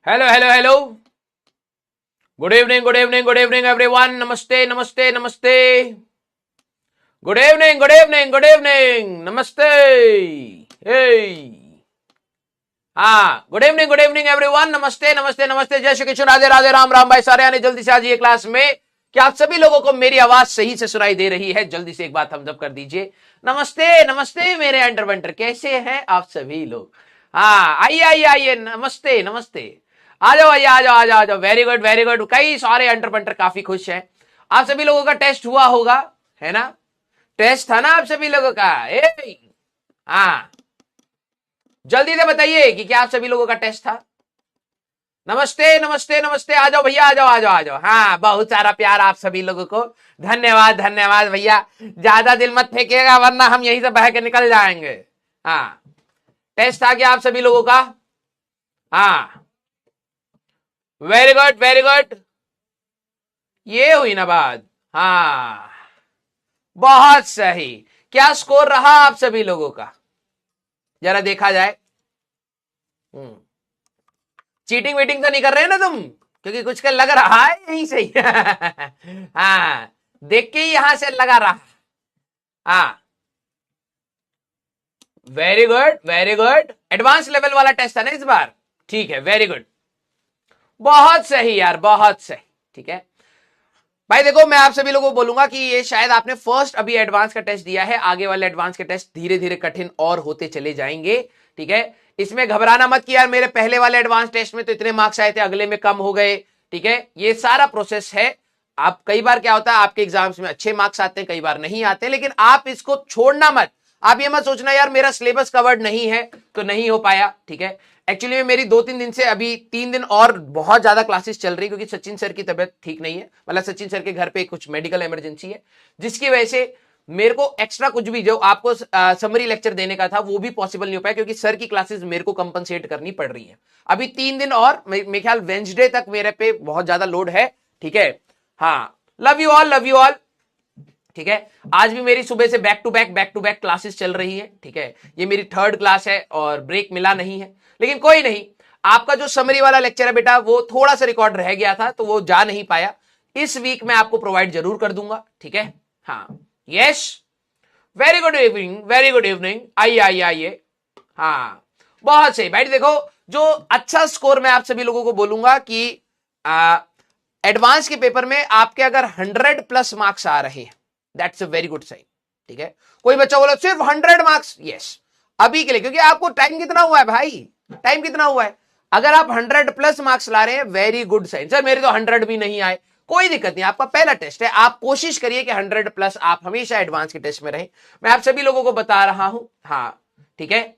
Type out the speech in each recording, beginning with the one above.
Hello hello hello. Good evening good evening good evening everyone. नमस्ते नमस्ते नमस्ते। Good evening good evening good evening नमस्ते। हे हाँ, good evening everyone. नमस्ते नमस्ते नमस्ते। जय श्री कृष्ण, राधे राधे, राम राम। भाई सारे आने जल्दी से आ जाइए क्लास में। क्या आप सभी लोगों को मेरी आवाज सही से सुनाई दे रही है? जल्दी से एक बात हम जब कर दीजिए। नमस्ते नमस्ते मेरे अंडर वंटर, कैसे हैं आप सभी लोग? हाँ, आइए आइए आइए, नमस्ते नमस्ते। आ जाओ आइए, आ जाओ आ जाओ आ जाओ। Very good very good. कई सारे अंडर वंटर काफी खुश हैं। आप सभी लोगों का टेस्ट हुआ होगा, है ना? टेस्ट था ना आप सभी लोगों का? हाँ, जल्दी से बताइए कि क्या आप सभी लोगों का टेस्ट था? नमस्ते नमस्ते नमस्ते। आ जाओ भैया, आ जाओ आ जाओ आ जाओ। हाँ, बहुत सारा प्यार आप सभी लोगों को। धन्यवाद धन्यवाद भैया। ज्यादा दिल मत फेंकिएगा वरना हम यहीं से बह के निकल जाएंगे। हाँ, टेस्ट था क्या आप सभी लोगों का? हाँ, वेरी गुड वेरी गुड। ये हुई ना बात। हाँ, बहुत सही। क्या स्कोर रहा आप सभी लोगों का? जरा देखा जाए। चीटिंग वीटिंग तो नहीं कर रहे हैं ना तुम? क्योंकि कुछ का लग रहा है यहीं से ही। हाँ, देख के ही यहां से लगा रहा। हाँ, very good very good. Advance level वाला टेस्ट है ना इस बार? ठीक है, वेरी गुड। बहुत सही यार, बहुत सही। ठीक है भाई, देखो मैं आप सभी लोगों को बोलूंगा कि ये शायद आपने फर्स्ट अभी एडवांस का टेस्ट दिया है। आगे वाले एडवांस के टेस्ट धीरे धीरे कठिन और होते चले जाएंगे। ठीक है, इसमें घबराना मत कि यार मेरे पहले वाले एडवांस टेस्ट में तो इतने मार्क्स आए थे, अगले में कम हो गए। ठीक है, ये सारा प्रोसेस है। आप कई बार क्या होता है, आपके एग्जाम्स में अच्छे मार्क्स आते हैं, कई बार नहीं आते, लेकिन आप इसको छोड़ना मत। आप ये मत सोचना यार मेरा सिलेबस कवर्ड नहीं है तो नहीं हो पाया। ठीक है, एक्चुअली में मेरी 2-3 दिन से, अभी 3 दिन और बहुत ज्यादा क्लासेस चल रही, क्योंकि सचिन सर की तबीयत ठीक नहीं है। मतलब सचिन सर के घर पे कुछ मेडिकल इमरजेंसी है, जिसकी वजह से मेरे को एक्स्ट्रा कुछ भी जो आपको समरी लेक्चर देने का था वो भी पॉसिबल नहीं हो पाया, क्योंकि सर की क्लासेस मेरे को कंपनसेट करनी पड़ रही है। अभी 3 दिन और, मेरे ख्याल वेंसडे तक मेरे पे बहुत ज्यादा लोड है। ठीक है, हाँ, love you all love you all. ठीक है, आज भी मेरी सुबह से बैक टू बैक क्लासेस चल रही है। ठीक है, ये मेरी 3rd क्लास है और ब्रेक मिला नहीं है, लेकिन कोई नहीं। आपका जो समरी वाला लेक्चर है बेटा, वो थोड़ा सा रिकॉर्ड रह गया था तो वो जा नहीं पाया। इस वीक मैं आपको प्रोवाइड जरूर कर दूंगा। ठीक है, हाँ, yes, very good evening very good evening. आइए आइए आइए। हाँ, बहुत सही भाई। देखो, जो अच्छा स्कोर मैं आप सभी लोगों को बोलूंगा कि एडवांस के पेपर में आपके अगर 100+ मार्क्स आ रहे हैं, that's a very good sign. ठीक है, कोई बच्चा बोला सिर्फ 100 मार्क्स, यस, अभी के लिए, क्योंकि आपको टाइम कितना हुआ है भाई? टाइम कितना हुआ है? अगर आप 100+ मार्क्स ला रहे हैं, वेरी गुड साइन। सर मेरे तो 100 भी नहीं आए, कोई दिक्कत नहीं, आपका पहला टेस्ट है। आप कोशिश करिए कि 100+ आप हमेशा एडवांस के टेस्ट में रहे। मैं आप सभी लोगों को बता रहा हूं। हाँ, ठीक है,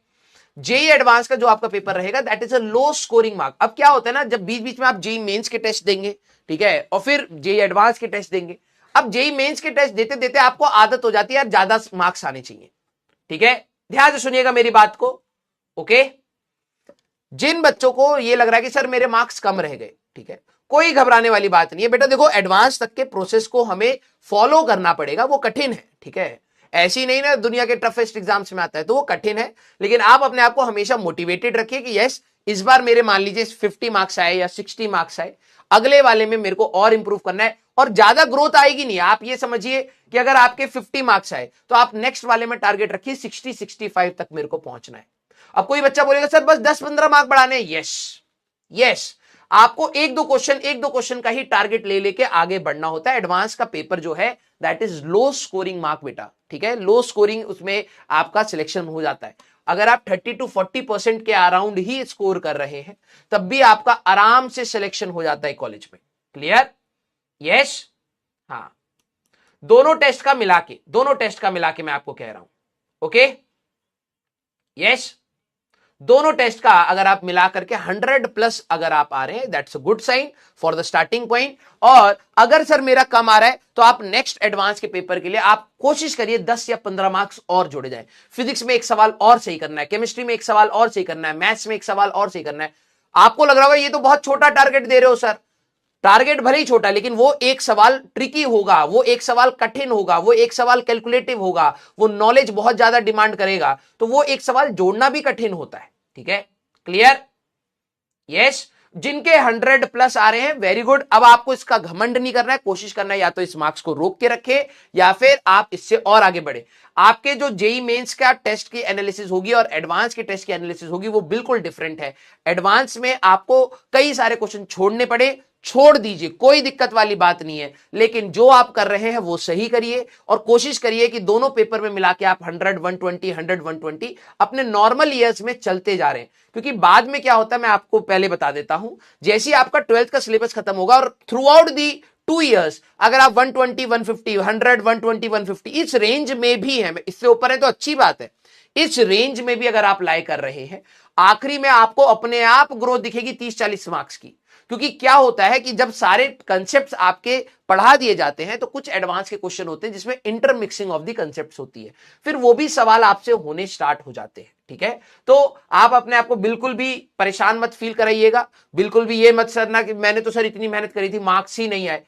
जेई एडवांस का जो आपका पेपर रहेगा, that is a low scoring mark. अब क्या होता है ना, जब बीच बीच में आप जेई मेंस के टेस्ट देंगे, ठीक है, और फिर जेई एडवांस के टेस्ट देंगे। अब जेई मेंस के टेस्ट देते देते आपको आदत हो जाती है यार ज्यादा मार्क्स आने चाहिए। ठीक है, ध्यान से सुनिएगा मेरी बात को। ओके, जिन बच्चों को ये लग रहा है कि सर मेरे मार्क्स कम रह गए, ठीक है, कोई घबराने वाली बात नहीं है बेटा। देखो, एडवांस तक के प्रोसेस को हमें फॉलो करना पड़ेगा, वो कठिन है। ठीक है, ऐसी नहीं ना दुनिया के टफेस्ट एग्जाम्स में आता है, तो वो कठिन है, लेकिन आप अपने आप को हमेशा मोटिवेटेड रखिए कि यस, इस बार मेरे मान लीजिए 50 मार्क्स आए या 60 मार्क्स आए, अगले वाले में मेरे को और इंप्रूव करना है। और ज्यादा ग्रोथ आएगी नहीं, आप ये समझिए कि अगर आपके 50 मार्क्स आए तो आप नेक्स्ट वाले में टारगेट रखिए 60-65 तक मेरे को पहुंचना है। अब कोई बच्चा बोलेगा सर बस 10-15 मार्क बढ़ाने, यस यस, आपको एक दो क्वेश्चन का ही टारगेट ले लेके आगे बढ़ना होता है। एडवांस का पेपर जो है that is low scoring mark बेटा। ठीक है, लो स्कोरिंग, उसमें आपका सिलेक्शन हो जाता है। अगर आप 30-40% के अराउंड ही स्कोर कर रहे हैं, तब भी आपका आराम से सिलेक्शन हो जाता है कॉलेज में। क्लियर? यस, हाँ, दोनों टेस्ट का मिला के मैं आपको कह रहा हूं। ओके, यस, दोनों टेस्ट का अगर आप मिला करके 100+ अगर आप आ रहे हैं, that's a good sign for the starting point. और अगर सर मेरा कम आ रहा है, तो आप नेक्स्ट एडवांस के पेपर के लिए आप कोशिश करिए 10 या 15 मार्क्स और जोड़े जाए। फिजिक्स में एक सवाल और सही करना है, केमिस्ट्री में एक सवाल और सही करना है, मैथ्स में एक सवाल और सही करना है। आपको लग रहा होगा ये तो बहुत छोटा टारगेट दे रहे हो सर। टारगेट भले ही छोटा, लेकिन वो एक सवाल ट्रिकी होगा, वो एक सवाल कठिन होगा, वो एक सवाल कैलकुलेटिव होगा, वो नॉलेज बहुत ज्यादा डिमांड करेगा, तो वो एक सवाल जोड़ना भी कठिन होता है। ठीक है, क्लियर? यस, जिनके 100 प्लस आ रहे हैं, वेरी गुड। अब आपको इसका घमंड नहीं करना है, कोशिश करना है या तो इस मार्क्स को रोक के रखे या फिर आप इससे और आगे बढ़े। आपके जो जेई मेंस का टेस्ट की एनालिसिस होगी और एडवांस के टेस्ट की एनालिसिस होगी वो बिल्कुल डिफरेंट है। एडवांस में आपको कई सारे क्वेश्चन छोड़ने पड़े, छोड़ दीजिए, कोई दिक्कत वाली बात नहीं है, लेकिन जो आप कर रहे हैं वो सही करिए और कोशिश करिए कि दोनों पेपर में मिला के आप 100 120 100 120 अपने नॉर्मल ईयर्स में चलते जा रहे हैं। क्योंकि बाद में क्या होता है मैं आपको पहले बता देता हूं, जैसे ही आपका 12th का सिलेबस खत्म होगा और थ्रू आउट दी 2 इयर्स अगर आप 120 150 100 120 150 इस रेंज में भी है, इससे ऊपर है तो अच्छी बात है, इस रेंज में भी अगर आप लाई कर रहे हैं, आखिरी में आपको अपने आप ग्रोथ दिखेगी 30-40 मार्क्स की। क्योंकि क्या होता है कि जब सारे कंसेप्ट्स आपके पढ़ा दिए जाते हैं तो कुछ एडवांस के क्वेश्चन होते हैं जिसमें इंटरमिक्सिंग ऑफ द कंसेप्ट्स होती है, फिर वो भी सवाल आपसे होने स्टार्ट हो जाते हैं। ठीक है, तो आप अपने आप को बिल्कुल भी परेशान मत फील कराइएगा, बिल्कुल भी ये मत करना कि मैंने तो सर इतनी मेहनत करी थी मार्क्स ही नहीं आए।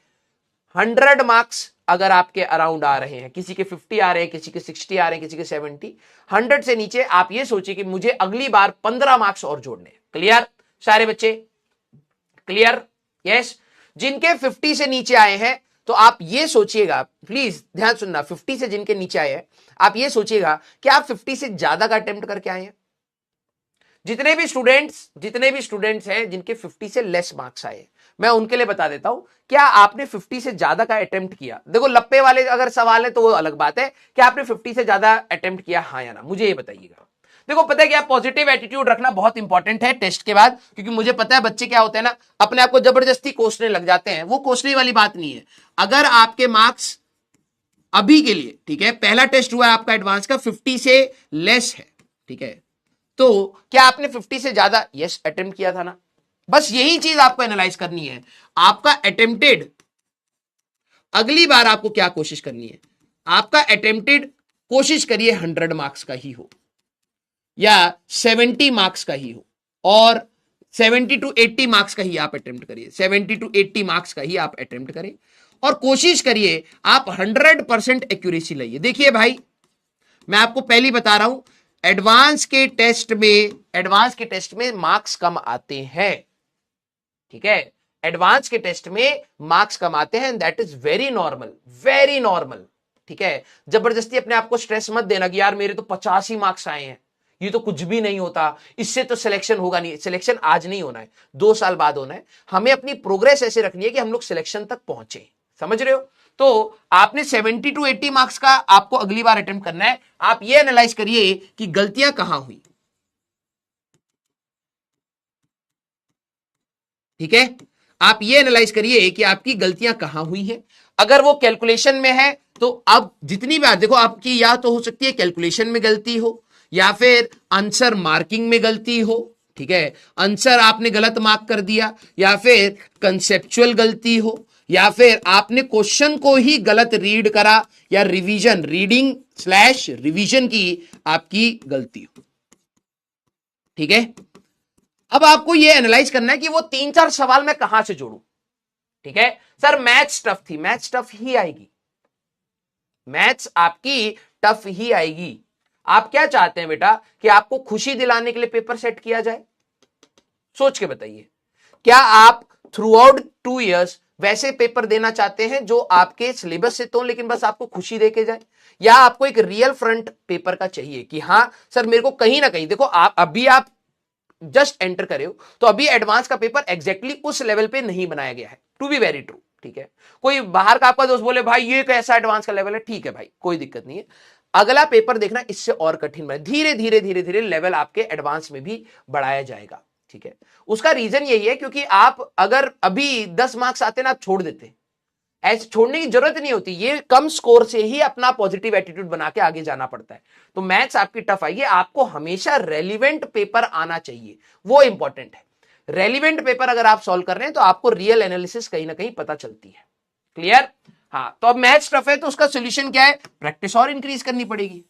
100 मार्क्स अगर आपके अराउंड आ रहे हैं, किसी के 50 आ रहे हैं, किसी के 60 आ रहे हैं, किसी के 70, 100 से नीचे आप ये सोचिए कि मुझे अगली बार 15 मार्क्स और जोड़ने। क्लियर सारे बच्चे? क्लियर? यस। जिनके 50 से नीचे आए हैं तो आप ये सोचिएगा, प्लीज ध्यान सुनना, 50 से जिनके नीचे आए हैं आप ये सोचिएगा कि आप 50 से ज्यादा का अटेम्प्ट करके आए हैं। जितने भी स्टूडेंट्स हैं जिनके 50 से लेस मार्क्स आए, मैं उनके लिए बता देता हूं, क्या आपने 50 से ज्यादा का अटेम्प्ट किया? देखो लप्पे वाले अगर सवाल है तो वो अलग बात है, क्या आपने 50 से ज्यादा अटेम्प्ट किया, हाँ या ना, मुझे ये बताइएगा। देखो पता है क्या, पॉजिटिव एटीट्यूड रखना बहुत इंपॉर्टेंट है टेस्ट के बाद, क्योंकि मुझे पता है बच्चे क्या होते हैं ना, अपने आप को जबरदस्ती कोसने लग जाते हैं। वो कोसने वाली बात नहीं है। अगर आपके मार्क्स अभी के लिए, ठीक है, पहला टेस्ट हुआ है आपका एडवांस का, 50 से लेस है, ठीक है, तो क्या आपने 50 से ज्यादा यस अटेम्प्ट किया था ना? बस यही चीज आपको एनालाइज करनी है। आपका अटेम्प्टेड, अगली बार आपको क्या कोशिश करनी है, आपका अटेम्प्टेड कोशिश करिए 100 मार्क्स का ही हो या 70 मार्क्स का ही हो, और 70 to 80 मार्क्स का ही आप अटेम्प्ट करिए, 70 to 80 मार्क्स का ही आप अटेम्प्ट करें और कोशिश करिए आप 100% एक्यूरेसी लाइए। देखिए भाई, मैं आपको पहले बता रहा हूं, एडवांस के टेस्ट में मार्क्स कम आते हैं, ठीक है, एडवांस के टेस्ट में मार्क्स कम आते हैं, that is very normal, very normal. ठीक है, जबरदस्ती अपने आप को स्ट्रेस मत देना कि यार मेरे तो 85 ही मार्क्स आए हैं, ये तो कुछ भी नहीं होता, इससे तो सिलेक्शन होगा नहीं। सिलेक्शन आज नहीं होना है, 2 साल बाद होना है। हमें अपनी प्रोग्रेस ऐसे रखनी है कि हम लोग सिलेक्शन तक पहुंचे, समझ रहे हो? तो आपने 70 to 80 मार्क्स का आपको अगली बार अटेम्प्ट करना है। आप ये एनालाइज करिए कि गलतियां कहां हुई, ठीक है, आप ये एनालाइज करिए कि आपकी गलतियां कहां हुई हैं। अगर वो कैलकुलेशन में है तो अब जितनी बार देखो, आपकी या तो हो सकती है कैलकुलेशन में गलती हो या फिर आंसर मार्किंग में गलती हो, ठीक है, आंसर आपने गलत मार्क कर दिया, या फिर कंसेप्चुअल गलती हो, या फिर आपने क्वेश्चन को ही गलत रीड करा, या रीडिंग/रिवीजन की आपकी गलती हो, ठीक है। अब आपको यह एनालाइज करना है कि वो 3-4 सवाल मैं कहां से जोड़ूं, ठीक है। सर मैथ्स टफ थी, मैथ्स टफ ही आएगी, मैथ्स आपकी टफ ही आएगी। आप क्या चाहते हैं बेटा कि आपको खुशी दिलाने के लिए पेपर सेट किया जाए? सोच के बताइए, क्या आप थ्रू आउट 2 इयर्स वैसे पेपर देना चाहते हैं जो आपके सिलेबस से तो लेकिन बस आपको खुशी देके जाए, या आपको एक रियल फ्रंट पेपर का चाहिए कि हां सर मेरे को कहीं ना कहीं, देखो आप जस्ट एंटर करे हो तो अभी एडवांस का पेपर एग्जैक्टली उस लेवल पे नहीं बनाया गया है, टू बी वेरी ट्रू, ठीक है। कोई बाहर का आपका दोस्त बोले भाई ये कैसा एडवांस का लेवल है, ठीक है भाई कोई दिक्कत नहीं है, अगला पेपर देखना इससे और कठिन बने, धीरे धीरे धीरे धीरे लेवल आपके एडवांस में भी बढ़ाया जाएगा, ठीक है। उसका रीजन यही है क्योंकि आप अगर अभी 10 मार्क्स आते ना आप छोड़ देते, ऐसे छोड़ने की जरूरत नहीं होती, ये कम स्कोर से ही अपना पॉजिटिव एटीट्यूड बना के आगे जाना पड़ता है। तो मैथ्स आपकी टफ आएगी, आपको हमेशा रेलिवेंट पेपर आना चाहिए, वो इंपॉर्टेंट है। रेलिवेंट पेपर अगर आप सॉल्व कर रहे हैं तो आपको रियल एनालिसिस कहीं ना कहीं पता चलती है। क्लियर? हाँ, तो अब मैथ्स टफ है तो उसका सोल्यूशन क्या है? प्रैक्टिस और इंक्रीज करनी पड़ेगी,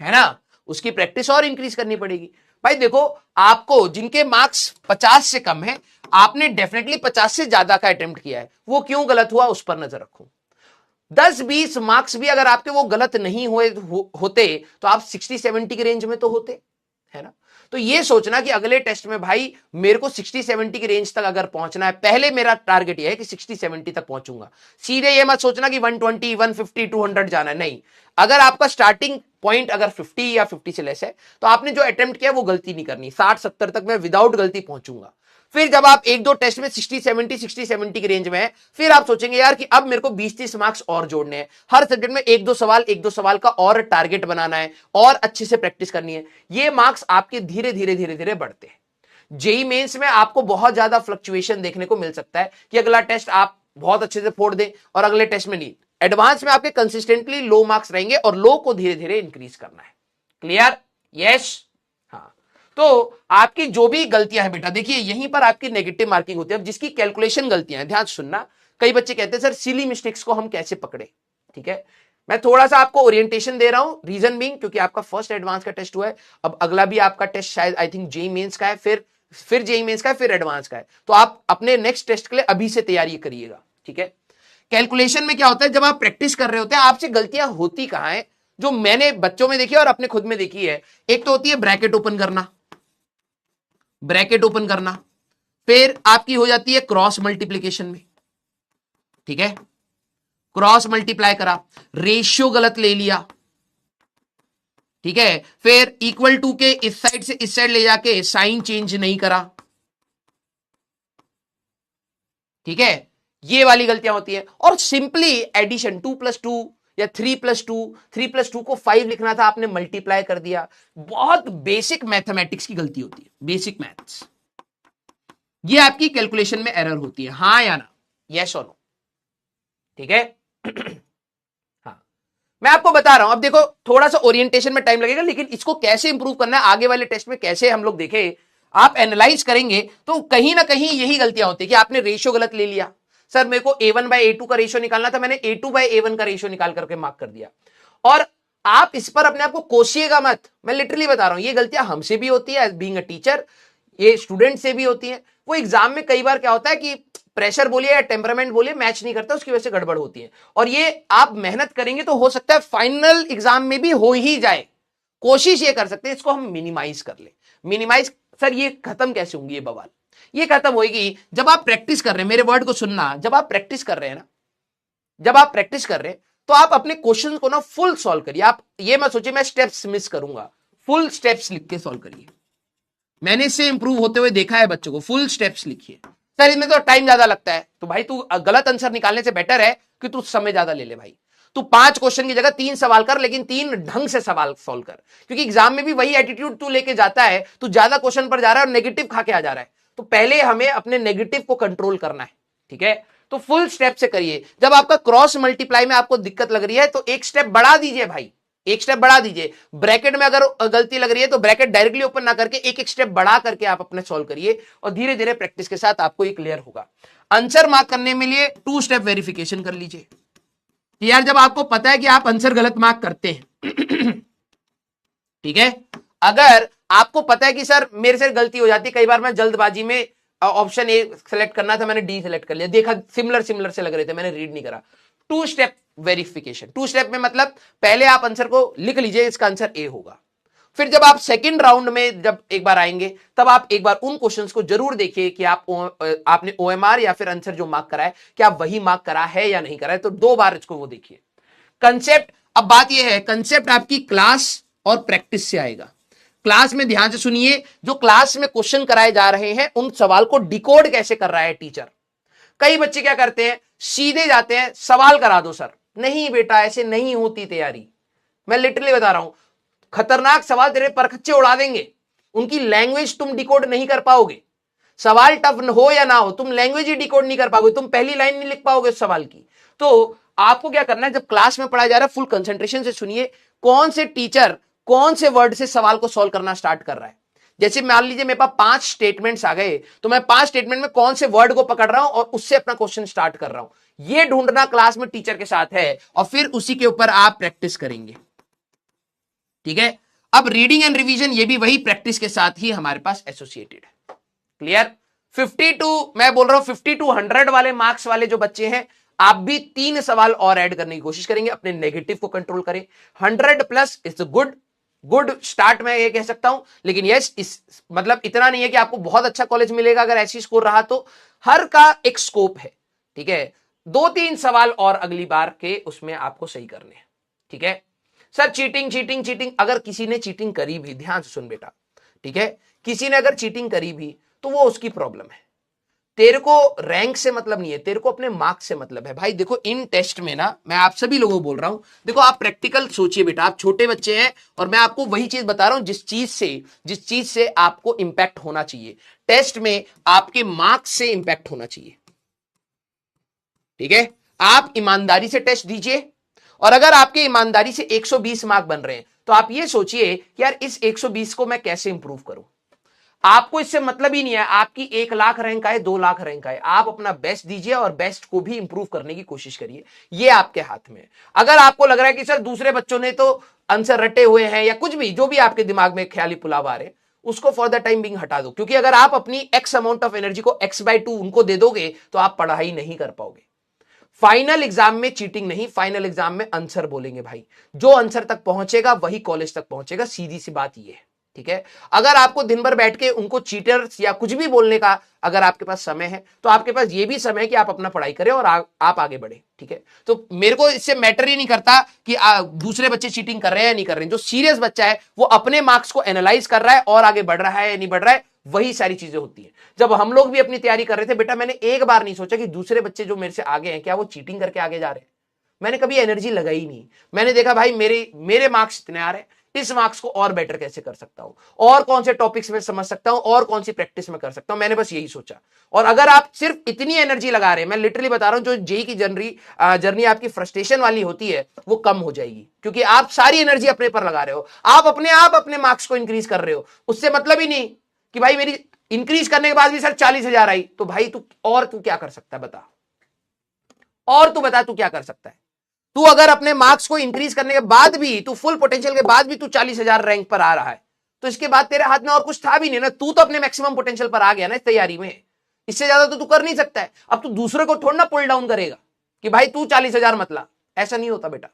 है ना, उसकी प्रैक्टिस और इंक्रीज करनी पड़ेगी। भाई देखो, आपको जिनके मार्क्स 50 से कम है, आपने डेफिनेटली 50 से ज्यादा का अटेम्प्ट किया है, वो क्यों गलत हुआ उस पर नजर रखो। 10-20 मार्क्स भी अगर आपके वो गलत नहीं होते तो आप 60-70 के रेंज में तो होते, है ना। तो ये सोचना कि अगले टेस्ट में भाई मेरे को 60-70 की रेंज तक अगर पहुंचना है, पहले मेरा टारगेट ये है कि 60-70 तक पहुंचूंगा। सीधे ये मत सोचना कि 120, 150, 200 जाना है, नहीं। अगर आपका स्टार्टिंग पॉइंट अगर 50 या 50 से लेस है तो आपने जो अटेम्प्ट किया वो गलती नहीं करनी, 60-70 तक मैं विदाउट गलती पहुंचूंगा। फिर जब आप एक दो टेस्ट में 60-70 की रेंज में है, फिर आप सोचेंगे यार कि अब मेरे को 20-30 मार्क्स और जोड़ने हैं, हर सब्जेक्ट में एक दो सवाल का और टारगेट बनाना है और अच्छे से प्रैक्टिस करनी है। ये मार्क्स आपके धीरे धीरे बढ़ते हैं। जेई मेंस में आपको बहुत ज्यादा फ्लक्चुएशन देखने को मिल सकता है कि अगला टेस्ट आप बहुत अच्छे से फोड़ दें और अगले टेस्ट में नहीं। एडवांस में आपके कंसिस्टेंटली लो मार्क्स रहेंगे और लो को धीरे धीरे इंक्रीज करना है। क्लियर? यस। हाँ, तो आपकी जो भी गलतियां हैं बेटा, देखिए यहीं पर आपकी नेगेटिव मार्किंग होती है। अब जिसकी कैलकुलेशन गलतियां हैं, ध्यान सुनना, कई बच्चे कहते हैं सर सिली मिस्टेक्स को हम कैसे पकड़े। ठीक है, मैं थोड़ा सा आपको ओरिएंटेशन दे रहा हूं, रीजन बीइंग क्योंकि आपका फर्स्ट एडवांस का टेस्ट हुआ है, अब अगला भी आपका टेस्ट शायद आई थिंक जेईई मेंस का है, फिर जेईई मेंस का है, फिर एडवांस का है, तो आप अपने नेक्स्ट टेस्ट के लिए अभी से तैयारी करिएगा। ठीक है, कैलकुलेशन में क्या होता है, जब आप प्रैक्टिस कर रहे होते हैं आपसे गलतियां होती कहां है, जो मैंने बच्चों में देखी है और अपने खुद में देखी है। एक तो होती है ब्रैकेट ओपन करना, फिर आपकी हो जाती है क्रॉस मल्टीप्लीकेशन में। ठीक है, क्रॉस मल्टीप्लाई करा, रेशियो गलत ले लिया। ठीक है, फिर इक्वल टू के इस साइड से इस साइड ले जाके साइन चेंज नहीं करा। ठीक है, ये वाली गलतियां होती है। और सिंपली एडिशन 2+2 या 3+2 को 5 लिखना था, आपने मल्टीप्लाई कर दिया। बहुत बेसिक मैथमेटिक्स की गलती होती है, बेसिक मैथ्स। ये आपकी कैलकुलेशन में एरर होती है, हाँ या ना, यस और नो। ठीक है हाँ, मैं आपको बता रहा हूं। अब देखो थोड़ा सा ओरिएंटेशन में टाइम लगेगा, लेकिन इसको कैसे इंप्रूव करना है आगे वाले टेस्ट में, कैसे हम लोग देखें, आप एनालाइज करेंगे तो कहीं ना कहीं यही गलतियां होती है कि आपने रेशियो गलत ले लिया। सर मेरे को A1/A2 का रेशियो निकालना था, मैंने A2/A1 का रेशियो निकाल करके मार्क कर दिया। और आप इस पर अपने आप को कोसिएगा मत, मैं लिटरली बता रहा हूं, ये गलतियां हमसे भी होती है एज बीइंग अ टीचर, ये स्टूडेंट से भी होती है। वो एग्जाम में कई बार क्या होता है कि प्रेशर बोलिए या टेम्परामेंट बोलिए मैच नहीं करता, उसकी वजह से गड़बड़ होती है। और ये आप मेहनत करेंगे तो हो सकता है फाइनल एग्जाम में भी हो ही जाए। कोशिश ये कर सकते हैं इसको हम मिनिमाइज कर ले। मिनिमाइज सर ये खत्म कैसे होंगी, ये बवाल ये खत्म होगी जब आप प्रैक्टिस कर रहे हैं। मेरे वर्ड को सुनना, जब आप प्रैक्टिस कर रहे हैं ना, जब आप प्रैक्टिस कर रहे हैं तो आप अपने क्वेश्चन को ना फुल सॉल्व करिए। आप ये मत सोचिए मैं स्टेप्स मिस करूंगा, फुल स्टेप्स लिख के सॉल्व करिए। मैंने इससे इंप्रूव होते हुए देखा है बच्चों को, फुल स्टेप्स लिखिए। सर इसमें तो टाइम ज्यादा लगता है, तो भाई तू गलत आंसर निकालने से बेटर है कि तू समय ज्यादा ले ले भाई। तू 5 क्वेश्चन की जगह 3 सवाल कर, लेकिन 3 ढंग से सवाल सॉल्व कर, क्योंकि एग्जाम में भी वही एटीट्यूड तू लेके जाता है, तू ज्यादा क्वेश्चन पर जा रहा है और नेगेटिव खा के आ जा रहा है। तो पहले हमें अपने नेगेटिव को कंट्रोल करना है। ठीक है, तो फुल स्टेप से करिए। जब आपका क्रॉस मल्टीप्लाई में आपको दिक्कत लग रही है तो एक स्टेप बढ़ा दीजिए भाई, एक स्टेप बढ़ा दीजिए। ब्रैकेट में अगर गलती लग रही है तो ब्रैकेट डायरेक्टली ओपन ना करके एक एक स्टेप बढ़ा करके आप अपने सॉल्व करिए, और धीरे धीरे प्रैक्टिस के साथ आपको ये क्लियर होगा। आंसर मार्क करने में लिए 2 स्टेप वेरिफिकेशन कर लीजिए। यार जब आपको पता है कि आप आंसर गलत मार्क करते हैं ठीक है, अगर आपको पता है कि सर मेरे से गलती हो जाती है, कई बार मैं जल्दबाजी में ऑप्शन ए सेलेक्ट करना था, मैंने डी सेलेक्ट कर लिया, देखा सिमिलर से लग रहे थे, मैंने रीड नहीं करा। 2 स्टेप वेरिफिकेशन, 2 स्टेप में मतलब पहले आप आंसर को लिख लीजिए, इसका आंसर ए होगा। फिर जब आप सेकंड राउंड में जब एक बार आएंगे तब आप एक बार उन क्वेश्चंस को जरूर देखिए कि आपने ओएमआर या फिर आंसर जो मार्क करा है क्या वही मार्क करा है या नहीं करा है, तो 2 बार इसको वो देखिए। कंसेप्ट, अब बात यह है कंसेप्ट आपकी क्लास और प्रैक्टिस से आएगा। क्लास में ध्यान से सुनिए, जो क्लास में क्वेश्चन कराए जा रहे हैं उन सवाल को डिकोड कैसे कर रहा है टीचर। कई बच्चे क्या करते हैं, सीधे जाते हैं सवाल करा दो सर। नहीं बेटा ऐसे नहीं होती तैयारी, मैं लिटरली बता रहा हूं, खतरनाक सवाल तेरे परखच्चे उड़ा देंगे, उनकी लैंग्वेज तुम डिकोड नहीं कर पाओगे। सवाल टफ हो या ना हो, तुम लैंग्वेज ही डिकोड नहीं कर पाओगे, तुम पहली लाइन नहीं लिख पाओगे उस सवाल की। तो आपको क्या करना है, जब क्लास में पढ़ाया जा रहा है फुल कंसंट्रेशन से सुनिए, कौन से टीचर कौन से वर्ड से सवाल को सॉल्व करना स्टार्ट कर रहा है। जैसे मान लीजिए मेरे पास 5 स्टेटमेंट्स आ गए, तो मैं 5 स्टेटमेंट में कौन से वर्ड को पकड़ रहा हूं और उससे अपना क्वेश्चन स्टार्ट कर रहा हूं। ये ढूंढना क्लास में टीचर के साथ है, और फिर उसी के ऊपर आप प्रैक्टिस करेंगे। ठीक है, अब रीडिंग एंड रिवीजन ये भी वही प्रैक्टिस के साथ ही हमारे पास एसोसिएटेड है। क्लियर? 52 मैं बोल रहा हूं 50 to 100 वाले मार्क्स वाले जो बच्चे हैं, आप भी 3 सवाल और ऐड करने की कोशिश करेंगे, अपने नेगेटिव को कंट्रोल करें। 100+ इज गुड, गुड स्टार्ट मैं ये कह सकता हूं, लेकिन यस इस मतलब इतना नहीं है कि आपको बहुत अच्छा कॉलेज मिलेगा अगर ऐसी स्कोर रहा तो। हर का एक स्कोप है, ठीक है। 2-3 सवाल और अगली बार के उसमें आपको सही करने हैं, ठीक है। सर चीटिंग चीटिंग चीटिंग, अगर किसी ने चीटिंग करी भी, ध्यान से सुन बेटा, ठीक है, किसी ने अगर चीटिंग करी भी तो वो उसकी प्रॉब्लम है। तेरे को रैंक से मतलब नहीं है, तेरे को अपने मार्क्स से मतलब है। भाई देखो इन टेस्ट में ना, मैं आप सभी लोगों को बोल रहा हूं, देखो आप प्रैक्टिकल सोचिए बेटा, आप छोटे बच्चे हैं और मैं आपको वही चीज बता रहा हूं जिस चीज से आपको इंपैक्ट होना चाहिए। टेस्ट में आपके मार्क्स से इंपैक्ट होना चाहिए, ठीक है। आप ईमानदारी से टेस्ट दीजिए, और अगर आपके ईमानदारी से 120 मार्क बन रहे हैं तो आप ये सोचिए कि यार इस 120 को मैं कैसे इंप्रूव करूं। आपको इससे मतलब ही नहीं है आपकी 1 लाख रैंक आए 2 लाख रैंक आए, आप अपना बेस्ट दीजिए और बेस्ट को भी इंप्रूव करने की कोशिश करिए, ये आपके हाथ में है। अगर आपको लग रहा है कि सर दूसरे बच्चों ने तो आंसर रटे हुए हैं या कुछ भी, जो भी आपके दिमाग में ख्याली पुलाव आ रहे, उसको फॉर द टाइम बिंग हटा दो, क्योंकि अगर आप अपनी एक्स अमाउंट ऑफ एनर्जी को x/2 उनको दे दोगे तो आप पढ़ाई नहीं कर पाओगे। फाइनल एग्जाम में चीटिंग नहीं, फाइनल एग्जाम में आंसर बोलेंगे भाई, जो आंसर तक पहुंचेगा वही कॉलेज तक पहुंचेगा, सीधी सी बात ये है, ठीक है। अगर आपको दिन भर बैठ के उनको चीटर्स या कुछ भी बोलने का अगर आपके पास समय है तो आपके पास ये भी समय है कि आप अपना पढ़ाई करें और आप आगे बढ़े, ठीक है। तो मेरे को इससे मैटर ही नहीं करता कि दूसरे बच्चे चीटिंग कर रहे हैं या नहीं कर रहे हैं। जो सीरियस बच्चा है वो अपने मार्क्स को एनालाइज कर रहा है और आगे बढ़ रहा है या नहीं बढ़ रहा है, वही सारी चीजें होती है। जब हम लोग भी अपनी तैयारी कर रहे थे बेटा, मैंने एक बार नहीं सोचा कि दूसरे बच्चे जो मेरे से आगे हैं क्या वो चीटिंग करके आगे जा रहे हैं। मैंने कभी एनर्जी लगाई नहीं। मैंने देखा भाई मेरे मार्क्स इतने आ रहे हैं, इस मार्क्स को और बेटर कैसे कर सकता हूं, और कौन से टॉपिक्स में समझ सकता हूं, और कौन सी प्रैक्टिस में कर सकता हूं। मैंने बस यही सोचा। और अगर आप सिर्फ इतनी एनर्जी लगा रहे हैं, मैं लिटरली बता रहा हूं, जो जेई की जर्नी आपकी फ्रस्ट्रेशन वाली होती है वो कम हो जाएगी, क्योंकि आप सारी एनर्जी अपने पर लगा रहे हो। आप अपने मार्क्स को इंक्रीज कर रहे हो, उससे मतलब ही नहीं कि भाई मेरी इंक्रीज करने के बाद भी सर 40,000 आई, तो भाई तू क्या कर सकता है बता, और तू बता तू क्या कर सकता है। तू अगर अपने मार्क्स को इंक्रीज करने के बाद भी, तू फुल पोटेंशियल के बाद भी तू 40,000 रैंक पर आ रहा है, तो इसके बाद तेरे हाथ में और कुछ था भी नहीं ना। तू तो अपने मैक्सिमम पोटेंशियल पर आ गया ना इस तैयारी में, इससे ज्यादा तो तू कर नहीं सकता है। अब तू दूसरे को थोड़ा ना पुल डाउन करेगा कि भाई तू 40,000 मत ला, ऐसा नहीं होता बेटा,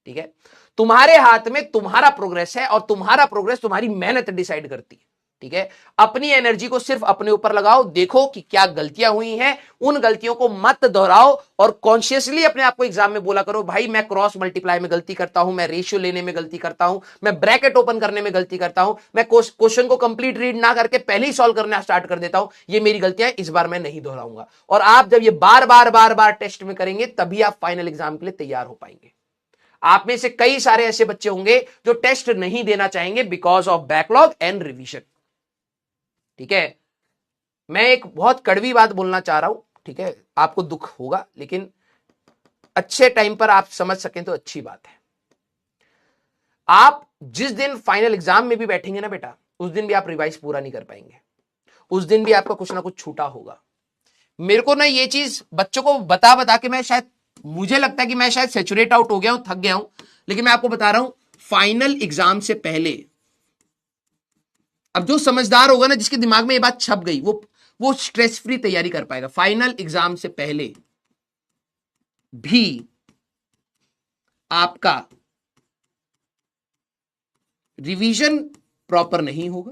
ठीक है। तुम्हारे हाथ में तुम्हारा प्रोग्रेस है और तुम्हारा प्रोग्रेस तुम्हारी मेहनत डिसाइड करती है, ठीक है। अपनी एनर्जी को सिर्फ अपने ऊपर लगाओ, देखो कि क्या गलतियां हुई हैं, उन गलतियों को मत दोहराओ, और कॉन्शियसली अपने आप को एग्जाम में बोला करो भाई मैं क्रॉस मल्टीप्लाई में गलती करता हूं, मैं रेशियो लेने में गलती करता हूं, मैं ब्रैकेट ओपन करने में गलती करता हूं, मैं क्वेश्चन को कंप्लीट रीड ना करके पहले ही सॉल्व करना स्टार्ट कर देता हूं, ये मेरी गलतियां हैं, इस बार मैं नहीं दोहराऊंगा। और आप जब ये बार बार टेस्ट में करेंगे तभी आप फाइनल एग्जाम के लिए तैयार हो पाएंगे। आप में से कई सारे ऐसे बच्चे होंगे जो टेस्ट नहीं देना चाहेंगे because of backlog and revision, ठीक है। मैं एक बहुत कड़वी बात बोलना चाह रहा हूं, ठीक है, आपको दुख होगा, लेकिन अच्छे टाइम पर आप समझ सकें तो अच्छी बात है। आप जिस दिन फाइनल एग्जाम में भी बैठेंगे ना बेटा, उस दिन भी आप रिवाइज पूरा नहीं कर पाएंगे, उस दिन भी आपका कुछ ना कुछ छूटा होगा। मेरे को ना ये चीज बच्चों को बता बता के मैं शायद, मुझे लगता है कि मैं शायद सैचुरेट आउट हो गया हूं, थक गया हूं, लेकिन मैं आपको बता रहा हूं फाइनल एग्जाम से पहले, अब जो समझदार होगा ना, जिसके दिमाग में ये बात छप गई, वो स्ट्रेस फ्री तैयारी कर पाएगा। फाइनल एग्जाम से पहले भी आपका रिवीजन प्रॉपर नहीं होगा,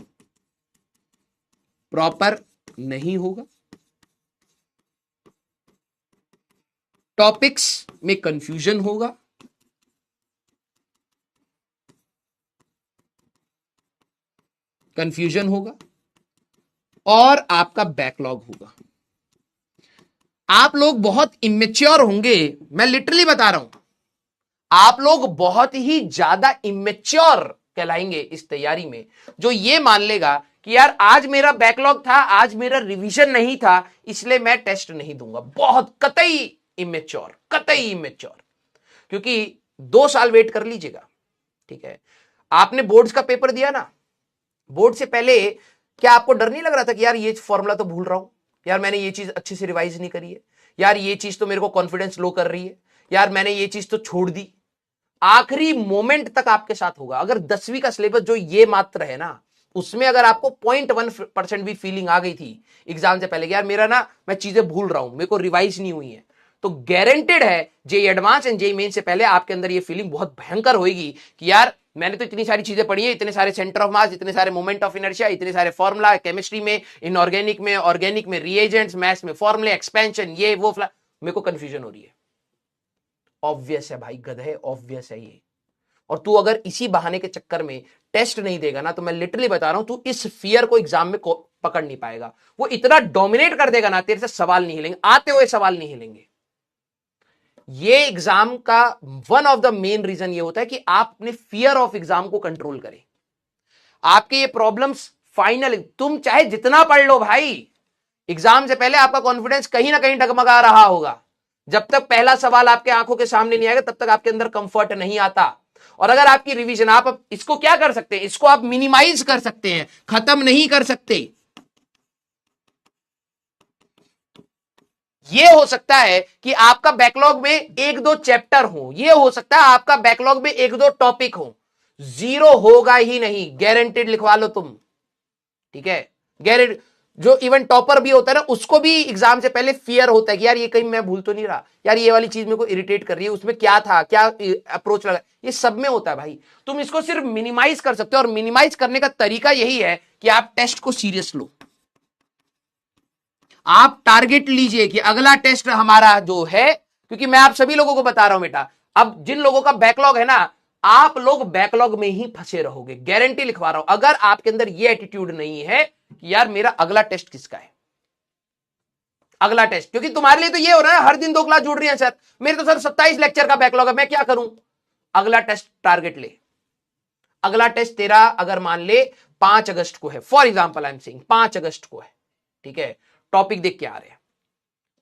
टॉपिक्स में कंफ्यूजन होगा, और आपका बैकलॉग होगा। आप लोग बहुत इमेच्योर होंगे, मैं लिटरली बता रहा हूं, आप लोग बहुत ही ज्यादा इमेच्योर कहलाएंगे इस तैयारी में, जो ये मान लेगा कि यार आज मेरा बैकलॉग था, आज मेरा रिवीजन नहीं था, इसलिए मैं टेस्ट नहीं दूंगा। बहुत कतई इमेच्योर, क्योंकि 2 साल वेट कर लीजिएगा, ठीक है। आपने बोर्ड्स का पेपर दिया ना, बोर्ड से पहले क्या आपको डर नहीं लग रहा था कि यार ये फॉर्मूला तो भूल रहा हूं, यार मैंने ये चीज अच्छे से रिवाइज नहीं करी है, यार ये चीज तो मेरे को कॉन्फिडेंस लो कर रही है, यार मैंने ये चीज तो छोड़ दी। आखिरी मोमेंट तक आपके साथ होगा। अगर 10वीं का सिलेबस जो ये मात्र है ना, उसमें अगर आपको 0.1% भी फीलिंग आ गई थी एग्जाम से पहले कि यार मेरा ना, मैं चीजें भूल रहा हूं, मेरे को रिवाइज नहीं हुई है, तो गारंटेड है JEE advance and JEE main से पहले आपके अंदर ये फीलिंग बहुत भयंकर होगी कि यार मैंने तो इतनी सारी चीजें पढ़ी है, इतने सारे सेंटर ऑफ मास, इतने सारे मोमेंट ऑफ इनर्शिया, इतने सारे फॉर्मूला, केमिस्ट्री में, इनऑर्गेनिक में, ऑर्गेनिक में रिएजेंट्स, मैथ्स में फॉर्मूले, एक्सपेंशन, ये वो मेरे को कंफ्यूजन हो रही है। ऑब्वियस है भाई, गधे, ऑब्वियस है ये। और तू अगर इसी बहाने के चक्कर में टेस्ट नहीं देगा ना, तो मैं लिटरली बता रहा हूं, तू इस फियर को एग्जाम में पकड़ नहीं पाएगा। वो इतना डोमिनेट कर देगा ना, तेरे से सवाल नहीं हिलेंगे, आते हुए सवाल नहीं हिलेंगे। ये एग्जाम का one of the main reason ये होता है कि आप अपने फियर ऑफ एग्जाम को कंट्रोल करें। आपके ये प्रॉब्लम्स फाइनल, तुम चाहे जितना पढ़ लो भाई, एग्जाम से पहले आपका कॉन्फिडेंस कहीं ना कहीं डगमगा रहा होगा। जब तक पहला सवाल आपके आंखों के सामने नहीं आएगा, तब तक आपके अंदर कंफर्ट नहीं आता। और अगर आपकी रिवीजन, आप इसको क्या कर सकते हैं, इसको आप मिनिमाइज कर सकते हैं, खत्म नहीं कर सकते। ये हो सकता है कि आपका बैकलॉग में एक दो चैप्टर हो, ये हो सकता है आपका बैकलॉग में एक दो टॉपिक हो, जीरो होगा ही नहीं, गारंटेड लिखवा लो तुम, ठीक है। गारंटेड। जो इवन टॉपर भी होता है ना, उसको भी एग्जाम से पहले फियर होता है कि यार ये कहीं मैं भूल तो नहीं रहा, यार ये वाली चीज मेरे को इरिटेट कर रही है, उसमें क्या था, क्या अप्रोच लगा, ये सब में होता है भाई। तुम इसको सिर्फ मिनिमाइज कर सकते हो, और मिनिमाइज करने का तरीका यही है कि आप टेस्ट को सीरियस लो। आप टारगेट लीजिए कि अगला टेस्ट हमारा जो है, क्योंकि मैं आप सभी लोगों को बता रहा हूं बेटा, अब जिन लोगों का बैकलॉग है ना, आप लोग बैकलॉग में ही फंसे रहोगे, गारंटी लिखवा रहा हूं। अगर आपके अंदर ये एटीट्यूड नहीं है कि यार मेरा अगला टेस्ट किसका है, अगला टेस्ट, क्योंकि तुम्हारे लिए तो ये हो रहा है हर दिन 2 क्लास जुड़ रही है, सर मेरे तो सर 27 लेक्चर का बैकलॉग है, मैं क्या करूं। अगला टेस्ट टारगेट ले। अगला टेस्ट तेरा अगर मान ले 5 अगस्त को है, for example I am saying 5 अगस्त को है, ठीक है, टॉपिक देख के आ रहे हैं,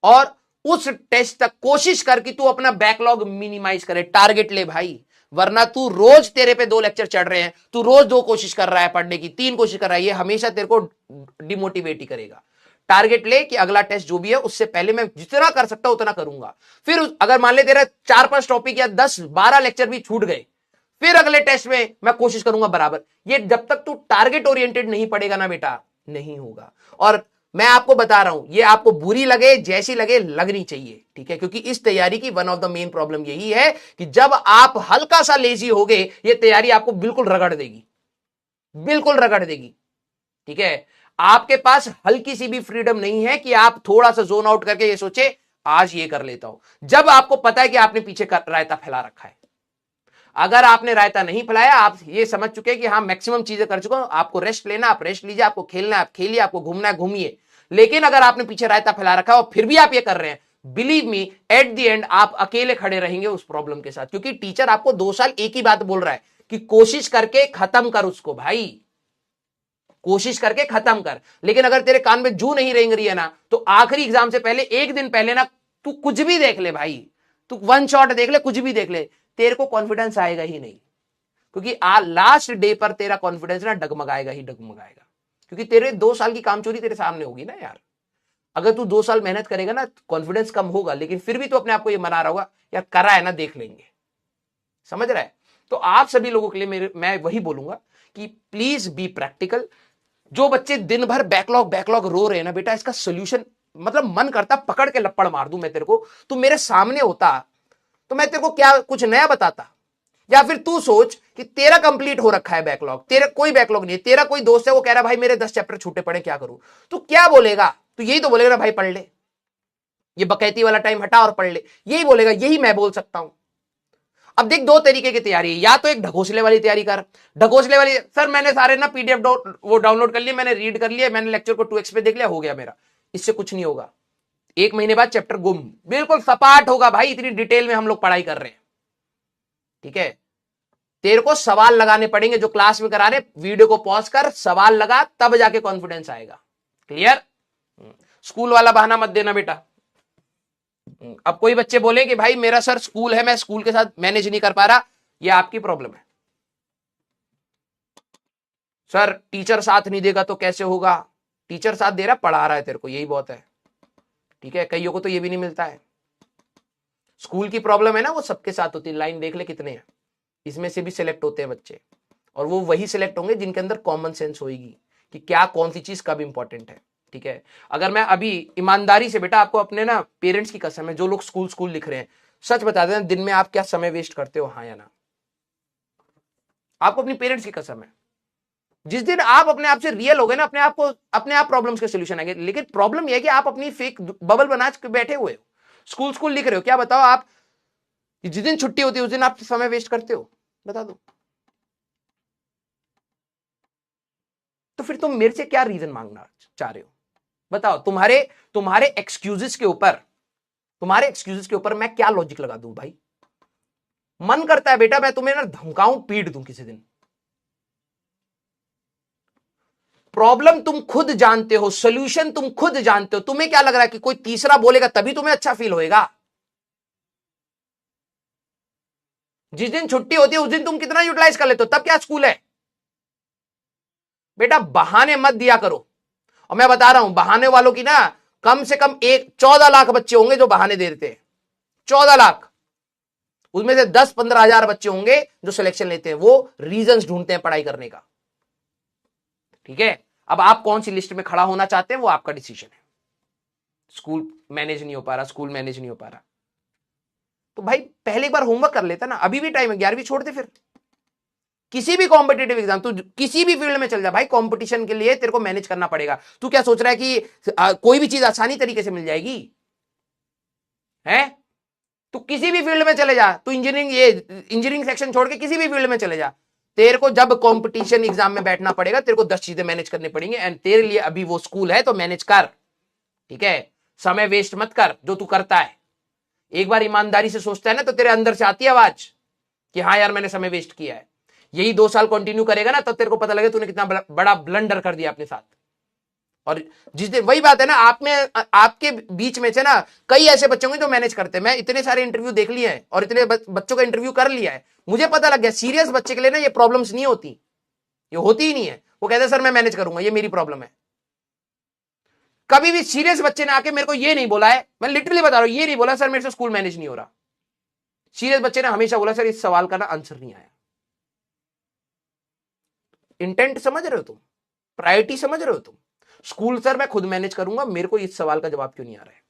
और उस टेस्ट तक कोशिश कर कि तू अपना बैकलॉग मिनिमाइज करे, टारगेट ले भाई। वरना तू रोज, तेरे पे 2 लेक्चर चढ़ रहे हैं, तू रोज 2 कोशिश कर रहा है पढ़ने की, 3 कोशिश कर रहा है, ये हमेशा तेरे को डिमोटिवेट ही करेगा। टारगेट ले कि अगला टेस्ट जो भी है उससे पहले मैं जितना कर सकता हूं उतना करूंगा। फिर अगर मान ले तेरा 4-5 टॉपिक या 10-12 लेक्चर भी छूट गए, फिर अगले टेस्ट में मैं कोशिश करूंगा बराबर। ये जब तक तू टारगेट ओरिएंटेड नहीं पड़ेगा ना बेटा, नहीं होगा। और मैं आपको बता रहा हूं, ये आपको बुरी लगे जैसी लगे, लगनी चाहिए, ठीक है, क्योंकि इस तैयारी की one of the main problem यही है कि जब आप हल्का सा लेजी होगे, ये तैयारी आपको बिल्कुल रगड़ देगी, बिल्कुल रगड़ देगी, ठीक है। आपके पास हल्की सी भी फ्रीडम नहीं है कि आप थोड़ा सा जोन आउट करके ये सोचे आज ये कर लेता हूं, जब आपको पता है कि आपने पीछे रायता फैला रखा है। अगर आपने रायता नहीं फैलाया, आप ये समझ चुके हैं कि हाँ मैक्सिमम चीजें कर चुका हूं, आपको रेस्ट लेना, आप रेस्ट लीजिए, आपको खेलना है आप खेलिए, आपको घूमना है घूमिए। लेकिन अगर आपने पीछे रायता फैला रखा है और फिर भी आप ये कर रहे हैं, believe me at the end आप अकेले खड़े रहेंगे उस प्रॉब्लम के साथ, क्योंकि टीचर आपको 2 साल एक ही बात बोल रहा है कि कोशिश करके खत्म कर उसको भाई, कोशिश करके खत्म कर। लेकिन अगर तेरे कान में जू नहीं रेंग रही है ना, तो आखिरी एग्जाम से पहले 1 दिन पहले ना तू कुछ भी देख ले भाई, तू 1 शॉट देख ले, कुछ भी देख ले, तेरे को कॉन्फिडेंस आएगा ही नहीं, क्योंकि लास्ट डे पर तेरा कॉन्फिडेंस ना डगमगाएगा ही डगमगाएगा, क्योंकि तेरे 2 साल की कामचोरी तेरे सामने होगी ना यार। अगर तू 2 साल मेहनत करेगा ना, कॉन्फिडेंस कम होगा, लेकिन फिर भी तू अपने आप को ये मना रहा होगा यार करा है ना, देख लेंगे, समझ रहा है। तो आप सभी लोगों के लिए मैं वही बोलूंगा कि प्लीज बी प्रैक्टिकल। जो बच्चे दिन भर बैकलॉग रो रहे हैं ना बेटा, इसका सोल्यूशन, मतलब मन करता पकड़ के लपड़ मार दूं मैं तेरे को, तू मेरे सामने होता तो मैं तेरे को क्या कुछ नया बताता। या फिर तू सोच कि तेरा कंप्लीट हो रखा है बैकलॉग, तेरा कोई बैकलॉग नहीं है, तेरा कोई दोस्त है वो कह रहा है भाई मेरे 10 चैप्टर छूटे पड़े, क्या करूं, तू क्या बोलेगा, तू यही तो बोलेगा ना भाई पढ़ ले, ये बकैती वाला टाइम हटा और पढ़ ले, यही बोलेगा, यही मैं बोल सकता हूं। अब देख 2 तरीके की तैयारी है, या तो एक ढकोसले वाली तैयारी कर, ढकोसले वाली, सर मैंने सारे ना पीडीएफ वो डाउनलोड कर लिए, मैंने रीड कर लिया, मैंने लेक्चर को 2x पे देख लिया, हो गया मेरा, इससे कुछ नहीं होगा। 1 महीने बाद चैप्टर गुम, बिल्कुल सपाट होगा भाई, इतनी डिटेल में हम लोग पढ़ाई कर रहे हैं, ठीक है। तेरे को सवाल लगाने पड़ेंगे, जो क्लास में करा रहे, वीडियो को पॉज कर सवाल लगा, तब जाके कॉन्फिडेंस आएगा, क्लियर। स्कूल वाला बहाना मत देना बेटा। अब कोई बच्चे बोले कि भाई मेरा सर स्कूल है, मैं स्कूल के साथ मैनेज नहीं कर पा रहा, ये आपकी प्रॉब्लम है। सर टीचर साथ नहीं देगा तो कैसे होगा, टीचर साथ दे रहा, पढ़ा रहा है तेरे को, यही बहुत है, ठीक है। कईयों को तो ये भी नहीं मिलता है। स्कूल की प्रॉब्लम है ना, वो सबके साथ होती है, लाइन देख ले कितने हैं, इसमें से भी सिलेक्ट होते हैं बच्चे, और वो वही सिलेक्ट होंगे जिनके अंदर कॉमन सेंस होगी कि क्या कौन सी चीज कब इंपॉर्टेंट है, ठीक है। अगर मैं अभी ईमानदारी से बेटा आपको अपने ना पेरेंट्स की कसम है, जो लोग स्कूल लिख रहे हैं, सच बता देना दिन में आप क्या समय वेस्ट करते हो, हाँ या ना। आपको अपनी पेरेंट्स की कसम है। जिस दिन आप अपने आप से रियल हो गए ना, अपने आप प्रॉब्लम्स के सोल्यूशन आएंगे। लेकिन प्रॉब्लम यह है कि आप अपनी फेक बबल बना के बैठे हुए हो, स्कूल लिख रहे हो। क्या बताओ आप, जिस दिन छुट्टी होती है उस दिन आप समय वेस्ट करते हो? बता दो। तो फिर तुम मेरे से क्या रीजन मांगना चाह रहे हो? बताओ। तुम्हारे एक्सक्यूजेस के ऊपर मैं क्या लॉजिक लगा दूं भाई? मन करता है बेटा मैं तुम्हें ना धमकाऊं, पीट दूं किसी दिन। प्रॉब्लम तुम खुद जानते हो, सोल्यूशन तुम खुद जानते हो। तुम्हें क्या लग रहा है कि कोई तीसरा बोलेगा तभी तुम्हें अच्छा फील होएगा? जिस दिन छुट्टी होती है उस दिन तुम कितना यूटिलाइज कर लेते हो, तब क्या स्कूल है? बेटा बहाने मत दिया करो। और मैं बता रहा हूं, बहाने वालों की ना कम से कम 14 लाख बच्चे होंगे जो बहाने दे देते हैं। 14 लाख। उसमें से 10-15 हजार बच्चे होंगे जो सिलेक्शन लेते हैं, वो रीजंस ढूंढते हैं पढ़ाई करने का। ठीक है, अब आप कौन सी लिस्ट में खड़ा होना चाहते हैं वो आपका डिसीजन है। स्कूल मैनेज नहीं हो पा रहा, तो भाई पहले एक बार होमवर्क कर लेता ना, अभी भी टाइम है, 11वीं छोड़ दे। फिर किसी भी कॉम्पिटेटिव एग्जाम, तू किसी भी फील्ड में चल जा भाई, कंपटीशन के लिए तेरे को मैनेज करना पड़ेगा। तू क्या सोच रहा है कि कोई भी चीज आसानी तरीके से मिल जाएगी? है? तू किसी भी फील्ड में चले जा, तू इंजीनियरिंग सेक्शन छोड़ के किसी भी फील्ड में चले जा, तेरे को जब कंपटीशन एग्जाम में बैठना पड़ेगा तेरे को 10 चीजें मैनेज करनी पड़ेंगी। एंड तेरे लिए अभी वो स्कूल है तो मैनेज कर। ठीक है, समय वेस्ट मत कर जो तू करता है। एक बार ईमानदारी से सोचता है ना तो तेरे अंदर से आती है आवाज कि हाँ यार मैंने समय वेस्ट किया है। यही 2 साल कंटिन्यू करेगा ना तब तेरे को पता लगेगा तूने कितना बड़ा ब्लंडर कर दिया अपने साथ। और जिस दिन वही बात है ना, आपके बीच में से ना कई ऐसे बच्चे होंगे जो मैनेज करते हैं। मैं इतने सारे इंटरव्यू देख लिए हैं और इतने बच्चों का इंटरव्यू कर लिया है, मुझे पता लग गया सीरियस बच्चे के लिए ना ये प्रॉब्लम्स नहीं होती, ये होती ही नहीं है। वो कहते हैं सर मैं मैनेज करूंगा, ये मेरी प्रॉब्लम है। कभी भी सीरियस बच्चे ने आके मेरे को ये नहीं बोला है, मैं लिटरली बता रहा हूं, ये नहीं बोला सर मेरे से स्कूल मैनेज नहीं हो रहा। सीरियस बच्चे ने हमेशा बोला सर इस सवाल का ना आंसर नहीं आया। इंटेंट समझ रहे हो तुम? प्रायोरिटी समझ रहे हो तुम? स्कूल सर मैं खुद मैनेज करूंगा, मेरे को इस सवाल का जवाब क्यों नहीं आ रहा है?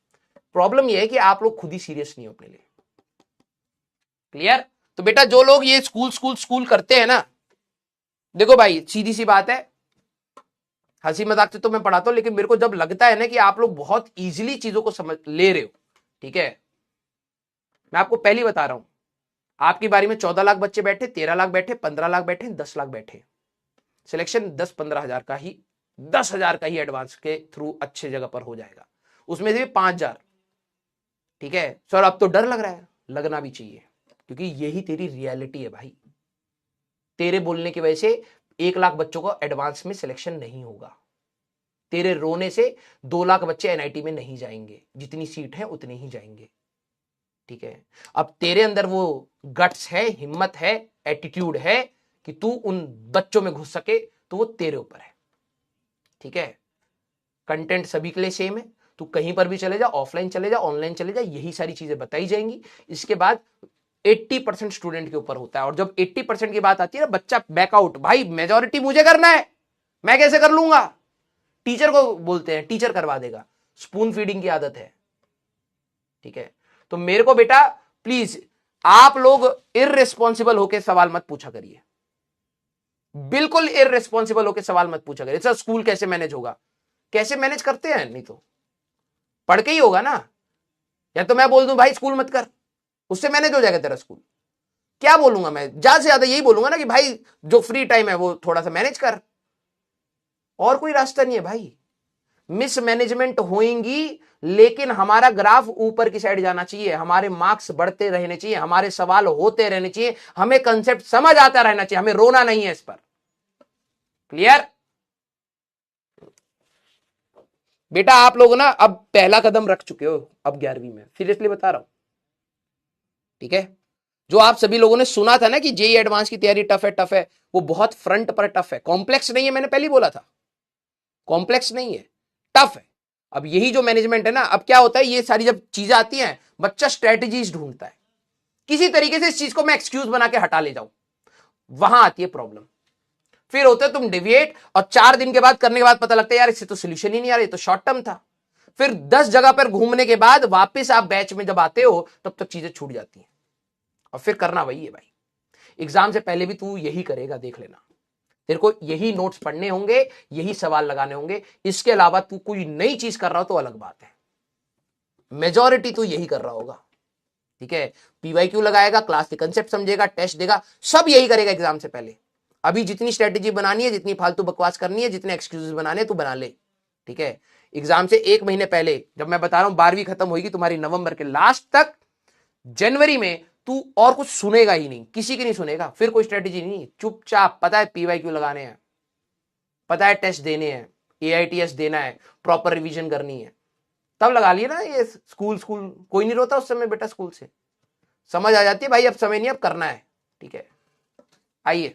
प्रॉब्लम यह है कि आप लोग खुद ही सीरियस नहीं हो अपने लिए। क्लियर? तो बेटा जो लोग ये स्कूल करते हैं ना, देखो भाई सीधी सी बात है, हंसी मजाक से तो मैं पढ़ाता हूं, लेकिन मेरे को जब लगता है ना कि आप लोग बहुत इजीली चीजों को समझ ले रहे हो, ठीक है, मैं आपको पहले बता रहा हूं, आपकी बारी में 14 लाख बच्चे बैठे, 13 लाख बैठे, 15 लाख बैठे, 10 लाख बैठे, सिलेक्शन 10-15 हजार का ही, 10,000 का ही एडवांस के थ्रू अच्छे जगह पर हो जाएगा, उसमें से भी 5,000। ठीक है सर, अब तो डर लग रहा है, लगना भी चाहिए, क्योंकि यही तेरी रियलिटी है भाई। तेरे बोलने की वजह से 1 लाख बच्चों को एडवांस में सिलेक्शन नहीं होगा, तेरे रोने से 2 लाख बच्चे एनआईटी में नहीं जाएंगे, जितनी सीट है उतने ही जाएंगे। ठीक है, अब तेरे अंदर वो गट्स है, हिम्मत है, एटीट्यूड है कि तू उन बच्चों में घुस सके, तो वो तेरे ऊपर है। ठीक है, कंटेंट सभी के लिए सेम है, तू कहीं पर भी चले जा, ऑफलाइन चले जा, ऑनलाइन चले जा, यही सारी चीजें बताई जाएंगी। इसके बाद 80% स्टूडेंट के ऊपर होता है, और जब 80% की बात आती है ना, बच्चा बैकआउट, भाई मेजॉरिटी मुझे करना है, मैं कैसे कर लूंगा? टीचर को बोलते हैं, टीचर करवा देगा, स्पून फीडिंग की आदत है। ठीक है, तो मेरे को बेटा प्लीज आप लोग इररिस्पॉन्सिबल होकर सवाल मत पूछा करिए, बिल्कुल इररिस्पॉन्सिबल होकर सवाल मत पूछा करिए। सर स्कूल कैसे मैनेज होगा? कैसे मैनेज करते हैं? नहीं तो पढ़ के ही होगा ना। या तो मैं बोल दूं भाई स्कूल मत कर, उससे मैनेज हो जाएगा तेरा स्कूल। क्या बोलूंगा मैं? ज्यादा से ज्यादा यही बोलूंगा ना कि भाई जो फ्री टाइम है वो थोड़ा सा मैनेज कर, और कोई रास्ता नहीं है भाई। मिसमैनेजमेंट होंगी, लेकिन हमारा ग्राफ ऊपर की साइड जाना चाहिए, हमारे मार्क्स बढ़ते रहने चाहिए, हमारे सवाल होते रहने चाहिए, हमें कंसेप्ट समझ आता रहना चाहिए, हमें रोना नहीं है इस पर। क्लियर? बेटा आप लोग ना अब पहला कदम रख चुके हो, अब 11वीं में, सीरियसली बता रहा हूं। ठीक है, जो आप सभी लोगों ने सुना था ना कि जेई एडवांस की तैयारी टफ है, वो बहुत फ्रंट पर टफ है, कॉम्प्लेक्स नहीं है। मैंने पहले बोला था कॉम्प्लेक्स नहीं है, टफ है। अब यही जो मैनेजमेंट है ना, अब क्या होता है, ये सारी जब चीजें आती हैं, बच्चा स्ट्रेटेजीज ढूंढता है, किसी तरीके से इस चीज को मैं एक्सक्यूज बना के हटा ले जाऊं, वहां आती है प्रॉब्लम। फिर होता है तुम डिविएट, और 4 दिन के बाद करने के बाद पता लगता है यार इससे तो सोल्यूशन ही नहीं आ रहा, तो शॉर्ट टर्म था। फिर 10 जगह पर घूमने के बाद वापस आप बैच में जब आते हो तब तक चीजें छूट जाती हैं, और फिर करना वही है भाई। एग्जाम से पहले भी तू यही करेगा, देख लेना। तेरे को यही नोट्स पढ़ने होंगे, यही सवाल लगाने होंगे, इसके अलावा तू कोई नई चीज कर रहा हो तो अलग बात है। मेजॉरिटी तू यही कर रहा होगा, ठीक है। पीवाईक्यू लगाएगा, क्लास के कंसेप्ट समझेगा, टेस्ट देगा, सब यही करेगा एग्जाम से पहले। अभी जितनी स्ट्रेटेजी बनानी है, जितनी फालतू बकवास करनी है, जितने एक्सक्यूजेस बनाने तू बना ले, ठीक है। एग्जाम से 1 महीने पहले, जब मैं बता रहा हूं 12वीं खत्म होगी तुम्हारी नवंबर के लास्ट तक, जनवरी में तू और कुछ सुनेगा ही नहीं, किसी की नहीं सुनेगा, फिर कोई स्ट्रेटेजी नहीं, चुपचाप पता है पीवाईक्यू लगाने हैं, पता है टेस्ट देने हैं, एआईटीएस देना है, प्रॉपर रिवीजन करनी है, तब लगा लिए ना। ये स्कूल कोई नहीं रोता उस समय बेटा, स्कूल से समझ आ जाती है भाई, अब समय नहीं, अब करना है, ठीक है। आइए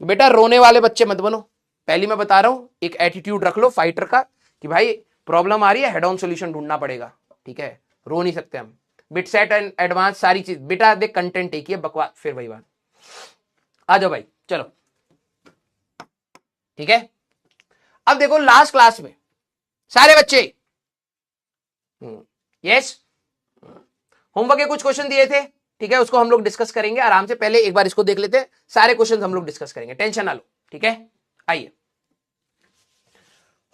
बेटा, रोने वाले बच्चे मत बनो, पहली मैं बता रहा हूं, एक एटीट्यूड रख लो फाइटर का कि भाई प्रॉब्लम आ रही है, हेड ऑन सॉल्यूशन ढूंढना पड़ेगा, ठीक है। रो नहीं सकते हम। बिट सेट एंड एडवांस सारी चीज बेटा देख, कंटेंट एक ही है, बकवास फिर वही बात। आ जाओ भाई, चलो, ठीक है। अब देखो लास्ट क्लास में सारे बच्चे यस होमवर्क के कुछ क्वेश्चन दिए थे, ठीक है, उसको हम लोग डिस्कस करेंगे आराम से। पहले एक बार इसको देख लेते हैं, सारे क्वेश्चन हम लोग डिस्कस करेंगे, टेंशन ना लो, ठीक है। आइए,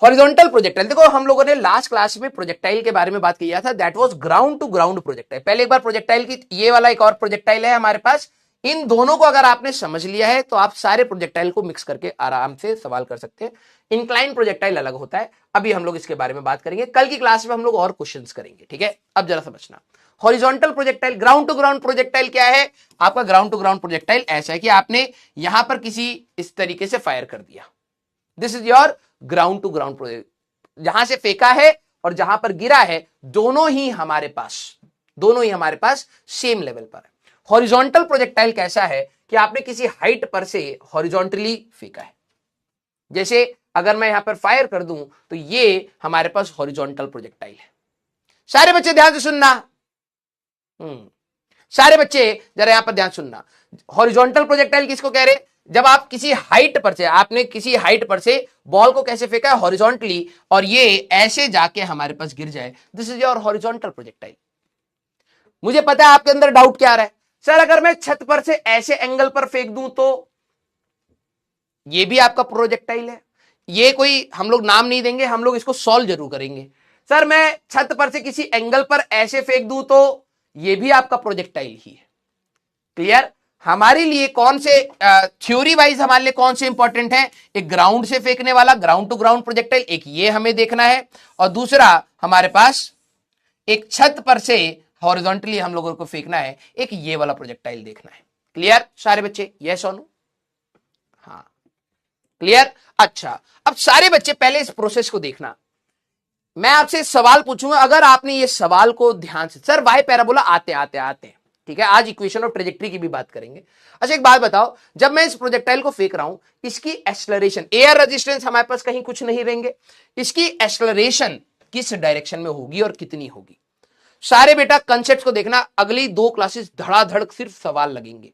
हॉरिजॉन्टल प्रोजेक्टाइल। देखो हम लोगों ने लास्ट क्लास में प्रोजेक्टाइल के बारे में बात किया था, that was ground to ground projectile. पहले एक बार प्रोजेक्टाइल की, ये वाला एक और प्रोजेक्टाइल है हमारे पास। इन दोनों को अगर आपने समझ लिया है तो आप सारे प्रोजेक्टाइल को मिक्स करके आराम से सवाल कर सकते हैं। इंक्लाइन प्रोजेक्टाइल अलग होता है, अभी हम लोग इसके बारे में बात करेंगे, कल की क्लास में हम लोग और क्वेश्चंस करेंगे, ठीक है। अब जरा समझना, horizontal projectile, ground to ground projectile क्या है। आपका ग्राउंड टू ग्राउंड प्रोजेक्टाइल ऐसा है कि आपने यहां पर किसी इस तरीके से फायर कर दिया, this is your ground to ground project. जहां से फेंका है और जहां पर गिरा है, दोनों ही हमारे पास सेम लेवल पर है। हॉरिजॉन्टल प्रोजेक्टाइल कैसा है कि आपने किसी हाइट पर से हॉरिजॉन्टली फेंका है। जैसे अगर मैं यहां पर फायर कर दूं तो ये हमारे पास हॉरिजॉन्टल प्रोजेक्टाइल है। सारे बच्चे ध्यान से सुनना, सारे बच्चे जरा यहां पर ध्यान सुनना। हॉरिजॉन्टल प्रोजेक्टाइल किसको कह रहे, जब आप किसी हाइट पर से, आपने किसी हाइट पर से बॉल को कैसे फेंका है, हॉरिजॉन्टली, और ये ऐसे जाके हमारे पास गिर जाए, this is your horizontal projectile. मुझे पता है आपके अंदर डाउट क्या आ रहा है, सर अगर मैं छत पर से ऐसे एंगल पर फेंक दूं तो ये भी आपका प्रोजेक्टाइल है। ये कोई हम लोग नाम नहीं देंगे, हम लोग इसको सॉल्व जरूर करेंगे। सर मैं छत पर से किसी एंगल पर ऐसे फेंक दूं तो ये भी आपका प्रोजेक्टाइल ही है। क्लियर। हमारे लिए कौन से थ्योरी वाइज हमारे लिए कौन से इंपॉर्टेंट है, एक ग्राउंड से फेंकने वाला ग्राउंड टू ग्राउंड प्रोजेक्टाइल, एक ये हमें देखना है, और दूसरा हमारे पास एक छत पर से हॉरिजॉन्टली हम लोगों को फेंकना है, एक ये वाला प्रोजेक्टाइल देखना है। क्लियर सारे बच्चे, यस और नो? हाँ क्लियर। अच्छा, अब सारे बच्चे पहले इस प्रोसेस को देखना। मैं आपसे सवाल पूछूंगा, अगर आपने ये सवाल को ध्यान से, सर वाई पैराबोला आते आते आते, ठीक है, आज इक्वेशन ऑफ ट्रेजेक्टरी की भी बात करेंगे। अच्छा एक बात बताओ, जब मैं इस प्रोजेक्टाइल को फेंक रहा हूं, इसकी एक्सेलरेशन, एयर रेजिस्टेंस हमारे पास कहीं कुछ नहीं रहेंगे, इसकी एक्सेलरेशन किस डायरेक्शन में होगी और कितनी होगी? सारे बेटा कंसेप्ट को देखना, अगली 2 क्लासेस धड़ाधड़ सिर्फ सवाल लगेंगे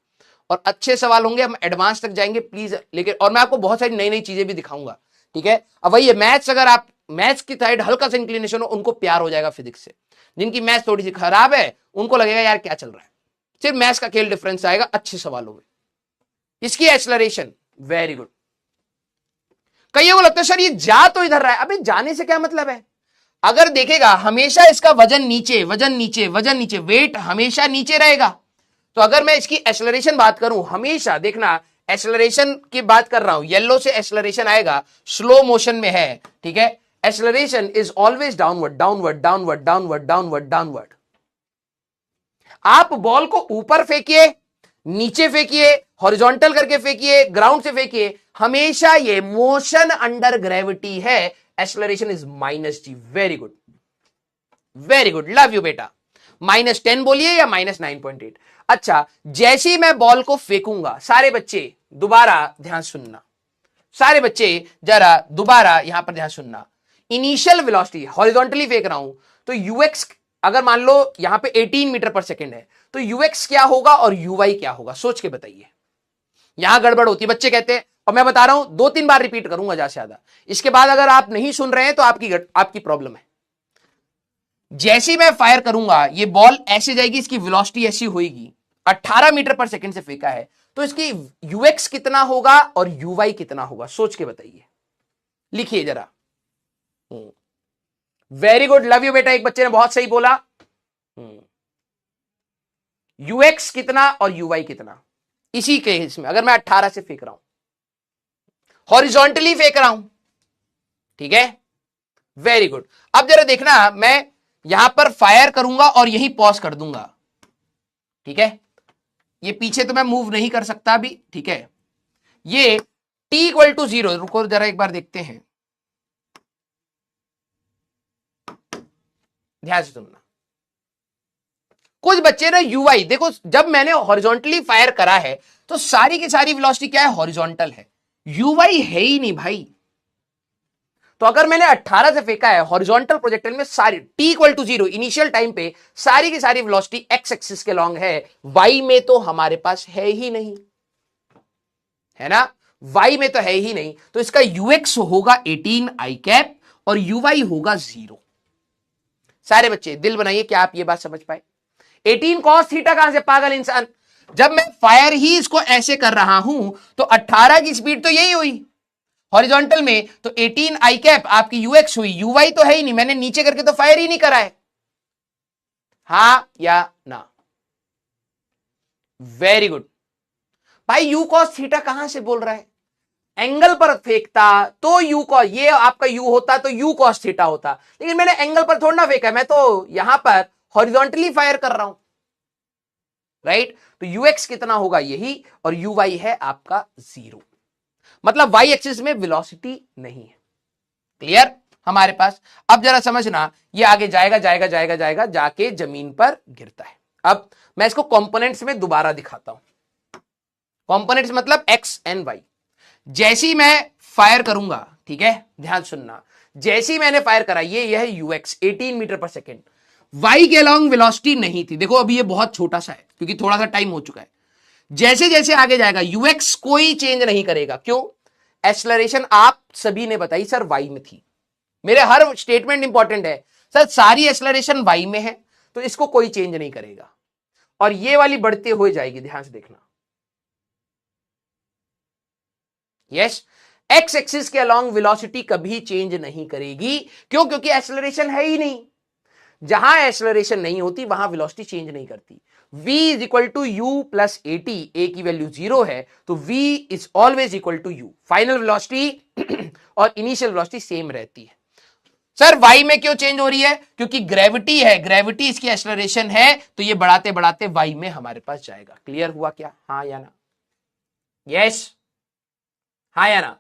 और अच्छे सवाल होंगे, हम एडवांस तक जाएंगे प्लीज। लेकिन और मैं आपको बहुत सारी नई नई चीजें भी दिखाऊंगा, ठीक है। अब वही है मैथ्स, अगर आप मैथ्स की साइड हल्का सा इंक्लिनेशन हो, उनको प्यार हो जाएगा फिजिक्स से। जिनकी मैथ्स थोड़ी सी खराब है उनको लगेगा यार क्या चल रहा है, सिर्फ मैथ्स का खेल डिफरेंस आएगा अच्छे सवालों में। इसकी एक्सेलरेशन वेरी गुड। कईयों को लगता है सर ये जा तो इधर रहा है, अबे जाने से क्या मतलब है? अगर देखेगा हमेशा इसका वजन नीचे, वजन नीचे, वजन नीचे, वेट हमेशा नीचे रहेगा। तो अगर मैं इसकी एक्सेलरेशन बात करूं, हमेशा देखना एक्सेलरेशन की बात कर रहा हूं, येलो से एक्सेलरेशन आएगा, स्लो मोशन में है, ठीक है। Acceleration is always downward downward downward downward downward downward. आप बॉल को ऊपर फेंकिए, नीचे फेंकिए, हॉरिजॉन्टल करके फेंकिए, ग्राउंड से फेंकिए, हमेशा ये मोशन अंडर ग्रेविटी है। Acceleration is minus G. Very good, very good, love you बेटा। -10 बोलिए या -9.8। अच्छा, जैसे ही मैं बॉल को फेंकूंगा, सारे बच्चे दोबारा ध्यान सुनना, सारे बच्चे जरा दोबारा यहां पर ध्यान सुनना। इनिशियल वेलोसिटी हॉरिजॉन्टली फेंक रहा हूं तो यूएक्स, अगर मान लो यहां पे 18 मीटर पर सेकेंड है, तो यूएक्स क्या होगा और यूवाई क्या होगा, सोच के बताइए। यहां गड़बड़ होती है, बच्चे कहते हैं, और मैं बता रहा हूं 2-3 बार रिपीट करूंगा ज्यादा से ज्यादा। इसके बाद अगर आप नहीं सुन रहे हैं तो आपकी प्रॉब्लम है। जैसे ही मैं फायर करूंगा, ये बॉल ऐसे जाएगी, इसकी वेलोसिटी ऐसी होगी, 18 मीटर पर सेकंड से फेंका है, तो इसकी यूएक्स कितना होगा और यूवाई कितना होगा, सोच के बताइए, लिखिए जरा। वेरी गुड, लव यू बेटा, एक बच्चे ने बहुत सही बोला। यूएक्स कितना और यूवाई कितना, इसी केस में अगर मैं 18 से फेंक रहा हूं, हॉरिजॉन्टली फेंक रहा हूं, ठीक है, वेरी गुड। अब जरा देखना, मैं यहां पर फायर करूंगा और यही पॉज कर दूंगा, ठीक है, ये पीछे तो मैं मूव नहीं कर सकता अभी, ठीक है, ये t इक्वल टू 0, रुको जरा एक बार देखते हैं, ध्यान से सुनना। कुछ बच्चे ना यूआई देखो, जब मैंने हॉरिजॉन्टली फायर करा है तो सारी की सारी वेलोसिटी क्या है, हॉरिजॉन्टल है, यूआई है ही नहीं भाई। तो अगर मैंने 18 से फेंका है हॉरिजॉन्टल प्रोजेक्टाइल में, सारी t equal to 0 initial time पे सारी की सारी वेलोसिटी x एक्सिस के लॉन्ग है, y में तो हमारे पास है ही नहीं, है ना, y में तो है ही नहीं, तो इसका ux होगा 18 i कैप और uy होगा 0। सारे बच्चे दिल बनाइए, क्या आप ये बात समझ पाए? 18 cos थीटा कहां से, पागल इंसान, जब मैं फायर ही इसको ऐसे कर रहा हूं तो 18 की स्पीड तो यही हुई हॉरिजॉन्टल में, तो 18 आई कैप आपकी यूएक्स हुई, यूवाई तो है ही नहीं, मैंने नीचे करके तो फायर ही नहीं करा है, हां या ना? वेरी गुड भाई, यू कॉस थीटा कहां से बोल रहा है, एंगल पर फेंकता तो यू कॉस, ये आपका यू होता तो यू कॉस थीटा होता, लेकिन मैंने एंगल पर थोड़ा ना फेंका, मैं तो यहां पर हॉरिजॉन्टली फायर कर रहा हूं, राइट? तो यूएक्स कितना होगा यही, और यूवाई है आपका 0, मतलब वाई एक्सिस में वेलोसिटी नहीं है। क्लियर हमारे पास? अब जरा समझना, ये आगे जाएगा जाएगा जाएगा जाएगा, जाके जमीन पर गिरता है। अब मैं इसको कंपोनेंट्स में दोबारा दिखाता हूं, कंपोनेंट्स मतलब एक्स एंड वाई। जैसे ही मैं फायर करूंगा, ठीक है, ध्यान सुनना, जैसे ही मैंने फायर करा, ये है यूएक्स 18 मीटर पर सेकेंड, वाई के अलोंग वेलोसिटी नहीं थी, देखो अभी ये बहुत छोटा सा है क्योंकि थोड़ा सा टाइम हो चुका है। जैसे जैसे आगे जाएगा यूएक्स कोई चेंज नहीं करेगा, क्यों? एक्सेलरेशन आप सभी ने बताई सर वाई में थी, मेरे हर स्टेटमेंट इंपॉर्टेंट है सर, सारी एक्सेलरेशन वाई में है, तो इसको कोई चेंज नहीं करेगा, और ये वाली बढ़ते हुए जाएगी, ध्यान से देखना। यस, एक्स एक्सिस के अलोंग वेलोसिटी कभी चेंज नहीं करेगी, क्यों? क्योंकि एक्सेलरेशन है ही नहीं, जहां एक्सेलरेशन नहीं होती वहां वेलोसिटी चेंज नहीं करती। v is equal to you plus AT, A की वैल्यू 0 है, तो v is always equal to U, final velocity और इनिशियल वेलोसिटी सेम रहती है। सर y में क्यों चेंज हो रही है? क्योंकि ग्रेविटी है, ग्रेविटी इसकी एक्सेलरेशन है, तो ये बढ़ाते बढ़ाते y में हमारे पास जाएगा। क्लियर हुआ क्या? हाँ या ना? यस, हाँ या ना?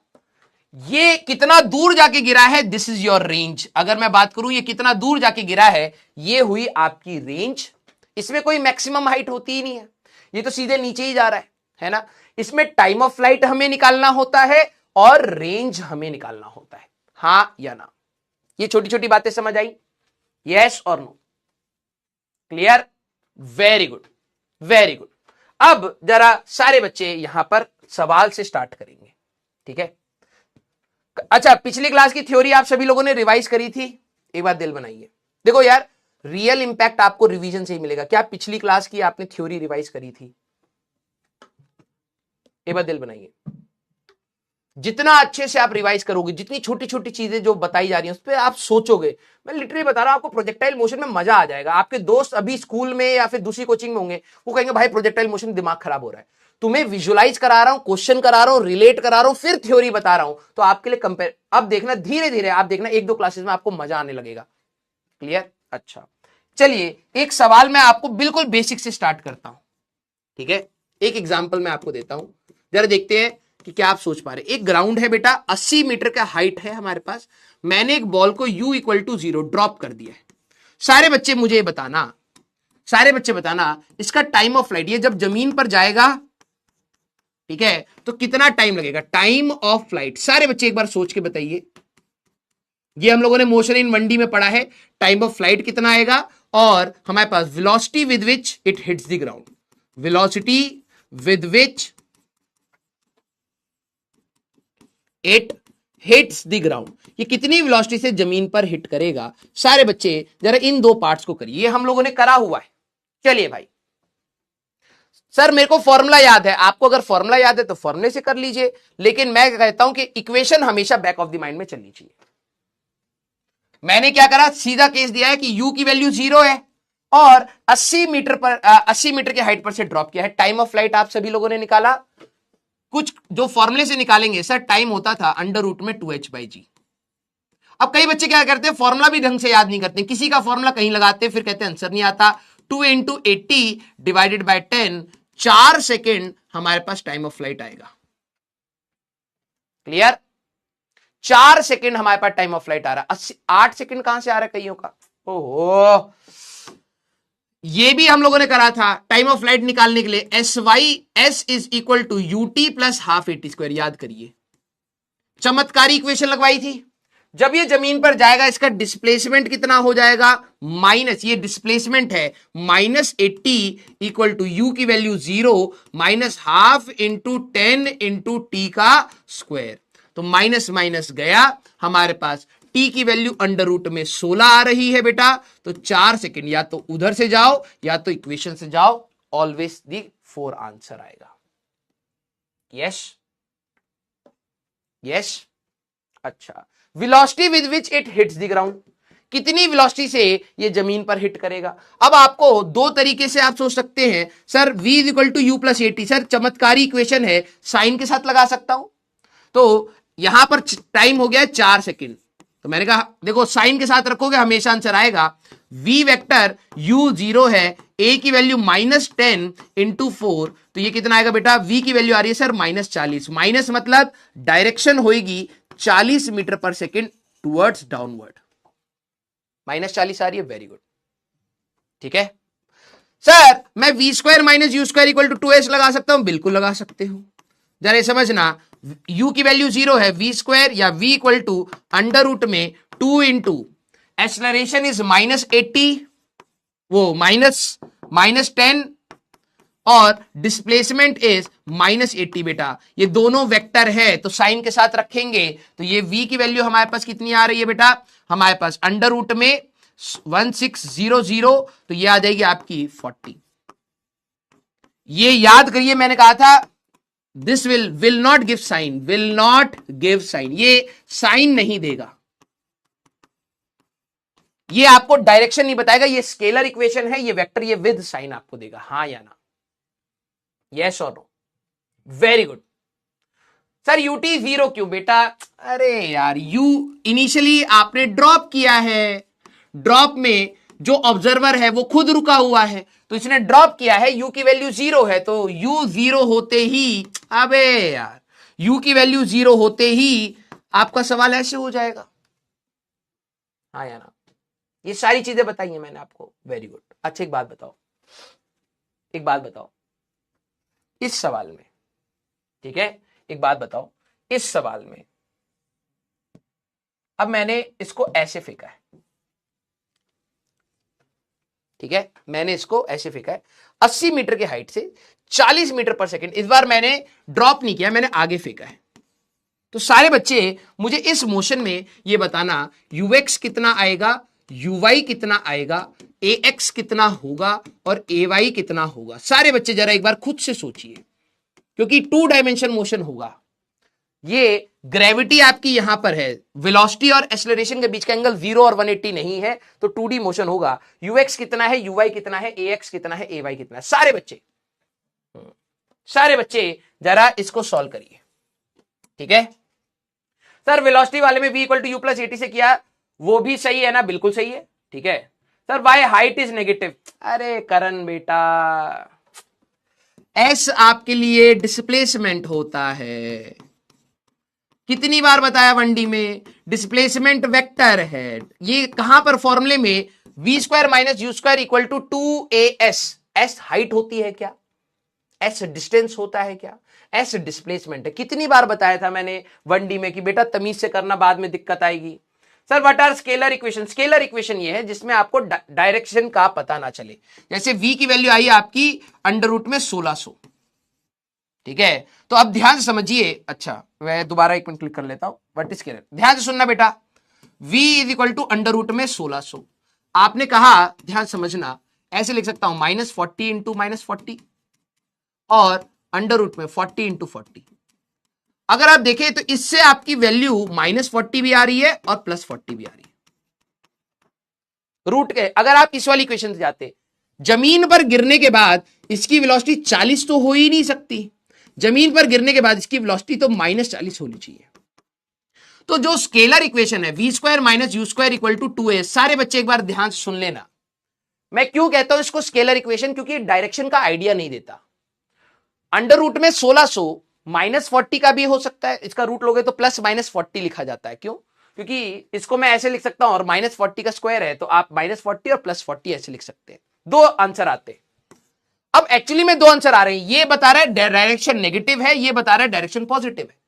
ये कितना दूर जाके गिरा है, दिस इज योर रेंज। अगर मैं बात करूं ये कितना दूर जाके गिरा है, ये हुई आपकी रेंज। इसमें कोई मैक्सिमम हाइट होती ही नहीं है, ये तो सीधे नीचे ही जा रहा है ना? इसमें टाइम ऑफ फ्लाइट हमें निकालना होता है और रेंज हमें निकालना होता है, हाँ या ना? ये छोटी छोटी बातें समझ आई? यस और no? Clear? Very good, very good. अब जरा सारे बच्चे यहां पर सवाल से स्टार्ट करेंगे, ठीक है? अच्छा, पिछली क्लास की थ्योरी आप सभी लोगों ने रिवाइज करी थी, एक बार दिल बनाइए। देखो यार, रियल इंपैक्ट आपको रिवीजन से ही मिलेगा। क्या पिछली क्लास की आपने थ्योरी रिवाइज करी थी? एक बार दिल बनाइए। जितना अच्छे से आप रिवाइज करोगे, जितनी छोटी छोटी चीजें जो बताई जा रही हैं उस पर आप सोचोगे, मैं लिटरली बता रहा हूं आपको प्रोजेक्टाइल मोशन में मजा आ जाएगा। आपके दोस्त अभी स्कूल में या फिर दूसरी कोचिंग में होंगे, वो कहेंगे भाई प्रोजेक्टाइल मोशन दिमाग खराब हो रहा है। तुम्हें विजुलाइज करा रहा हूं, क्वेश्चन करा रहा हूं, रिलेट करा रहा हूं, फिर थ्योरी बता रहा हूं, तो आपके लिए कंपेयर। अब देखना धीरे धीरे, आप देखना 1-2 क्लासेस में आपको मजा आने लगेगा। क्लियर? अच्छा, चलिए एक सवाल मैं आपको बिल्कुल बेसिक से स्टार्ट करता हूं, ठीक है? एक एग्जाम्पल मैं आपको देता हूं, जरा देखते हैं कि क्या आप सोच पा रहे। एक ग्राउंड है बेटा, 80 मीटर का हाइट है हमारे पास, मैंने एक बॉल को u इक्वल टू 0 ड्रॉप कर दिया है। सारे बच्चे मुझे बताना, सारे बच्चे बताना इसका टाइम ऑफ फ्लाइट, ये जब जमीन पर जाएगा, ठीक है, तो कितना टाइम लगेगा? टाइम ऑफ फ्लाइट सारे बच्चे एक बार सोच के बताइए। ये हम लोगों ने मोशन इन 1D में पढ़ा है, टाइम ऑफ फ्लाइट कितना आएगा, और हमारे पास velocity with which it hits the ground, velocity with which it hits the ground, ये कितनी वेलोसिटी से जमीन पर हिट करेगा। सारे बच्चे जरा इन 2 पार्ट्स को करिए, ये हम लोगों ने करा हुआ है। चलिए भाई, सर मेरे को फॉर्मूला याद है, आपको अगर फॉर्मूला याद है तो फॉर्मूले से कर लीजिए, लेकिन मैं कहता हूं कि इक्वेशन हमेशा बैक ऑफ द माइंड में चलनी चाहिए। मैंने क्या करा, सीधा केस दिया है कि u की वैल्यू 0 है और 80 मीटर के हाइट पर से ड्रॉप किया है। टाइम ऑफ फ्लाइट आप सभी लोगों ने निकाला, कुछ जो फॉर्मूले से निकालेंगे सर, टाइम होता था अंडर रूट में 2h/g। अब कई बच्चे क्या करते हैं, फॉर्मूला भी ढंग से याद नहीं करते, किसी का फॉर्मूला कहीं लगाते हैं, फिर कहते हैं आंसर नहीं आता। 2 × 80 डिवाइडेड बाय 10, 4 सेकेंड हमारे पास टाइम ऑफ फ्लाइट आएगा। क्लियर? 4 सेकेंड हमारे पास टाइम ऑफ फ्लाइट आ रहा है। 8 सेकेंड कहां से आ रहा है कईयों का? ओहो, ये भी हम लोगों ने करा था टाइम ऑफ फ्लाइट निकालने के लिए। S is equal to UT plus half AT²। याद करिए, चमत्कारी इक्वेशन लगवाई थी। जब ये जमीन पर जाएगा इसका डिस्प्लेसमेंट कितना हो जाएगा, माइनस, ये डिस्प्लेसमेंट है, -80 इक्वल टू U की value 0 minus half into 10 into T का स्क्वायर। तो माइनस माइनस गया, हमारे पास T की वैल्यू अंडर रूट में 16 आ रही है बेटा। तो 4 सेकेंड या तो उधर से जाओ या तो इक्वेशन से जाओ, ऑलवेज दी 4 आंसर आएगा। Yes yes. अच्छा, velocity with which it hits the ground, कितनी वेलोसिटी से ये जमीन पर हिट करेगा। अब आपको दो तरीके से आप सोच सकते हैं, sir v is equal to you plus AT, sir चमत्कारी इक्वेशन है, साइन के साथ लगा सकता हूं। तो यहां पर टाइम हो गया 4 सेकेंड, तो मैंने कहा देखो साइन के साथ रखोगे हमेशा आंसर आएगा। v वेक्टर u 0 है, a की वैल्यू -10 इंटू 4, तो ये कितना आएगा बेटा, v की वैल्यू आ रही है सर -40। माइनस मतलब डायरेक्शन होगी 40 मीटर पर सेकेंड टुवर्ड्स डाउनवर्ड, -40 आ रही है। वेरी गुड, ठीक है। सर मैं v² minus u² equal to 2s लगा सकता हूं, बिल्कुल लगा सकते हो। जरा ये समझना, u की वैल्यू 0 है, v² या v equal to under root में 2 इंटू एक्सलरेशन इज -80, वो -10 और डिस्प्लेसमेंट इज -80 बेटा। ये दोनों वेक्टर है तो साइन के साथ रखेंगे, तो ये v की वैल्यू हमारे पास कितनी आ रही है बेटा, हमारे पास अंडर रूट में 1600, तो ये आ जाएगी आपकी 40। ये याद करिए, मैंने कहा था this will not give sign, will not give sign, ये साइन नहीं देगा, ये आपको डायरेक्शन नहीं बताएगा। ये स्केलर इक्वेशन है, ये वेक्टर, ये विद साइन आपको देगा, हाँ या ना, यस और no. Very good. Sir UT 0 क्यों बेटा? अरे यार, U इनिशियली आपने ड्रॉप किया है, ड्रॉप में जो ऑब्जर्वर है वो खुद रुका हुआ है, तो इसने ड्रॉप किया है, U की वैल्यू 0 है, तो U 0 होते ही, अबे यार, U की वैल्यू 0 होते ही आपका सवाल ऐसे हो जाएगा, हाँ या ना। ये सारी चीजें बताई हैं मैंने आपको। Very good. अच्छा एक बात बताओ, इस सवाल में, ठीक है, एक बात बताओ, इस सवाल में अब मैंने इसको ऐसे फेंका है, ठीक है, मैंने इसको ऐसे फेंका है 80 मीटर के हाइट से 40 मीटर पर सेकेंड। इस बार मैंने ड्रॉप नहीं किया, मैंने आगे फेंका है। तो सारे बच्चे मुझे इस मोशन में ये बताना, ux कितना आएगा, uy कितना आएगा, ax कितना होगा और ay कितना होगा। सारे बच्चे जरा एक बार खुद से सोचिए, क्योंकि 2 डायमेंशन मोशन होगा। ये ग्रेविटी आपकी यहां पर है, वेलोसिटी और एक्सेलरेशन के बीच का एंगल 0 और 180 नहीं है, तो 2D मोशन होगा। ux कितना है, uy कितना है, ax कितना है, ay कितना है। सारे बच्चे जरा इसको सॉल्व करिए, ठीक है। सर वेलोसिटी वाले में v equal to you plus AT से किया, वो भी सही है ना, बिल्कुल सही है, ठीक है। Sir y height is negative, अरे करण बेटा, s आपके लिए डिस्प्लेसमेंट होता है, कितनी बार बताया 1D में, डिस्प्लेसमेंट वेक्टर है। ये कहां पर फॉर्मूले में, v² minus u² equal to 2as, s height होती है क्या, s डिस्टेंस होता है क्या, s डिस्प्लेसमेंट है। कितनी बार बताया था मैंने 1D में कि बेटा तमीज से करना, बाद में दिक्कत आएगी। Sir what are scalar equation? Scalar equation ये है जिसमें आपको डायरेक्शन का पता ना चले। जैसे v की वैल्यू आई आपकी अंडर रूट में 1600, ठीक है। तो अब ध्यान से समझिए, अच्छा मैं दोबारा एक मिनट क्लिक कर लेता हूं, व्हाट इज स्केलर, ध्यान से सुनना बेटा। v is equal to under root में 1600, आपने कहा, ध्यान समझना, ऐसे लिख सकता हूं -40 इंटू -40, और अंडर रूट में 40 इंटू 40। अगर आप देखें तो इससे आपकी वैल्यू -40 भी आ रही है और +40 भी आ रही है रूट के। अगर आप इस वाली इक्वेशन से जाते, जमीन पर गिरने के बाद इसकी वेलोसिटी 40 तो हो ही नहीं सकती, जमीन पर गिरने के बाद इसकी वेलोसिटी तो -40 होनी चाहिए। तो जो स्केलर इक्वेशन है v² - u² = 2a, सारे बच्चे एक बार ध्यान से सुन लेना। मैं क्यों कहता हूं इसको स्केलर इक्वेशन, क्योंकि डायरेक्शन का आइडिया नहीं देता। अंडर रूट में 1600 -40 का भी हो सकता है, इसका रूट लोगे तो +-40 लिखा जाता है। क्यों? क्योंकि इसको मैं ऐसे लिख सकता हूं, और -40 का स्क्वायर है तो आप -40 और +40 ऐसे लिख सकते हैं। दो आंसर आते हैं। अब एक्चुअली में दो आंसर आ रहे हैं, ये बता रहा है डायरेक्शन नेगेटिव है, ये बता रहा है डायरेक्शन पॉजिटिव है।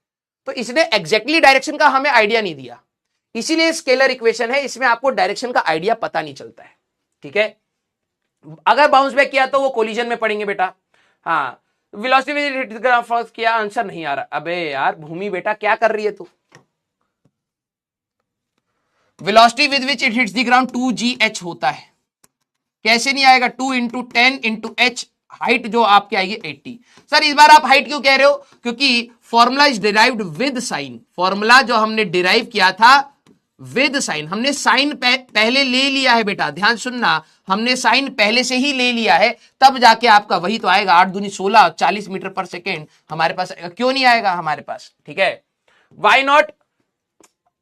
तो इसने एग्जैक्टली डायरेक्शन का हमें आइडिया नहीं दिया, इसीलिए स्केलर इक्वेशन है, इसमें आपको डायरेक्शन का आइडिया पता नहीं चलता है। ठीक है, अगर बाउंस बैक किया तो वो कोलिजन में पड़ेंगे बेटा। हाँ, वेलोसिटी किया, आंसर नहीं आ रहा। अबे यार भूमि बेटा क्या कर रही है तू? Velocity with which it hits the ground 2gh होता है। कैसे नहीं आएगा? 2 × 10 × h, हाइट जो आपकी आएगी 80। सर इस बार आप हाइट क्यों कह रहे हो? क्योंकि formula is derived with sign. Formula जो हमने डिराइव किया था विद साइन, हमने साइन पहले ले लिया है बेटा, ध्यान सुनना, हमने साइन पहले से ही ले लिया है, तब जाके आपका वही तो आएगा 8 दूनी 16, 40 मीटर पर सेकेंड हमारे पास आएगा। क्यों नहीं आएगा हमारे पास? ठीक है, वाई नॉट?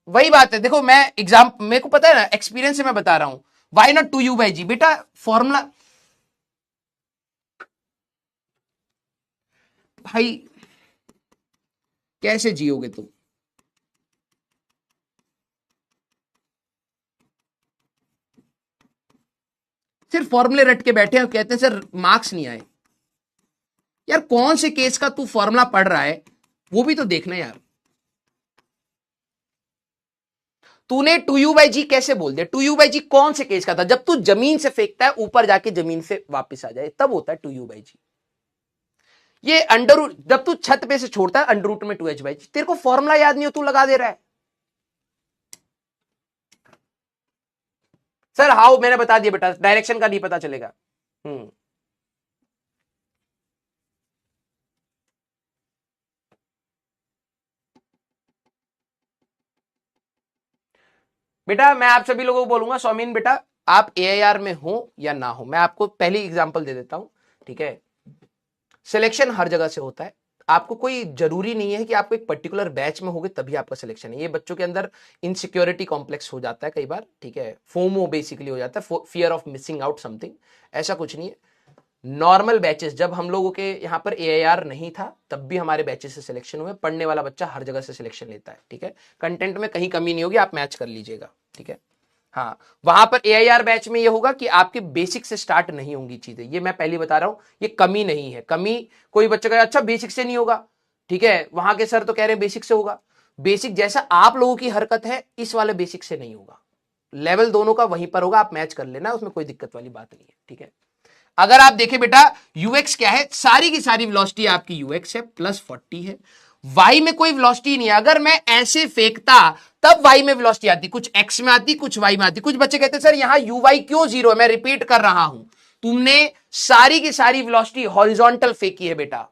वही बात है, देखो मैं एग्जाम, मेरे को पता है ना, एक्सपीरियंस से मैं बता रहा हूं। वाई नॉट 2u/g बेटा, फॉर्मूला भाई कैसे जियोगे तुम? सिर्फ फॉर्मूले रट के बैठे और कहते हैं सर मार्क्स नहीं आए। यार कौन से केस का तू फॉर्मूला पढ़ रहा है वो भी तो देखना यार। तूने 2u/g कैसे बोल दिया? 2u/g कौन से केस का था? जब तू जमीन से फेंकता है ऊपर जाके जमीन से वापस आ जाए तब होता है 2u/g। ये अंडर रूट, जब तू छत पे से छोड़ता है अंडर रूट में 2h/g। तेरे को फॉर्मूला याद नहीं हो, तू लगा दे रहा है। सर हाउ, मैंने बता दिया बेटा, डायरेक्शन का नहीं पता चलेगा। बेटा मैं आप सभी लोगों को बोलूंगा, सौमीन बेटा आप AIR में हो या ना हो, मैं आपको पहली एग्जांपल दे देता हूं। ठीक है, सिलेक्शन हर जगह से होता है, आपको कोई जरूरी नहीं है कि आपको एक पर्टिकुलर बैच में होगे तभी आपका सिलेक्शन है। ये बच्चों के अंदर इनसिक्योरिटी कॉम्प्लेक्स हो जाता है कई बार। ठीक है, फोमो बेसिकली हो जाता है, fear of missing out something. ऐसा कुछ नहीं है, नॉर्मल बैचेस, जब हम लोगों के यहाँ पर AIR नहीं था तब भी हमारे बैचेस से सिलेक्शन हुए। पढ़ने वाला बच्चा हर जगह से सिलेक्शन लेता है। ठीक है, कंटेंट में कहीं कमी नहीं होगी, आप मैच कर लीजिएगा। ठीक है, हाँ, वहां पर AIR बैच में ये होगा कि आपके बेसिक से स्टार्ट नहीं होंगी चीजें, ये मैं पहले बता रहा हूं, ये कमी नहीं है। कमी कोई बच्चा कहे अच्छा बेसिक से नहीं होगा, ठीक है, वहां के सर तो कह रहे हैं बेसिक से होगा। बेसिक जैसा आप लोगों की हरकत है इस वाले बेसिक से नहीं होगा, लेवल दोनों का वहीं पर होगा, आप मैच कर लेना, उसमें कोई दिक्कत वाली बात नहीं है। ठीक है, अगर आप देखें बेटा ux क्या है, सारी की सारी वेलोसिटी आपकी ux है, +40 है। y में कोई वेलोसिटी नहीं है, अगर मैं ऐसे फेंकता तब y में वेलोसिटी आती, कुछ x में आती कुछ y में आती। कुछ बच्चे कहते हैं सर यहां uy क्यों 0 है? मैं रिपीट कर रहा हूं, तुमने सारी की सारी वेलोसिटी हॉरिजॉन्टल फेंकी है बेटा।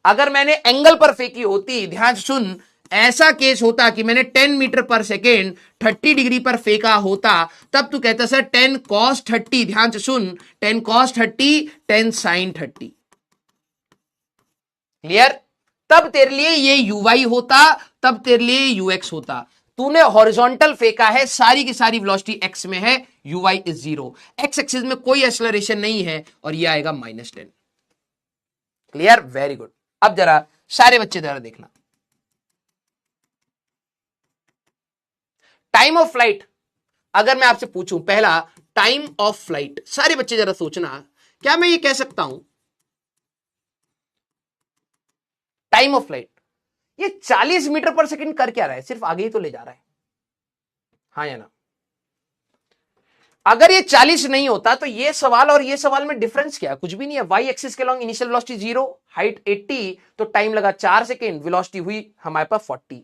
अगर मैंने एंगल पर फेंकी होती, ध्यान सुन, ऐसा केस होता कि मैंने 10 मीटर पर सेकेंड 30 डिग्री पर फेंका होता, तब तू कहता सर 10 cos 30, ध्यान से सुन, 10 cos 30 10 sin 30। क्लियर? तब तेरे लिए ये uy होता, तब तेरे लिए ux होता। तूने हॉरिजॉन्टल फेंका है, सारी की सारी वेलोसिटी x में है, uy इज 0, x एक्सिस में कोई एक्सेलरेशन नहीं है और ये आएगा -10। क्लियर? Very good. अब जरा सारे बच्चे जरा देखना, टाइम ऑफ फ्लाइट अगर मैं आपसे पूछूं, पहला टाइम ऑफ फ्लाइट, सारे बच्चे जरा सोचना, क्या मैं ये कह सकता हूं टाइम ऑफ फ्लाइट ये 40 मीटर पर सेकंड कर क्या रहा है? सिर्फ आगे ही तो ले जा रहा है, हाँ या ना? अगर ये 40 नहीं होता तो ये सवाल और ये सवाल में डिफरेंस क्या है? कुछ भी नहीं है। वाई एक्सिस के लॉन्ग इनिशियल वेलोसिटी 0, हाइट 80, तो टाइम लगा 4 सेकेंड, वेलोसिटी हुई हमारे पास 40।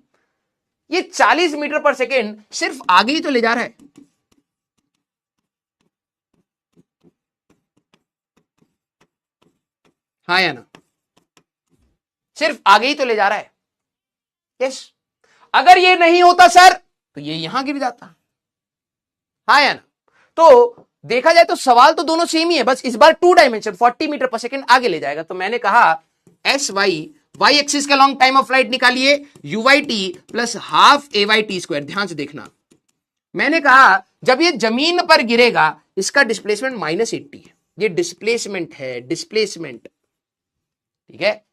ये 40 मीटर पर सेकेंड सिर्फ आगे ही तो ले जा रहा है, हाँ या ना? सिर्फ आगे ही तो ले जा रहा है। यस, अगर ये नहीं होता सर तो ये यहां गिर जाता। हाँ या ना? तो देखा जाए तो सवाल तो दोनों सेम ही है, बस इस बार 2 डायमेंशन 40 मीटर पर सेकेंड आगे ले जाएगा। तो मैंने कहा एस वाई एक्सिस का लॉन्ग टाइम ऑफ फ्लाइट निकालिए UYT plus half AYT square. ध्यान से देखना, मैंने कहा जब ये जमीन पर गिरेगा इसका डिस्प्लेसमेंट -80 है। ये डिस्प्लेसमेंट है, डिस्प्लेसमेंट, ठीक है,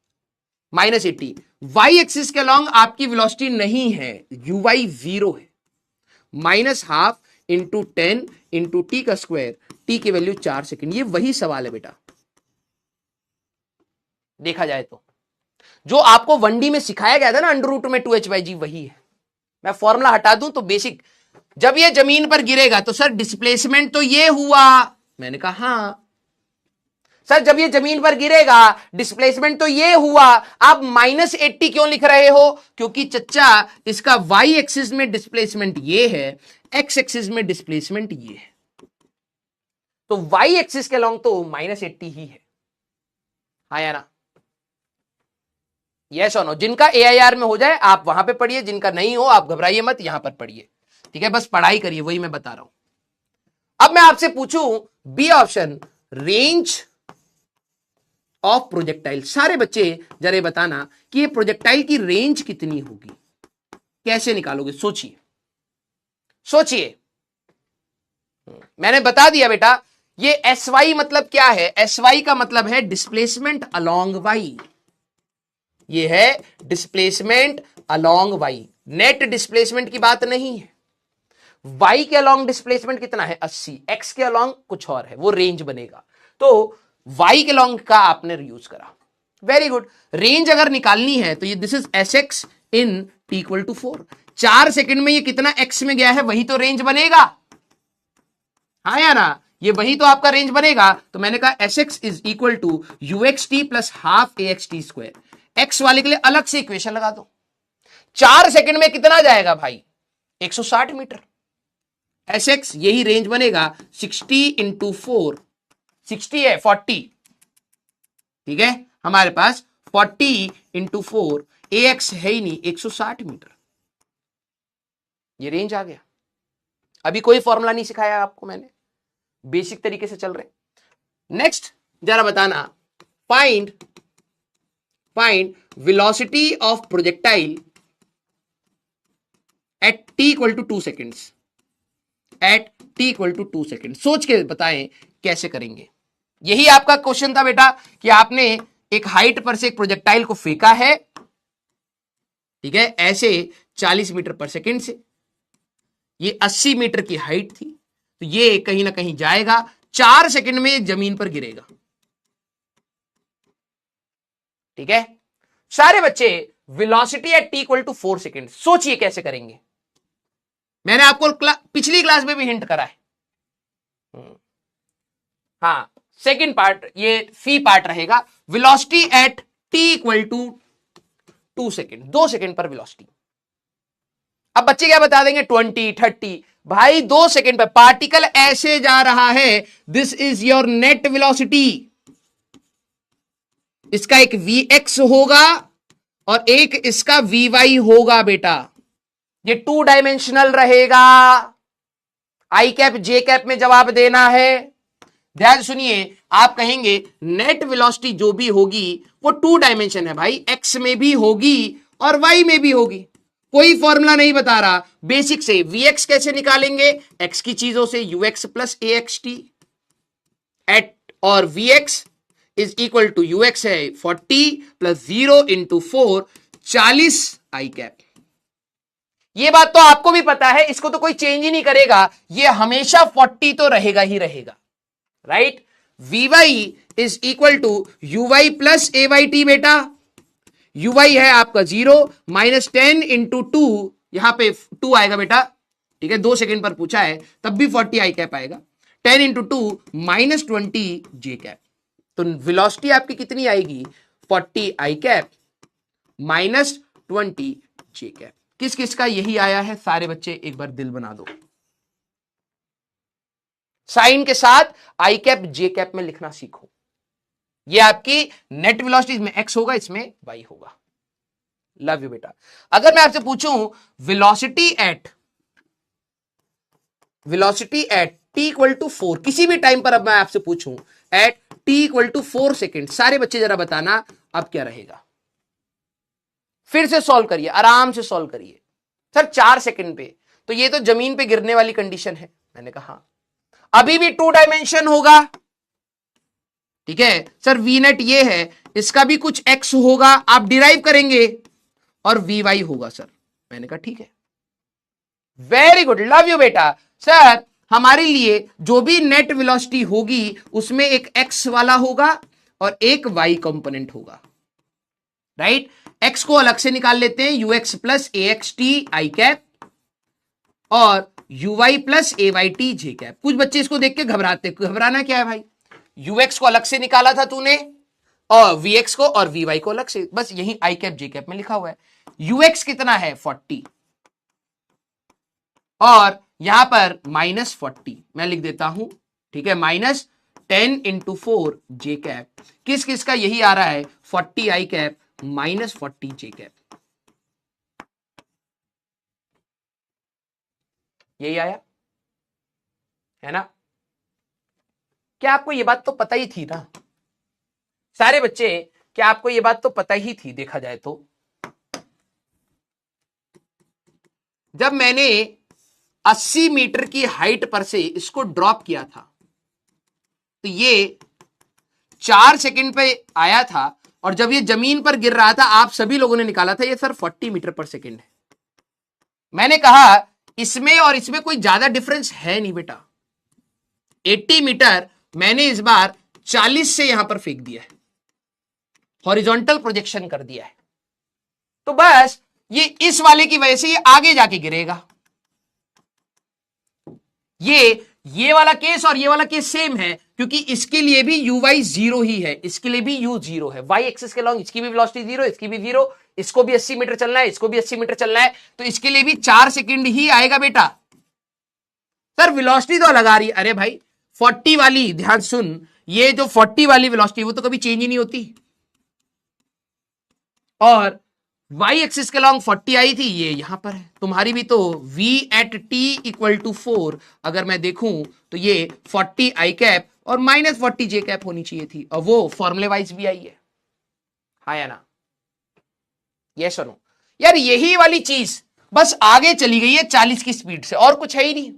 -80। वाई एक्सिस के लॉन्ग आपकी वेलोसिटी नहीं है, UY 0 है। -12 इंटू 10 इंटू टी का स्क्वायर, टी की वैल्यू 4 सेकेंड। ये वही सवाल है बेटा, देखा जाए तो जो आपको 1D में सिखाया गया था ना अंडर रूट में 2h/g, वही है। मैं फॉर्मूला हटा दूं तो बेसिक, जब ये जमीन पर गिरेगा तो सर डिस्प्लेसमेंट तो ये हुआ। मैंने कहा हाँ सर, जब ये जमीन पर गिरेगा डिस्प्लेसमेंट तो ये हुआ। आप -80 क्यों लिख रहे हो? क्योंकि चच्चा इसका वाई एक्सिस में डिस्प्लेसमेंट ये है, एक्स एक्सिस में डिस्प्लेसमेंट ये है, तो वाई एक्सिस के लॉन्ग तो -80 ही है। हाँ या ना? यस और नो? जिनका AIR में हो जाए आप वहां पे पढ़िए, जिनका नहीं हो आप घबराइए मत, यहां पर पढ़िए, ठीक है, बस पढ़ाई करिए, वही मैं बता रहा हूं। अब मैं आपसे पूछूं B option, range of projectile. सारे बच्चे जरा बताना कि ये प्रोजेक्टाइल की रेंज कितनी होगी, कैसे निकालोगे? सोचिए सोचिए। मैंने बता दिया बेटा, ये SY मतलब क्या है? SY का मतलब है डिस्प्लेसमेंट अलोंग वाई। ये है displacement along y, net displacement की बात नहीं है। वाई के अलोंग डिस्प्लेसमेंट कितना है? 80। एक्स के अलोंग कुछ और है, वो रेंज बनेगा। तो वाई के लॉन्ग का आपने यूज करा, वेरी गुड। रेंज अगर निकालनी है तो ये this is SX in T = 4। 4 second में ये कितना एक्स में गया है, वही तो रेंज बनेगा। हाँ या ना? ये वही तो आपका रेंज बनेगा। तो मैंने कहा SX = UXT plus half AXT square. X वाले के लिए अलग से इक्वेशन लगा दो। 4 सेकंड में कितना जाएगा भाई? 160 मीटर। SX यही रेंज बनेगा 60 × 4, 60 है 40, ठीक है, हमारे पास 40 × 4, AX है ही नहीं, 160 मीटर। ये रेंज आ गया। अभी कोई फॉर्मूला नहीं सिखाया आपको मैंने, बेसिक तरीके से चल रहे। नेक्स्ट जरा बताना, find velocity of projectile at T = 2 seconds. At T = 2 second. सोच के बताएं कैसे करेंगे। यही आपका क्वेश्चन था बेटा कि आपने एक हाइट पर से एक प्रोजेक्टाइल को फेंका है, ठीक है, ऐसे 40 मीटर पर सेकेंड से। ये 80 मीटर की हाइट थी, तो ये कहीं ना कहीं जाएगा, 4 सेकेंड में जमीन पर गिरेगा, ठीक है। सारे बच्चे वेलोसिटी एट T = 4 सेकेंड, सोचिए कैसे करेंगे। मैंने आपको पिछली क्लास में भी हिंट करा है। हाँ, सेकंड पार्ट ये फी पार्ट रहेगा। Velocity at T = 2 second, 2 second पर वेलोसिटी। अब बच्चे क्या बता देंगे? 20, 30। भाई 2 सेकेंड पर पार्टिकल ऐसे जा रहा है, this is your net velocity. इसका एक Vx होगा और एक इसका Vy होगा बेटा। ये 2 डायमेंशनल रहेगा। आई कैप जे कैप में जवाब देना है। ध्यान सुनिए, आप कहेंगे नेट वेलोसिटी जो भी होगी वो 2 डायमेंशन है भाई, एक्स में भी होगी और वाई में भी होगी। कोई फॉर्मूला नहीं बता रहा, बेसिक से Vx कैसे निकालेंगे? एक्स की चीजों से UX प्लस AXT एट, और Vx = UX है 40 प्लस 0 × 4, 40 आई कैप। ये बात तो आपको भी पता है, इसको तो कोई चेंज ही नहीं करेगा, ये हमेशा 40 तो रहेगा ही रहेगा, right. Vy = UY plus AYT बेटा। UY है आपका 0, -10 × 2, यहां पे 2 आएगा बेटा, ठीक है, 2 सेकेंड पर पूछा है तब भी 40 आई कैप आएगा। 10 × 2 -20 जे कैप। तो वेलोसिटी आपकी कितनी आएगी? 40 आई कैप -20 जे कैप। किस किस का यही आया है? सारे बच्चे एक बार दिल बना दो, साइन के साथ आई कैप जे कैप में लिखना सीखो। ये आपकी नेट वेलोसिटी, इसमें x होगा, इसमें y होगा। लव यू बेटा। अगर मैं आपसे पूछूं velocity at t equal to 4, किसी भी टाइम पर अब मैं आपसे पूछूं at t equal to 4 second, सारे बच्चे जरा बताना अब क्या रहेगा। फिर से सॉल्व करिए, आराम से सॉल्व करिए। सर 4 सेकंड पे, तो ये तो जमीन पे गिरने वाली कंडीशन है। मैंने कहा अभी भी 2 डायमेंशन होगा, ठीक है सर। वी नेट ये है, इसका भी कुछ एक्स होगा, आप डिराइव करेंगे, और वी वाई होगा सर। मैंने कहा ठीक है, वेरी गुड, लव यू बेटा। सर हमारे लिए जो भी नेट वेलोसिटी होगी उसमें एक एक्स वाला होगा और एक वाई कंपोनेंट होगा, राइट। एक्स को अलग से निकाल लेते हैं, U X plus A x T I cap और यू वाई प्लस ए वाई टी जे कैप। कुछ बच्चे इसको देख के घबराते, घबराना क्या है भाई, यूएक्स को अलग से निकाला था तूने और वीएक्स को और वी वाई को अलग से, बस यही आई कैप जे कैप में लिखा हुआ है। यूएक्स कितना है 40 और यहां पर -40 मैं लिख देता हूं, ठीक है, -10 इंटू 4 जे कैप। किस किस का यही आ रहा है 40 आई कैप -40 जे कैप, यही आया है ना। क्या आपको ये बात तो पता ही थी ना सारे बच्चे, क्या आपको ये बात तो पता ही थी देखा जाए तो। जब मैंने 80 मीटर की हाइट पर से इसको ड्रॉप किया था तो ये 4 सेकंड पे आया था, और जब ये जमीन पर गिर रहा था आप सभी लोगों ने निकाला था ये सर 40 मीटर पर सेकंड है। मैंने कहा इसमें और इसमें कोई ज्यादा डिफरेंस है नहीं बेटा। 80 मीटर मैंने इस बार 40 से यहां पर फेंक दिया है, हॉरिजॉन्टल प्रोजेक्शन कर दिया है, तो बस ये इस वाले की वजह से ये आगे जाके गिरेगा। ये वाला केस और ये वाला केस सेम है, क्योंकि इसके लिए भी यू वाई 0 ही है, इसके लिए भी यू 0 है, वाई एक्सिस के लॉन्ग इसकी भी वेलोसिटी 0, इसकी भी 0, इसको भी 80 मीटर चलना है, इसको भी 80 मीटर चलना है, तो इसके लिए भी 4 सेकंड ही आएगा बेटा। सर वेलोसिटी तो अलग आ रही है, अरे भाई 40 वाली ध्यान सुन, ये जो 40 वाली वेलोसिटी वो तो कभी चेंज ही नहीं होती, और वाई एक्सिस के लॉन्ग 40 आई थी, ये यहां पर है तुम्हारी भी, तो v एट t इक्वल टू 4 अगर मैं देखूं तो ये 40 आई कैप और -40 जे कैप होनी चाहिए थी, और वो फॉर्मुले वाइज भी आई है, हाँ या ना, ये सुनो यार, यही वाली चीज बस आगे चली गई है 40 की स्पीड से, और कुछ है ही नहीं।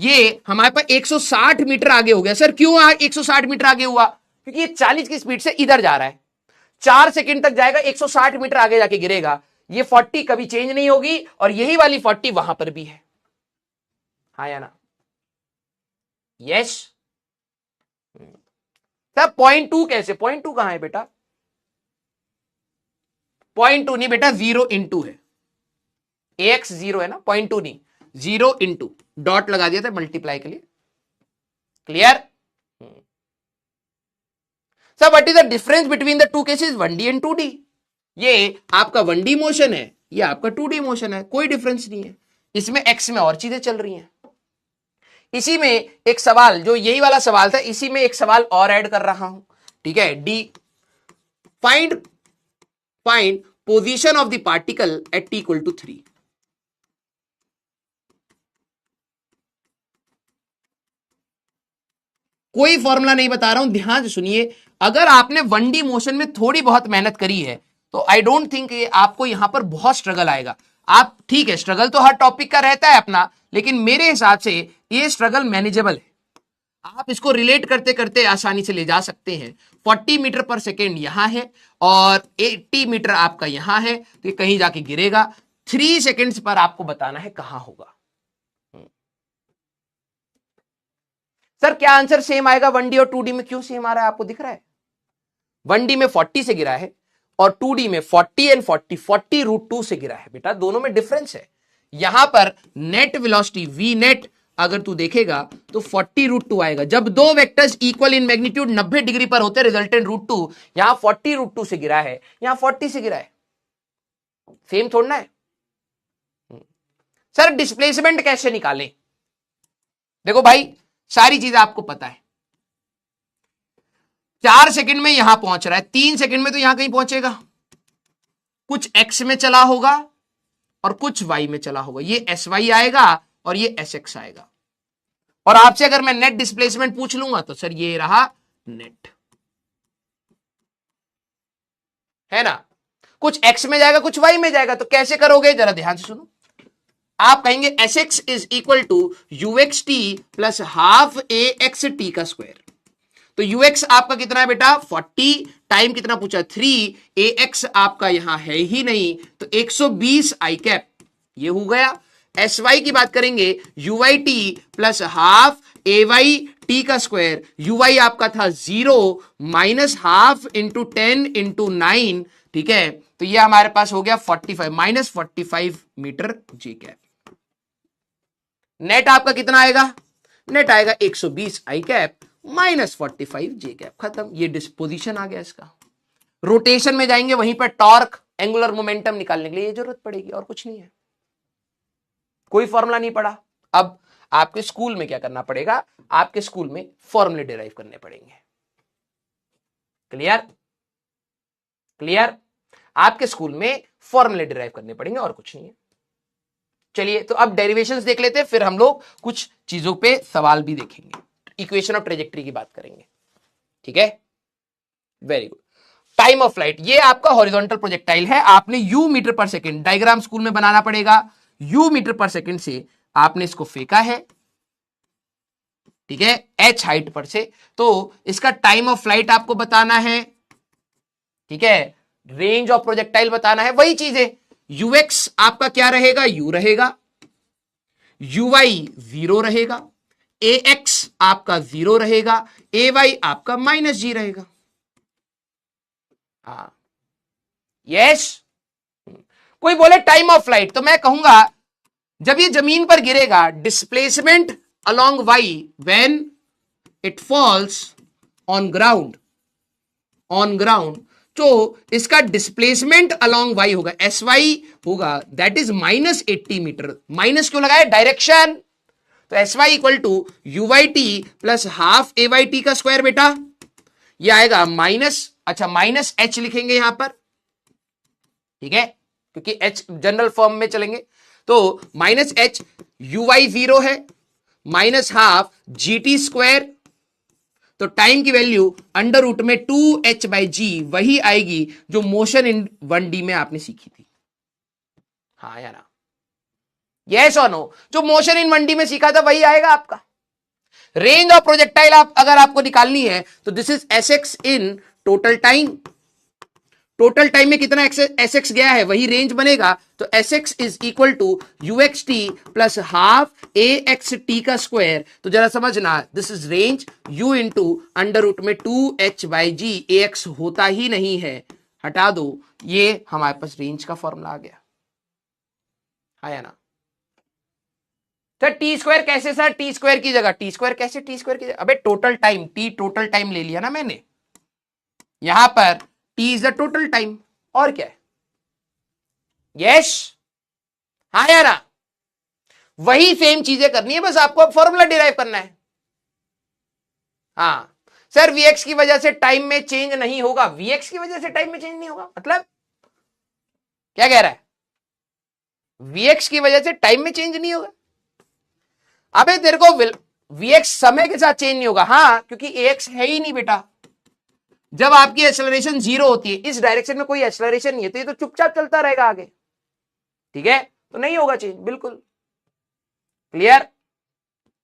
ये हमारे पास 160 मीटर आगे हो गया। सर क्यों 160 मीटर आगे हुआ, क्योंकि ये 40 की स्पीड से इधर जा रहा है, 4 सेकंड तक जाएगा, 160 मीटर आगे जाके गिरेगा, ये 40 कभी चेंज नहीं होगी, और यही वाली 40 वहां पर भी है, हाँ या ना, यस। तब 0.2 कैसे, 0.2 कहां है बेटा, 0.2 नहीं बेटा, 0 इंटू है, एक्स 0 है ना, 0.2 नहीं, 0 इंटू डॉट लगा दिया था मल्टीप्लाई के लिए, clear. Sir what is the difference between the two cases 1D and 2D। ये आपका 1D मोशन है, ये आपका 2D मोशन है, कोई डिफरेंस नहीं है, इसमें एक्स में और चीजें चल रही हैं। इसी में एक सवाल, जो यही वाला सवाल था, इसी में एक सवाल और ऐड कर रहा हूं, ठीक है। D find position of the particle at t equal to 3। कोई फॉर्मूला नहीं बता रहा हूं, ध्यान से सुनिए। अगर आपने 1D मोशन में थोड़ी बहुत मेहनत करी है तो आई डोंट थिंक आपको यहां पर बहुत स्ट्रगल आएगा। आप ठीक है, स्ट्रगल तो हर टॉपिक का रहता है अपना, लेकिन मेरे हिसाब से ये स्ट्रगल मैनेजेबल है, आप इसको रिलेट करते करते आसानी से ले जा सकते हैं। 40 मीटर पर सेकेंड यहां है और 80 मीटर आपका यहां है, तो कहीं जाके गिरेगा। 3 सेकेंड्स पर आपको बताना है कहां होगा। सर क्या आंसर सेम आएगा 1D और 2D में, क्यों सेम आ रहा है आपको दिख रहा है। 1D में 40 से गिरा है और 2D में 40 एंड 40 रूट 2 से गिरा है बेटा, दोनों में डिफरेंस है। यहां पर नेट वेलोसिटी वी नेट अगर तू देखेगा तो 40 रूट 2 आएगा। जब दो vectors equal in magnitude 90 degree पर होते रिजल्टेंट रूट 2, यहां 40 रूट 2 से गिरा है, यहां 40 से गिरा है, सेम छोड़ना है। सर डिस्प्लेसमेंट कैसे निकालें, देखो भाई सारी चीजें आपको पता है। 4 सेकंड में यहां पहुंच रहा है, 3 सेकंड में तो यहां कहीं पहुंचेगा, कुछ x में चला होगा और कुछ y में चला होगा, ये sy आएगा और ये sx आएगा। और आपसे अगर मैं नेट डिस्प्लेसमेंट पूछ लूंगा तो सर ये रहा नेट, है ना, कुछ x में जाएगा कुछ y में जाएगा। तो कैसे करोगे जरा ध्यान से सुनो। आप कहेंगे sx is equal to ux t plus half axt का स्क्वायर। तो ux आपका कितना है बेटा 40, टाइम कितना पूछा 3, ax आपका यहां है ही नहीं तो 120 आई कैप, ये हो गया। sy की बात करेंगे uyt प्लस हाफ ayt का स्क्वायर, uy आपका था 0 माइनस हाफ इंटू 10 इंटू 9, ठीक है, तो ये हमारे पास हो गया 45 माइनस 45 मीटर जी कैप। नेट आपका कितना आएगा, नेट आएगा 120 आई कैप माइनस 45 जे कैप, खत्म। ये डिस्पोजिशन आ गया इसका। रोटेशन में जाएंगे वहीं पर टॉर्क एंगुलर मोमेंटम निकालने के लिए ये जरूरत पड़ेगी और कुछ नहीं है, कोई फॉर्मूला नहीं पड़ा। अब आपके स्कूल में क्या करना पड़ेगा, आपके स्कूल में फॉर्मूले डिराइव करने पड़ेंगे। क्लियर क्लियर, आपके स्कूल में फॉर्मूले डिराइव करने पड़ेंगे और कुछ नहीं है। चलिए तो अब डेरिवेशंस देख लेते हैं, फिर हम लोग कुछ चीजों पे सवाल भी देखेंगे, इक्वेशन ऑफ ट्रेजेक्टरी की बात करेंगे, ठीक है। Very good. Time of flight, ये आपका हॉरिजॉन्टल प्रोजेक्टाइल है, आपने u मीटर पर सेकंड डायग्राम स्कूल में बनाना पड़ेगा। u मीटर पर सेकंड से आपने इसको फेंका है, ठीक है, h हाइट पर से, तो इसका टाइम ऑफ फ्लाइट आपको बताना है, ठीक है, रेंज ऑफ प्रोजेक्टाइल बताना है, वही चीज है। ux आपका क्या रहेगा, u रहेगा, uy 0 रहेगा, ax आपका 0 रहेगा, ay आपका माइनस g रहेगा। हाँ यस, कोई बोले टाइम ऑफ फ्लाइट तो मैं कहूंगा जब ये जमीन पर गिरेगा, displacement along y when it falls on ground, on ground, तो इसका डिस्प्लेसमेंट अलोंग y होगा sy होगा, that is minus 80 metre. Minus क्यों लगाया, डायरेक्शन, तो sy equal to uyt plus half ayt का स्क्वायर बेटा, ये आएगा माइनस, अच्छा माइनस h लिखेंगे यहां पर, ठीक है, क्योंकि h जनरल फॉर्म में चलेंगे, तो माइनस h, uy 0 है, माइनस हाफ gt स्क्वायर, तो टाइम की वैल्यू अंडर रूट में 2h/g वही आएगी जो मोशन इन 1D में आपने सीखी थी। हाँ या ना, यस और नो, जो मोशन इन 1D में सीखा था वही आएगा आपका। रेंज ऑफ प्रोजेक्टाइल आप अगर आपको निकालनी है तो this is sx in total time, total time में कितना sx गया है वही रेंज बनेगा, तो sx is equal to uxt plus half axt का स्क्वायर। तो जरा समझना, this is range, u into under root में 2h/g, ax होता ही नहीं है, हटा दो, ये हमारे पास रेंज का फॉर्मूला आ गया, आया ना। सर टी स्क्वायर कैसे, सर टी स्क्वायर की जगह, टी स्क्वायर कैसे, टी स्क्वायर की जगह, अबे total time, T total time ले लिया ना मैंने, यहां पर T is the total time, और क्या है, यस, हाँ या ना, वही सेम चीजें करनी है, बस आपको अब फॉर्मूला डिराइव करना है। हाँ सर वीएक्स की वजह से टाइम में चेंज नहीं होगा, वीएक्स की वजह से टाइम में चेंज नहीं होगा मतलब क्या कह रहा है, वीएक्स की वजह से टाइम में चेंज नहीं होगा, अबे तेरे को वीएक्स समय के साथ चेंज नहीं होगा, हाँ क्योंकि एएक्स है ही नहीं बेटा। जब आपकी एक्सेलरेशन 0 होती है, इस डायरेक्शन में कोई एक्सेलरेशन नहीं है, तो ये तो चुपचाप चलता रहेगा आगे, ठीक है, तो नहीं होगा चेंज, बिल्कुल क्लियर,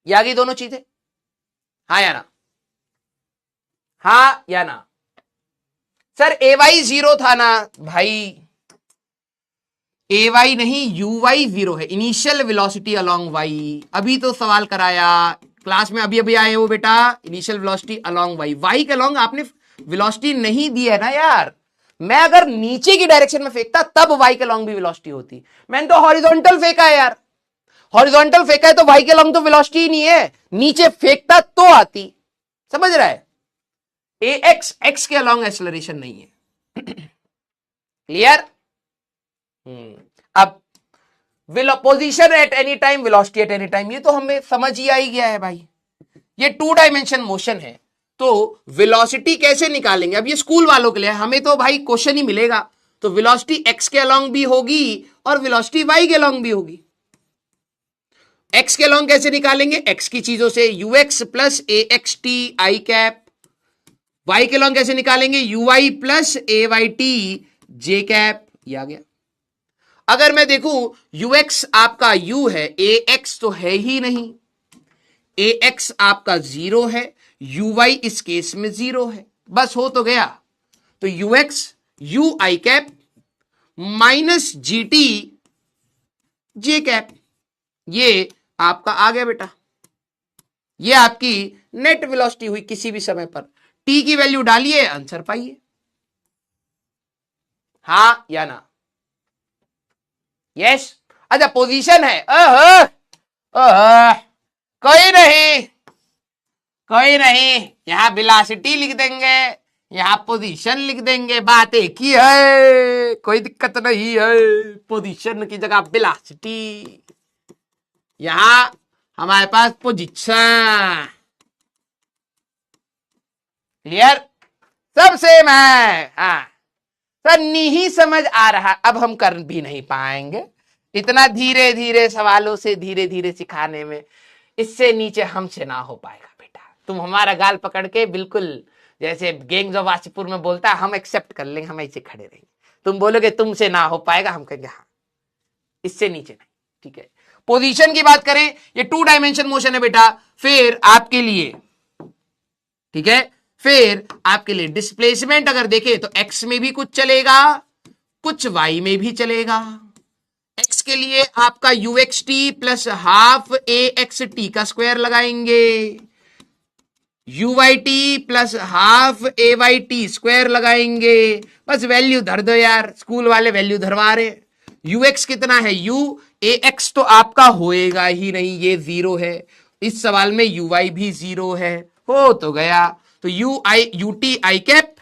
ये आ गई दोनों चीजें, हाँ या ना, हाँ या ना। सर ay 0 था ना भाई, ay नहीं uy 0 है, इनिशियल वेलोसिटी अलोंग y, अभी तो सवाल कराया क्लास में, अभी अभी आए हो बेटा, इनिशियल वेलोसिटी अलोंग y के अलोंग आपने वेलोसिटी नहीं दी है ना यार, मैं अगर नीचे की डायरेक्शन में फेंकता तब y के अलोंग भी वेलोसिटी होती, मैंने तो हॉरिजॉन्टल फेंका है यार, हॉरिजॉन्टल फेंका है तो y के अलोंग तो वेलोसिटी ही नहीं है, नीचे फेंकता तो आती, समझ रहा है, ax x के अलोंग एक्सेलरेशन नहीं है, क्लियर। अब position at any time, velocity at any time, ये तो हमें समझ ही आ ही गया है भाई, ये 2 डायमेंशन मोशन है, तो वेलोसिटी कैसे निकालेंगे? अब ये स्कूल वालों के लिए, हमें तो भाई क्वेश्चन ही मिलेगा। तो वेलोसिटी एक्स के अलोंग भी होगी और वेलोसिटी वाई के अलोंग भी होगी। एक्स के अलोंग कैसे निकालेंगे? एक्स की चीजों से, u x plus A x T I cap. Y के अलोंग कैसे निकालेंगे? यू वाई प्लस ए वाई टी जे कैप। ये आ गया। अगर मैं देखूं यूएक्स आपका यू है, ए एक्स तो है ही नहीं, ए एक्स आपका 0 है, यू वाई इस केस में 0 है, बस हो तो गया। तो you x you I cap minus G T J cap, ये आपका आ गया बेटा। ये आपकी नेट वेलोसिटी हुई किसी भी समय पर। टी की वैल्यू डालिए, आंसर पाइए, हां या ना? यस। अच्छा पोजीशन है, कोई नहीं, कोई नहीं, यहां वेलोसिटी लिख देंगे, यहां पोजीशन लिख देंगे, बात एक ही है, कोई दिक्कत नहीं है। पोजीशन की जगह वेलोसिटी, यहां हमारे पास पोजीशन। क्लियर? सब सेम है। हाँ सर, नहीं समझ आ रहा, अब हम कर भी नहीं पाएंगे इतना धीरे धीरे सवालों से धीरे धीरे सिखाने में। इससे नीचे हमसे ना हो पाएगा बेटा। तुम हमारा गाल पकड़ के बिल्कुल जैसे गैंग्स ऑफ वासीपुर में बोलता है, हम एक्सेप्ट कर लेंगे, हम ऐसे खड़े रहेंगे। तुम बोलोगे तुमसे ना हो पाएगा, हम कहेंगे हाँ, इससे नीचे नहीं। ठीक है। पोजीशन की बात करें, ये 2 डायमेंशन मोशन है बेटा। फिर आपके लिए, ठीक है, फिर आपके लिए डिस्प्लेसमेंट अगर देखें तो एक्स में भी कुछ चलेगा, कुछ वाई में भी चलेगा। एक्स के लिए आपका u x t plus half a x t का स्क्वायर लगाएंगे, u Y T plus half ए वाई टी स्क्वायर लगाएंगे। बस वैल्यू धर दो यार, स्कूल वाले वैल्यू धरवा रहे। यू एक्स कितना है? यू ए एक्स तो आपका होएगा ही नहीं, ये 0 है। इस सवाल में यू वाई भी 0 है, हो तो गया। तो U I U T I cap,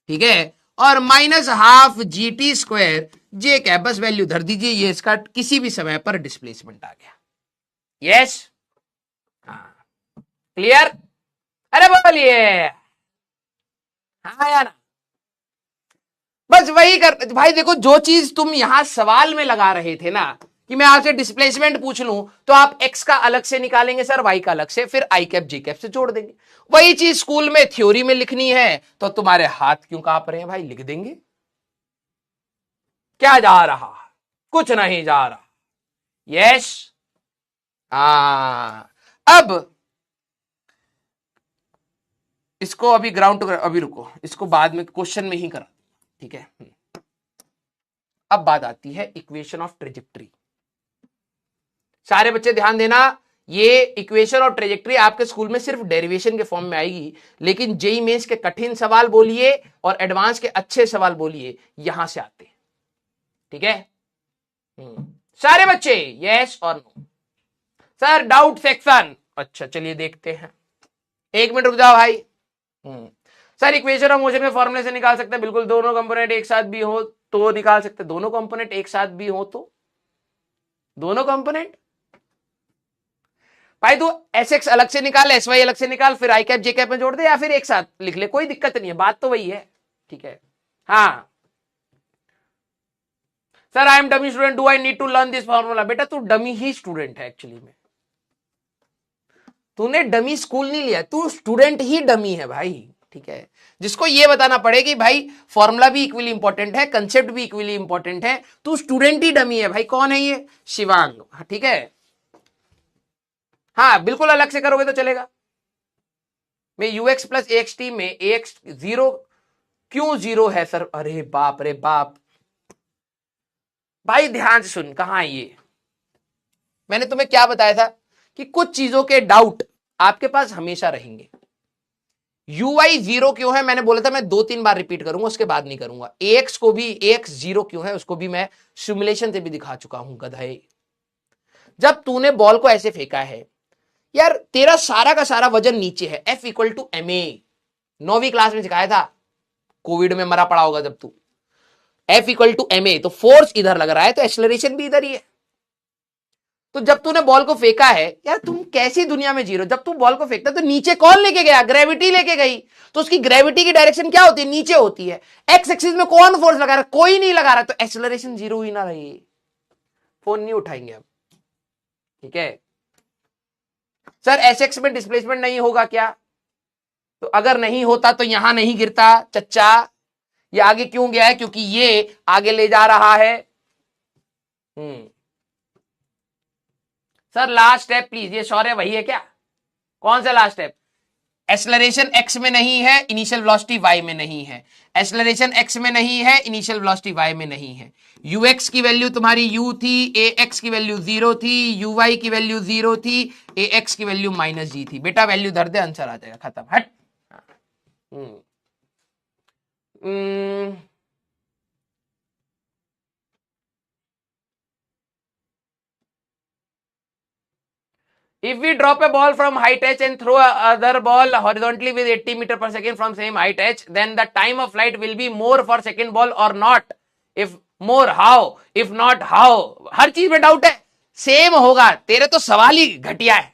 ठीक है, और minus half G T square J cap, बस वैल्यू धर दीजिए। ये इसका किसी भी समय पर डिस्प्लेसमेंट आ गया। Yes, clear? अरे बोलिए हाँ या ना? बस वही कर भाई। देखो जो चीज तुम यहां सवाल में लगा रहे थे ना, कि मैं आपसे डिस्प्लेसमेंट पूछ लूं तो आप एक्स का अलग से निकालेंगे सर, वाई का अलग से, फिर आई कैप जे कैप से जोड़ देंगे। वही चीज स्कूल में थ्योरी में लिखनी है तो तुम्हारे हाथ क्यों कांप रहे हैं भाई? लिख देंगे। क्या जा रहा? कुछ नहीं जा रहा। यस। अब इसको अभी ग्राउंड टू अभी रुको, इसको बाद में क्वेश्चन में ही करा, ठीक है। अब बात आती है इक्वेशन ऑफ ट्रेजेक्ट्री। सारे बच्चे ध्यान देना, ये इक्वेशन और ट्रेजेक्ट्री आपके स्कूल में सिर्फ डेरिवेशन के फॉर्म में आएगी, लेकिन जेई मेंस के कठिन सवाल बोलिए और एडवांस के अच्छे सवाल बोलिए, यहां से आते हैं। ठीक है सारे बच्चे? यस और नो? सर डाउट सेक्शन, अच्छा चलिए देखते हैं। 1 मिनट रुक जाओ भाई। सर इक्वेशन ऑफ मोशन के फॉर्मूले से निकाल सकते हैं, बिल्कुल। दोनों कंपोनेंट एक साथ भी हो तो निकाल सकते हैं। दोनों कंपोनेंट एक साथ भी हो तो, दोनों कंपोनेंट भाई तो एस एक्स अलग से निकाल, एस वाई अलग से निकाल, फिर आई कैप जे कैप में जोड़ दे, या फिर एक साथ लिख ले, कोई दिक्कत नहीं है, बात तो वही है। ठीक है। हाँ sir I am dummy student, do I need to learn this formula? बेटा तू डमी ही स्टूडेंट है एक्चुअली में, तूने डमी स्कूल नहीं लिया, तू स्टूडेंट ही डमी है भाई। ठीक है, जिसको ये बताना पड़े कि भाई फॉर्मूला भी इक्वली इंपॉर्टेंट है, कंसेप्ट भी इक्वली इंपॉर्टेंट है, तू स्टूडेंट ही डमी है भाई। कौन है ये? शिवांग। ठीक है, हाँ बिल्कुल अलग से करोगे तो चलेगा। मैं यूएक्स प्लस एक्स टी में एक्स 0 क्यों 0 है सर? अरे बाप रे बाप भाई, ध्यान से सुन। कहां है ये? मैंने तुम्हें क्या बताया था कि कुछ चीजों के डाउट आपके पास हमेशा रहेंगे। ui 0 क्यों है? मैंने बोला था मैं 2-3 बार रिपीट करूंगा, उसके बाद नहीं करूंगा। ax को भी, ax 0 क्यों है उसको भी मैं सिमुलेशन से भी दिखा चुका हूं गधे। जब तूने बॉल को ऐसे फेंका है यार, तेरा सारा का सारा वजन नीचे है, F इक्वल टू ma, 9वीं क्लास में सिखाया था, कोविड में मरा पड़ा होगा जब तू। F इक्वल टू ma, तो फोर्स इधर लग रहा है तो एक्सेलरेशन भी इधर ही है। तो तो जब तूने बॉल को फेंका है, यार तुम कैसी दुनिया में जी रहे हो, जब तू बॉल को फेंकता तो नीचे कौन लेके गया, ग्रेविटी लेके गई, तो उसकी ग्रेविटी की डायरेक्शन क्या होती है, नीचे होती है। एक्स एक्सिस में कौन फोर्स लगा रहा है, कोई नहीं लगा रहा, तो एक्सेलरेशन जीरो ही ना रही। फोन नहीं उठाएंगे अब, ठीक है सर। एस एक्स में डिस्प्लेसमेंट नहीं होगा क्या, तो अगर नहीं होता तो यहां नहीं गिरता चच्चा, ये आगे क्यों गया है, क्योंकि ये आगे ले जा रहा है। सर लास्ट स्टेप प्लीज, ये शौर्य वही है क्या, कौन सा लास्ट स्टेप, एक्सेलरेशन एक्स में नहीं है, इनिशियल वेलोसिटी वाई में नहीं है, एक्सेलरेशन एक्स में नहीं है, इनिशियल वेलोसिटी वाई में नहीं है। ux की वैल्यू तुम्हारी u थी, ax की वैल्यू 0 थी, uy की वैल्यू 0 थी, ax की वैल्यू -g थी। बेटा वैल्यू धर दे, आंसर आ जाएगा, खत्म, हट। If we drop a ball from height h and throw other ball horizontally with 80 meter per second from same height h, then the time of flight will be more for second ball or not? If more, how? If not, how? हर चीज में doubt है, same होगा। तेरे तो सवाल ही घटिया है।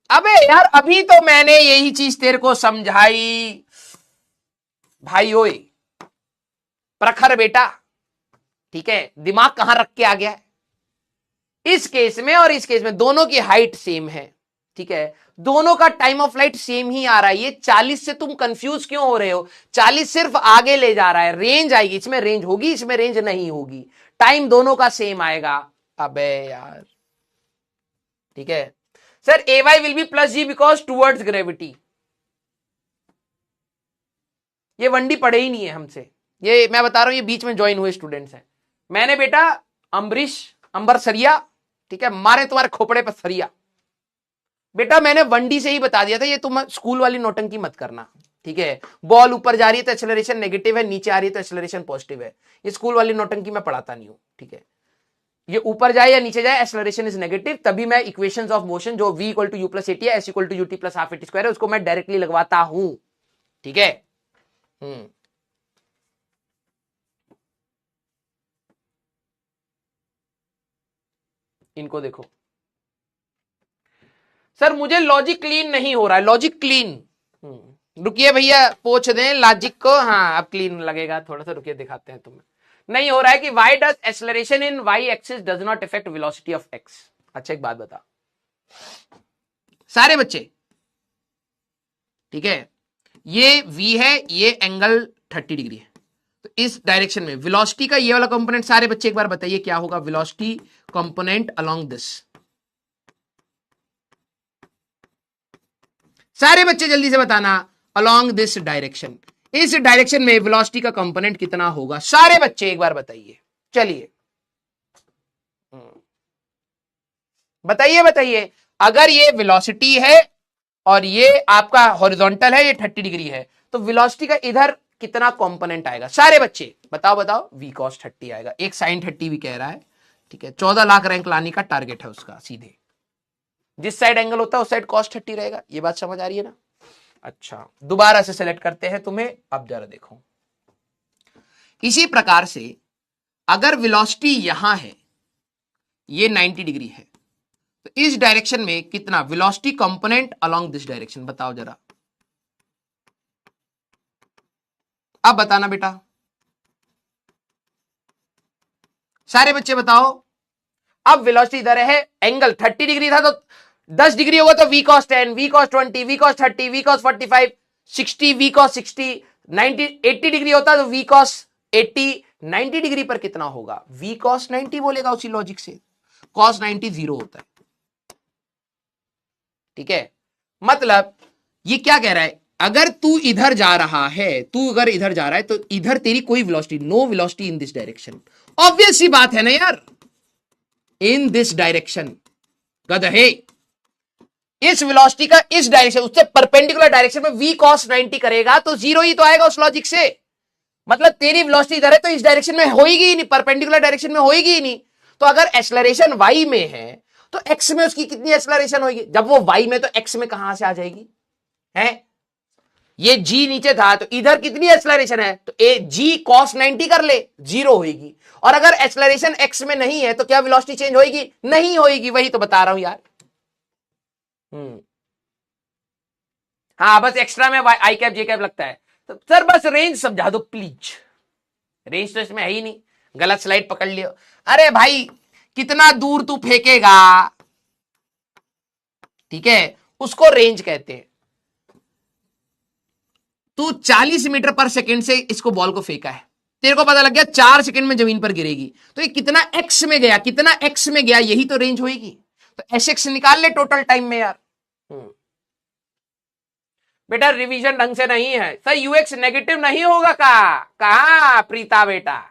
अबे यार अभी तो मैंने यही चीज तेरे को समझाई भाई, ओए प्रखर बेटा, ठीक है, दिमाग कहां रख के आ गया है। इस केस में और इस केस में दोनों की हाइट सेम है, ठीक है, दोनों का टाइम ऑफ फ्लाइट सेम ही आ रहा है। ये 40 से तुम कंफ्यूज क्यों हो रहे हो, 40 सिर्फ आगे ले जा रहा है, रेंज आएगी, इसमें रेंज होगी, इसमें रेंज नहीं होगी, टाइम दोनों का सेम आएगा। अबे यार, ठीक है sir, ay will be plus g because towards gravity. ये वंडी पढ़े ही नहीं है हमसे, ये मैं बता रहा हूं, ये बीच में ज्वाइन हुए स्टूडेंट्स हैं। मैंने बेटा अंबर सरिया, ठीक है, मारे तुम्हारे खोपड़े पर सरिया। बेटा मैंने वनडी से ही बता दिया था, ये तुम स्कूल वाली नोटंकी मत करना, ठीक है। बॉल ऊपर जा रही है तो एक्सेलरेशन नेगेटिव है, नीचे आ रही है तो एक्सेलरेशन पॉजिटिव है। ये स्कूल वाली नोटंकी मैं पढ़ाता नहीं हूं, ठीक है। ये ऊपर जाए या नीचे जाए, एक्सेलरेशन इज नेगेटिव, तभी मैं इक्वेशंस ऑफ मोशन जो v equal to you plus a t है, s equal to u t plus half a t square है, उसको मैं डायरेक्टली लगवाता हूं, ठीक है। इनको देखो सर, मुझे लॉजिक क्लीन नहीं हो रहा है, लॉजिक क्लीन, रुकिए भैया पोछ दें लॉजिक को, हाँ अब क्लीन लगेगा, थोड़ा सा रुकिए दिखाते हैं तुम्हें। नहीं हो रहा है कि y does acceleration in y axis does not effect velocity of x. अच्छा एक बात बता सारे बच्चे, ठीक है, ये v है, ये एंगल 30 डिग्री है, तो इस डायरेक्शन में वेलोसिटी का ये वाला कंपोनेंट, सारे बच्चे एक बार बताइए क्या होगा, वेलोसिटी कंपोनेंट अलोंग दिस। सारे बच्चे जल्दी से बताना, अलोंग दिस डायरेक्शन, इस डायरेक्शन में वेलोसिटी का कंपोनेंट कितना होगा, सारे बच्चे एक बार बताइए। चलिए बताइए बताइए, अगर ये वेलोसिटी है और ये आपका हॉरिजॉन्टल है, ये 30 डिग्री है, तो वेलोसिटी का इधर कितना कंपोनेंट आएगा, सारे बच्चे बताओ बताओ। v cos 30 आएगा, एक sin 30 भी कह रहा है, ठीक है। 14 लाख रैंक लाने का टारगेट है उसका, सीधे जिस साइड एंगल होता है उस साइड cos 30 रहेगा। ये बात समझ आ रही है ना। अच्छा दोबारा से सेलेक्ट करते हैं तुम्हें, अब जरा देखो, इसी प्रकार से अगर वेलोसिटी यहां है, ये 90 डिग्री है, तो इस डायरेक्शन में कितना velocity component along this direction, बताओ जरा, अब बताना बेटा, सारे बच्चे बताओ। अब वेलोसिटी इधर है, एंगल 30 डिग्री था तो 10 डिग्री होगा तो v cos 10, v cos 20, v cos 30, v cos 45, 60, v cos 60, 90, 80 degree होता तो v cos 80, 90 डिग्री पर कितना होगा, v cos 90 बोलेगा उसी लॉजिक से, cos 90 0 होता है, ठीक है। मतलब ये क्या कह रहा है, अगर तू इधर जा रहा है, तू अगर इधर जा रहा है तो इधर तेरी कोई velocity, no velocity in this direction, obvious सी बात है ना यार, इन दिस डायरेक्शन गधे, इस वेलोसिटी का इस डायरेक्शन उससे परपेंडिकुलर डायरेक्शन में v cos 90 करेगा तो 0 ही तो आएगा उस लॉजिक से। मतलब तेरी वेलोसिटी इधर है तो इस डायरेक्शन में होएगी ही नहीं, परपेंडिकुलर डायरेक्शन में होएगी ही नहीं। तो अगर एक्सेलरेशन y में है तो x में उसकी कितनी एक्सेलरेशन होगी, जब वो y में तो x में कहां से आ जाएगी, है ये जी नीचे था तो इधर कितनी एक्सेलरेशन है, तो ए जी cos 90 कर ले, जीरो होगी। और अगर एक्सेलरेशन एक्स में नहीं है तो क्या वेलोसिटी चेंज होगी, नहीं होगी। वही तो बता रहा हूं यार। हाँ बस एक्स्ट्रा में आई कैप जे कैप लगता है। तो सर बस रेंज समझा दो प्लीज, रेंज तो इसमें है ही नहीं, गलत स्लाइड पकड़ लियो। अरे भाई कितना दूर तू फेंकेगा, ठीक है, उसको रेंज कहते हैं। तू 40 मीटर पर सेकंड से इसको बॉल को फेंका है, तेरे को पता लग गया 4 सेकंड में जमीन पर गिरेगी, तो ये कितना एक्स में गया, कितना एक्स में गया, यही तो रेंज होगी। तो एस एक्स निकाल ले टोटल टाइम में यार। बेटा रिवीजन ढंग से नहीं है सर, यूएक्स नेगेटिव नहीं होगा कहा प्रीता बेटा,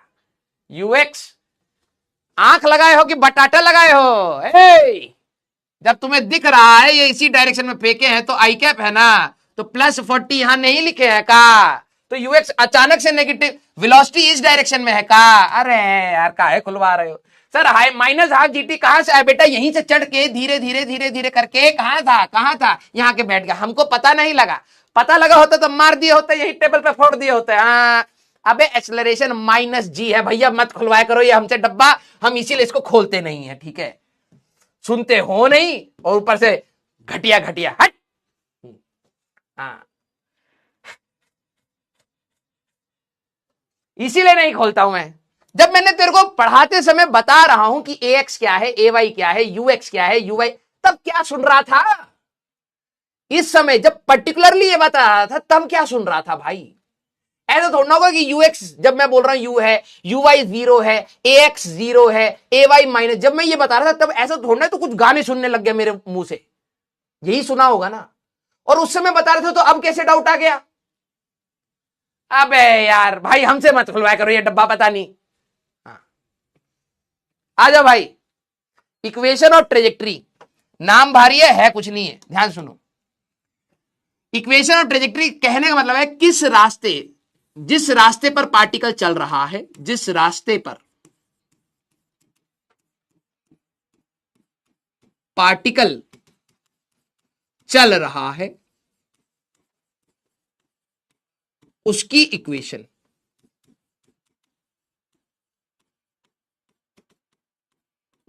यूएक्स आंख लगाए हो कि बटाटा लगाए हो। जब तुम्हें दिख रहा है ये इसी डायरेक्शन में फेंके हैं तो आई कैप है ना, तो +40 यहां नहीं लिखे हैं का, तो यूएक्स अचानक से नेगेटिव, वेलोसिटी इस डायरेक्शन में है का। अरे यार काहे खुलवा रहे हो सर, हाई -12 GT कहां से आया बेटा, यहीं से चढ़ के धीरे धीरे धीरे धीरे करके कहां था यहां के बैठ गया, हमको पता नहीं लगा, पता लगा होता तो मार दिए होते, यही टेबल पे फोड़ दिए होते। हाँ अबे एक्सेलरेशन -g है भैया, मत खुलवाया करो ये हमसे डब्बा, हम इसीलिए इसको खोलते नहीं है, ठीक है, सुनते हो नहीं, और ऊपर से घटिया घटिया हट। हाँ इसीलिए नहीं खोलता हूं मैं, जब मैंने तेरे को पढ़ाते समय बता रहा हूं कि ax क्या है, ay क्या है, ux क्या है, uy, तब क्या सुन रहा था, इस समय जब पर्टिकुलरली ये बता रहा था तब क्या सुन रहा था भाई। ऐसा थोड़ा ना होगा कि ux जब मैं बोल रहा हूं u है, uy 0 है, ax 0 है, ay माइनस, जब मैं ये बता रहा था तब ऐसा थोड़ा ना तो कुछ गाने सुनने लग गया मेरे मुंह से, यही सुना होगा ना। और उस समय बता रहे थे तो अब कैसे डाउट आ गया। अबे यार भाई हमसे मत खुलवाया करो ये डब्बा, पता नहीं। हाँ आ जाओ भाई, इक्वेशन ऑफ ट्रेजेक्ट्री, नाम भारी है कुछ नहीं है, ध्यान सुनो। इक्वेशन ऑफ ट्रेजेक्ट्री कहने का मतलब है किस रास्ते, जिस रास्ते पर पार्टिकल चल रहा है, जिस रास्ते पर पार्टिकल चल रहा है उसकी इक्वेशन,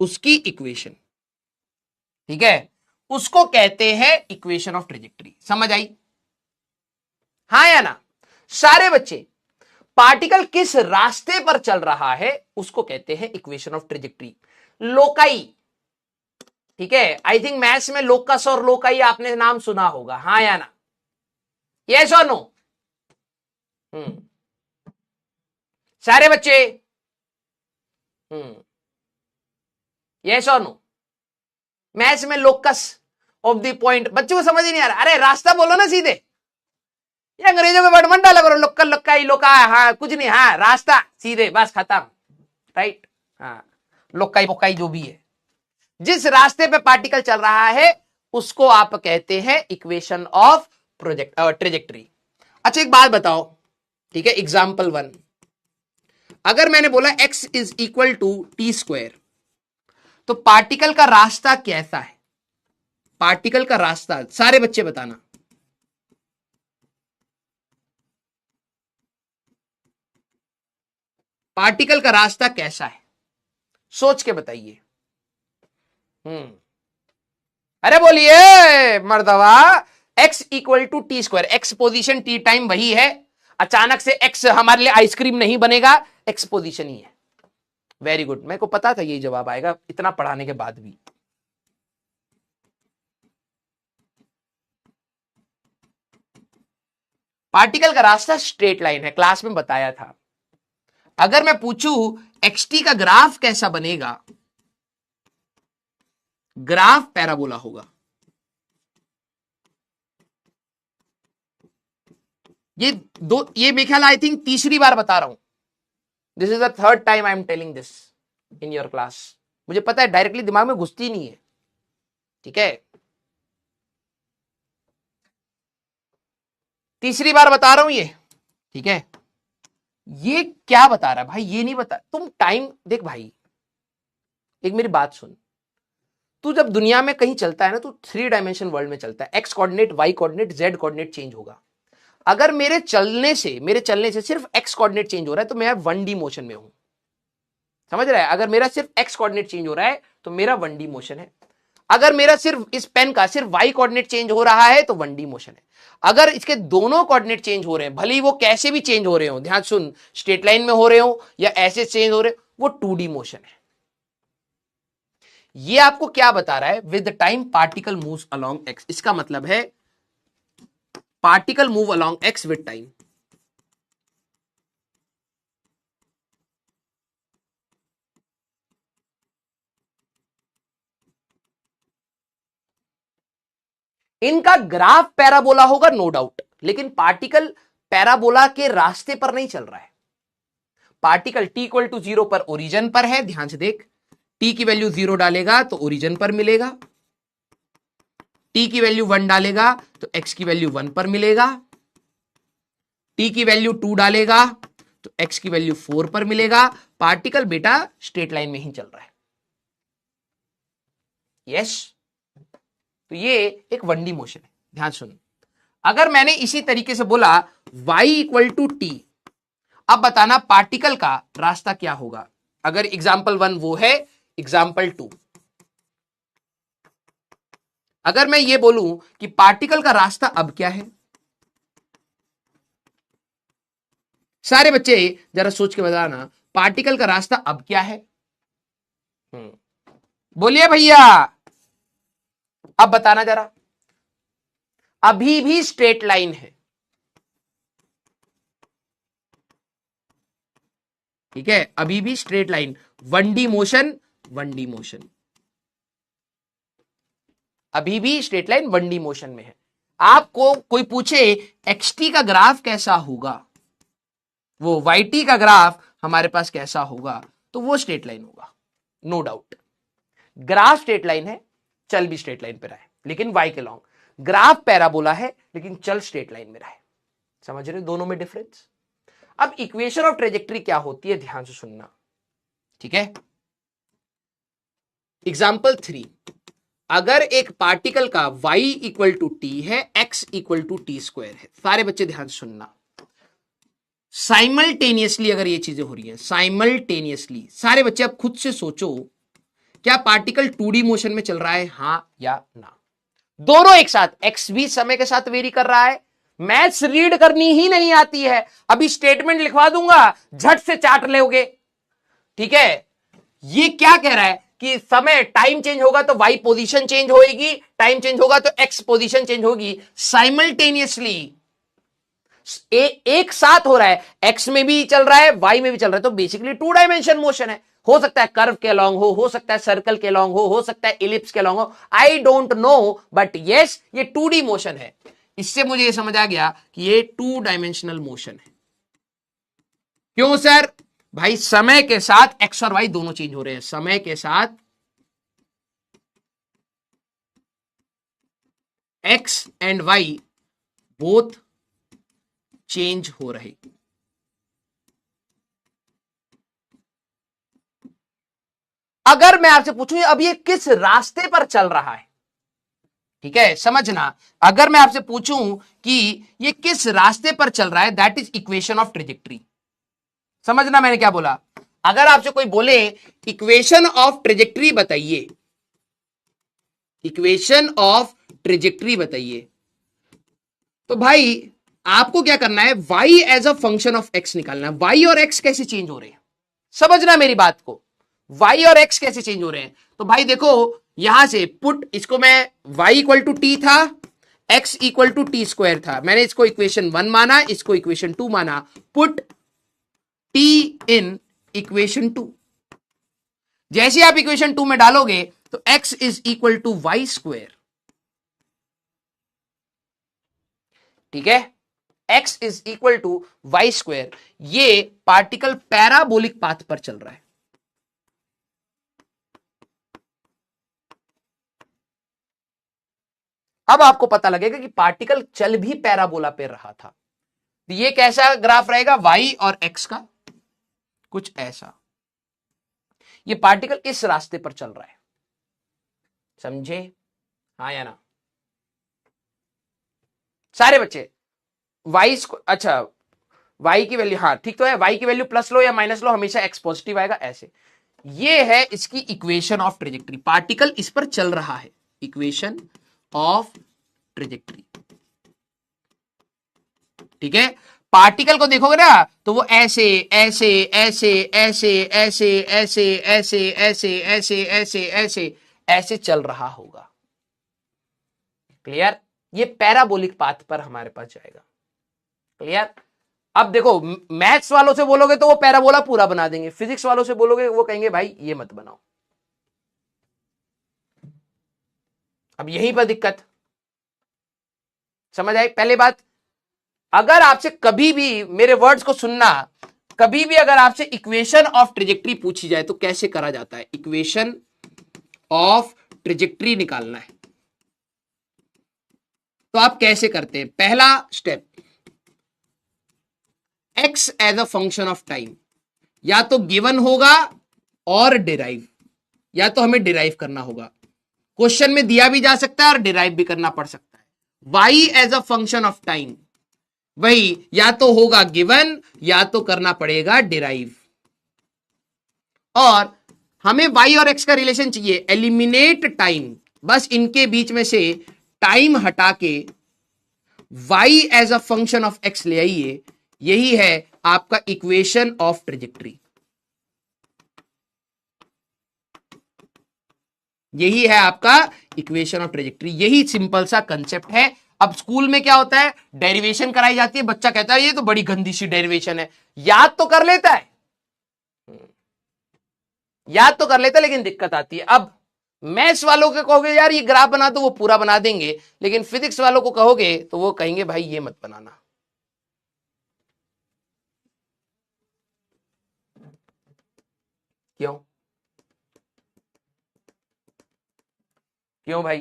उसकी इक्वेशन, ठीक है, उसको कहते हैं इक्वेशन ऑफ ट्रेजेक्ट्री। समझ आई, हाँ या ना सारे बच्चे, पार्टिकल किस रास्ते पर चल रहा है उसको कहते हैं इक्वेशन ऑफ ट्रेजेक्ट्री। लोकाई, ठीक है, आई थिंक मैथ्स में लोकस और लोकाई आपने नाम सुना होगा, हाँ या ना, यस और नो। सारे बच्चे यस और नो, मैथ्स में लोकस ऑफ द पॉइंट, बच्चों को समझ ही नहीं आ रहा, अरे रास्ता बोलो ना सीधे, ये अंग्रेजों में बटमन डाला करो, लोकल लोकाई लोका, हाँ कुछ नहीं, हाँ रास्ता सीधे बस खत्म, राइट, हाँ लोकाई पोकाई जो भी है, जिस रास्ते पे पार्टिकल चल रहा है उसको आप कहते हैं इक्वेशन ऑफ ट्रेजेक्ट्री। अच्छा एक बात बताओ, ठीक है, एग्जाम्पल 1, अगर मैंने बोला x is equal to t², तो पार्टिकल का रास्ता कैसा है, पार्टिकल का रास्ता सारे बच्चे बताना, पार्टिकल का रास्ता कैसा है, सोच के बताइए। अरे बोलिए मर्दवा, x equal to t², x position t time वही है, अचानक से x हमारे लिए आइसक्रीम नहीं बनेगा, x पोजीशन ही है। वेरी गुड, मेरे को पता था यही जवाब आएगा इतना पढ़ाने के बाद भी। पार्टिकल का रास्ता स्ट्रेट लाइन है, क्लास में बताया था। अगर मैं पूछूं xt का ग्राफ कैसा बनेगा, ग्राफ पैराबोला होगा। ये मेरे ख्याल आई थिंक तीसरी बार बता रहा हूं, this is the third time I am telling this in your class, मुझे पता है डायरेक्टली दिमाग में घुसती नहीं है, ठीक है, तीसरी बार बता रहा हूं ये, ठीक है। ये क्या बता रहा है भाई, ये नहीं बता, तुम टाइम देख भाई, एक मेरी बात सुन, तू जब दुनिया में कहीं चलता है ना, तू 3 डायमेंशन वर्ल्ड में चलता है, x coordinate, y coordinate, z coordinate change होगा। अगर मेरे चलने से सिर्फ एक्स कोऑर्डिनेट चेंज हो रहा है तो मैं 1D मोशन में हूं। समझ रहा है? अगर मेरा सिर्फ एक्स कोऑर्डिनेट चेंज हो रहा है तो मेरा 1D मोशन है। अगर मेरा सिर्फ इस पेन का सिर्फ वाई कोऑर्डिनेट चेंज हो रहा है तो 1D मोशन है। अगर इसके दोनों कोऑर्डिनेट चेंज हो रहे हैं, भले ही वो कैसे भी चेंज हो रहे हो, ध्यान सुन, स्ट्रेट लाइन में हो रहे हो या ऐसे चेंज हो रहे हो, वो 2D मोशन है। ये आपको क्या बता रहा है? With the time particle moves along x. इसका मतलब है particle move along x with time. इनका ग्राफ पैराबोला होगा, नो डाउट, लेकिन पार्टिकल पैराबोला के रास्ते पर नहीं चल रहा है। पार्टिकल t इक्वल टू 0 पर ओरिजिन पर है। ध्यान से देख, t की वैल्यू 0 डालेगा तो ओरिजिन पर मिलेगा, t की वैल्यू 1 डालेगा तो x की वैल्यू 1 पर मिलेगा, t की वैल्यू 2 डालेगा तो x की वैल्यू 4 पर मिलेगा। पार्टिकल बेटा स्ट्रेट लाइन में ही चल रहा है। यस, तो ये एक 1D मोशन है। ध्यान सुन, अगर मैंने इसी तरीके से बोला y इक्वल टू टी, अब बताना पार्टिकल का रास्ता क्या होगा। अगर एग्जाम्पल 1 वो है, एग्जाम्पल 2, अगर मैं ये बोलूं कि पार्टिकल का रास्ता अब क्या है, सारे बच्चे जरा सोच के बताना पार्टिकल का रास्ता अब क्या है। बोलिए भैया, अब बताना जरा। अभी भी स्ट्रेट लाइन है, ठीक है, अभी भी straight line, 1D motion, 1D motion, अभी भी स्ट्रेट लाइन 1D मोशन में है। आपको कोई पूछे xt का ग्राफ कैसा होगा, वो yt का ग्राफ हमारे पास कैसा होगा, तो वो स्ट्रेट लाइन होगा, no doubt. Graph straight line है, चल भी स्ट्रेट लाइन पे रहा है, लेकिन y के लॉन्ग। ग्राफ पैराबोला है लेकिन चल स्ट्रेट लाइन में रहा है। समझ रहे दोनों में डिफरेंस? अब इक्वेशन ऑफ ट्रेजेक्टरी क्या होती है, ध्यान से सुनना, ठीक है। एग्जाम्पल 3, अगर एक पार्टिकल का y इक्वल टू टी है, x equal to t square है, सारे बच्चे ध्यान से सुनना, साइमल्टेनियसली अगर ये चीजें हो रही हैं, साइमल्टेनियसली, सारे बच्चे अब खुद से सोचो, क्या पार्टिकल 2D मोशन में चल रहा है, हां या ना? दोनों एक साथ, x भी समय के साथ वेरी कर रहा है। मैथ्स रीड करनी ही नहीं आती है, अभी स्टेटमेंट लिखवा दूंगा, झट से चाट लोगे, ठीक है। ये क्या कह रहा है कि समय, टाइम चेंज होगा तो y पोजीशन चेंज होगी, टाइम चेंज होगा तो x पोजीशन चेंज होगी, साइमल्टेनियसली एक साथ हो रहा है, x में भी चल रहा है, y में भी चल रहा है, तो बेसिकली 2 डायमेंशन मोशन है। हो सकता है कर्व के लॉन्ग हो सकता है सर्कल के लॉन्ग हो सकता है इलिप्स के लॉन्ग हो, I don't know, but yes ये 2D मोशन है। इससे मुझे ये समझ आ गया कि ये 2 डायमेंशनल मोशन है। क्यों सर? भाई समय के साथ एक्स और वाई दोनों चेंज हो रहे हैं, समय के साथ x and y both change हो रहे। अगर मैं आपसे पूछूं अब ये किस रास्ते पर चल रहा है, ठीक है, समझना, अगर मैं आपसे पूछूं कि ये किस रास्ते पर चल रहा है, that is equation of trajectory. समझना मैंने क्या बोला? अगर आपसे कोई बोले इक्वेशन ऑफ ट्रेजेक्टरी बताइए, इक्वेशन ऑफ ट्रेजेक्टरी बताइए, तो भाई आपको क्या करना है, y as a function of x निकालना है। y और x कैसे चेंज हो रहे हैं, समझना मेरी बात को, y और x कैसे चेंज हो रहे हैं। तो भाई देखो यहां से पुट, इसको मैं y इक्वल टू टी था, x equal to t square था, मैंने इसको इक्वेशन 1 माना, इसको इक्वेशन 2 माना, पुट t इन इक्वेशन 2। जैसे आप इक्वेशन 2 में डालोगे तो x is equal to y square, ठीक है, x is equal to y square. ये पार्टिकल पैराबोलिक पाथ पर चल रहा है। अब आपको पता लगेगा कि पार्टिकल चल भी पैराबोला पे रहा था। तो ये कैसा ग्राफ रहेगा, y और x का कुछ ऐसा। ये पार्टिकल इस रास्ते पर चल रहा है, समझे? हाँ या ना सारे बच्चे? वाई, अच्छा y की वैल्यू, हाँ ठीक तो है, y की वैल्यू प्लस लो या माइनस लो, हमेशा x पॉजिटिव आएगा ऐसे। ये है इसकी इक्वेशन ऑफ ट्रेजेक्ट्री, पार्टिकल इस पर चल रहा है, इक्वेशन ऑफ ट्रेजेक्ट्री। ठीक है, पार्टिकल को देखोगे ना तो वो ऐसे ऐसे ऐसे ऐसे ऐसे ऐसे ऐसे ऐसे ऐसे ऐसे ऐसे ऐसे चल रहा होगा। क्लियर? ये पैराबोलिक पाथ पर हमारे पास जाएगा। क्लियर? अब देखो, मैथ्स वालों से बोलोगे तो वो पैराबोला पूरा बना देंगे, फिजिक्स वालों से बोलोगे वो कहेंगे भाई ये मत बनाओ। अब यहीं पर दिक्कत समझ आई। पहले बात, अगर आपसे कभी भी मेरे वर्ड्स को सुनना, कभी भी अगर आपसे इक्वेशन ऑफ ट्रेजेक्ट्री पूछी जाए तो कैसे करा जाता है, इक्वेशन ऑफ ट्रेजेक्ट्री निकालना है तो आप कैसे करते हैं। पहला step, x as a function of time, या तो गिवन होगा और डिराइव, या तो हमें डिराइव करना होगा। क्वेश्चन में दिया भी जा सकता है और डिराइव भी करना पड़ सकता है। y as a function of time, वही या तो होगा गिवन या तो करना पड़ेगा डिराइव। और हमें y और x का रिलेशन चाहिए, एलिमिनेट टाइम, बस इनके बीच में से टाइम हटा के y as a function of x ले आइए। यही है आपका इक्वेशन ऑफ ट्रेजेक्ट्री, यही है आपका इक्वेशन ऑफ ट्रेजेक्ट्री। यही सिंपल सा कंसेप्ट है। अब स्कूल में क्या होता है, डेरिवेशन कराई जाती है, बच्चा कहता है ये तो बड़ी गंदी सी डेरिवेशन है, याद तो कर लेता है, याद तो कर लेता है, लेकिन दिक्कत आती है। अब मैथ्स वालों को कहोगे यार ये ग्राफ बना दो, वो पूरा बना देंगे, लेकिन फिजिक्स वालों को कहोगे तो वो कहेंगे भाई ये मत बनाना। क्यों? क्यों भाई?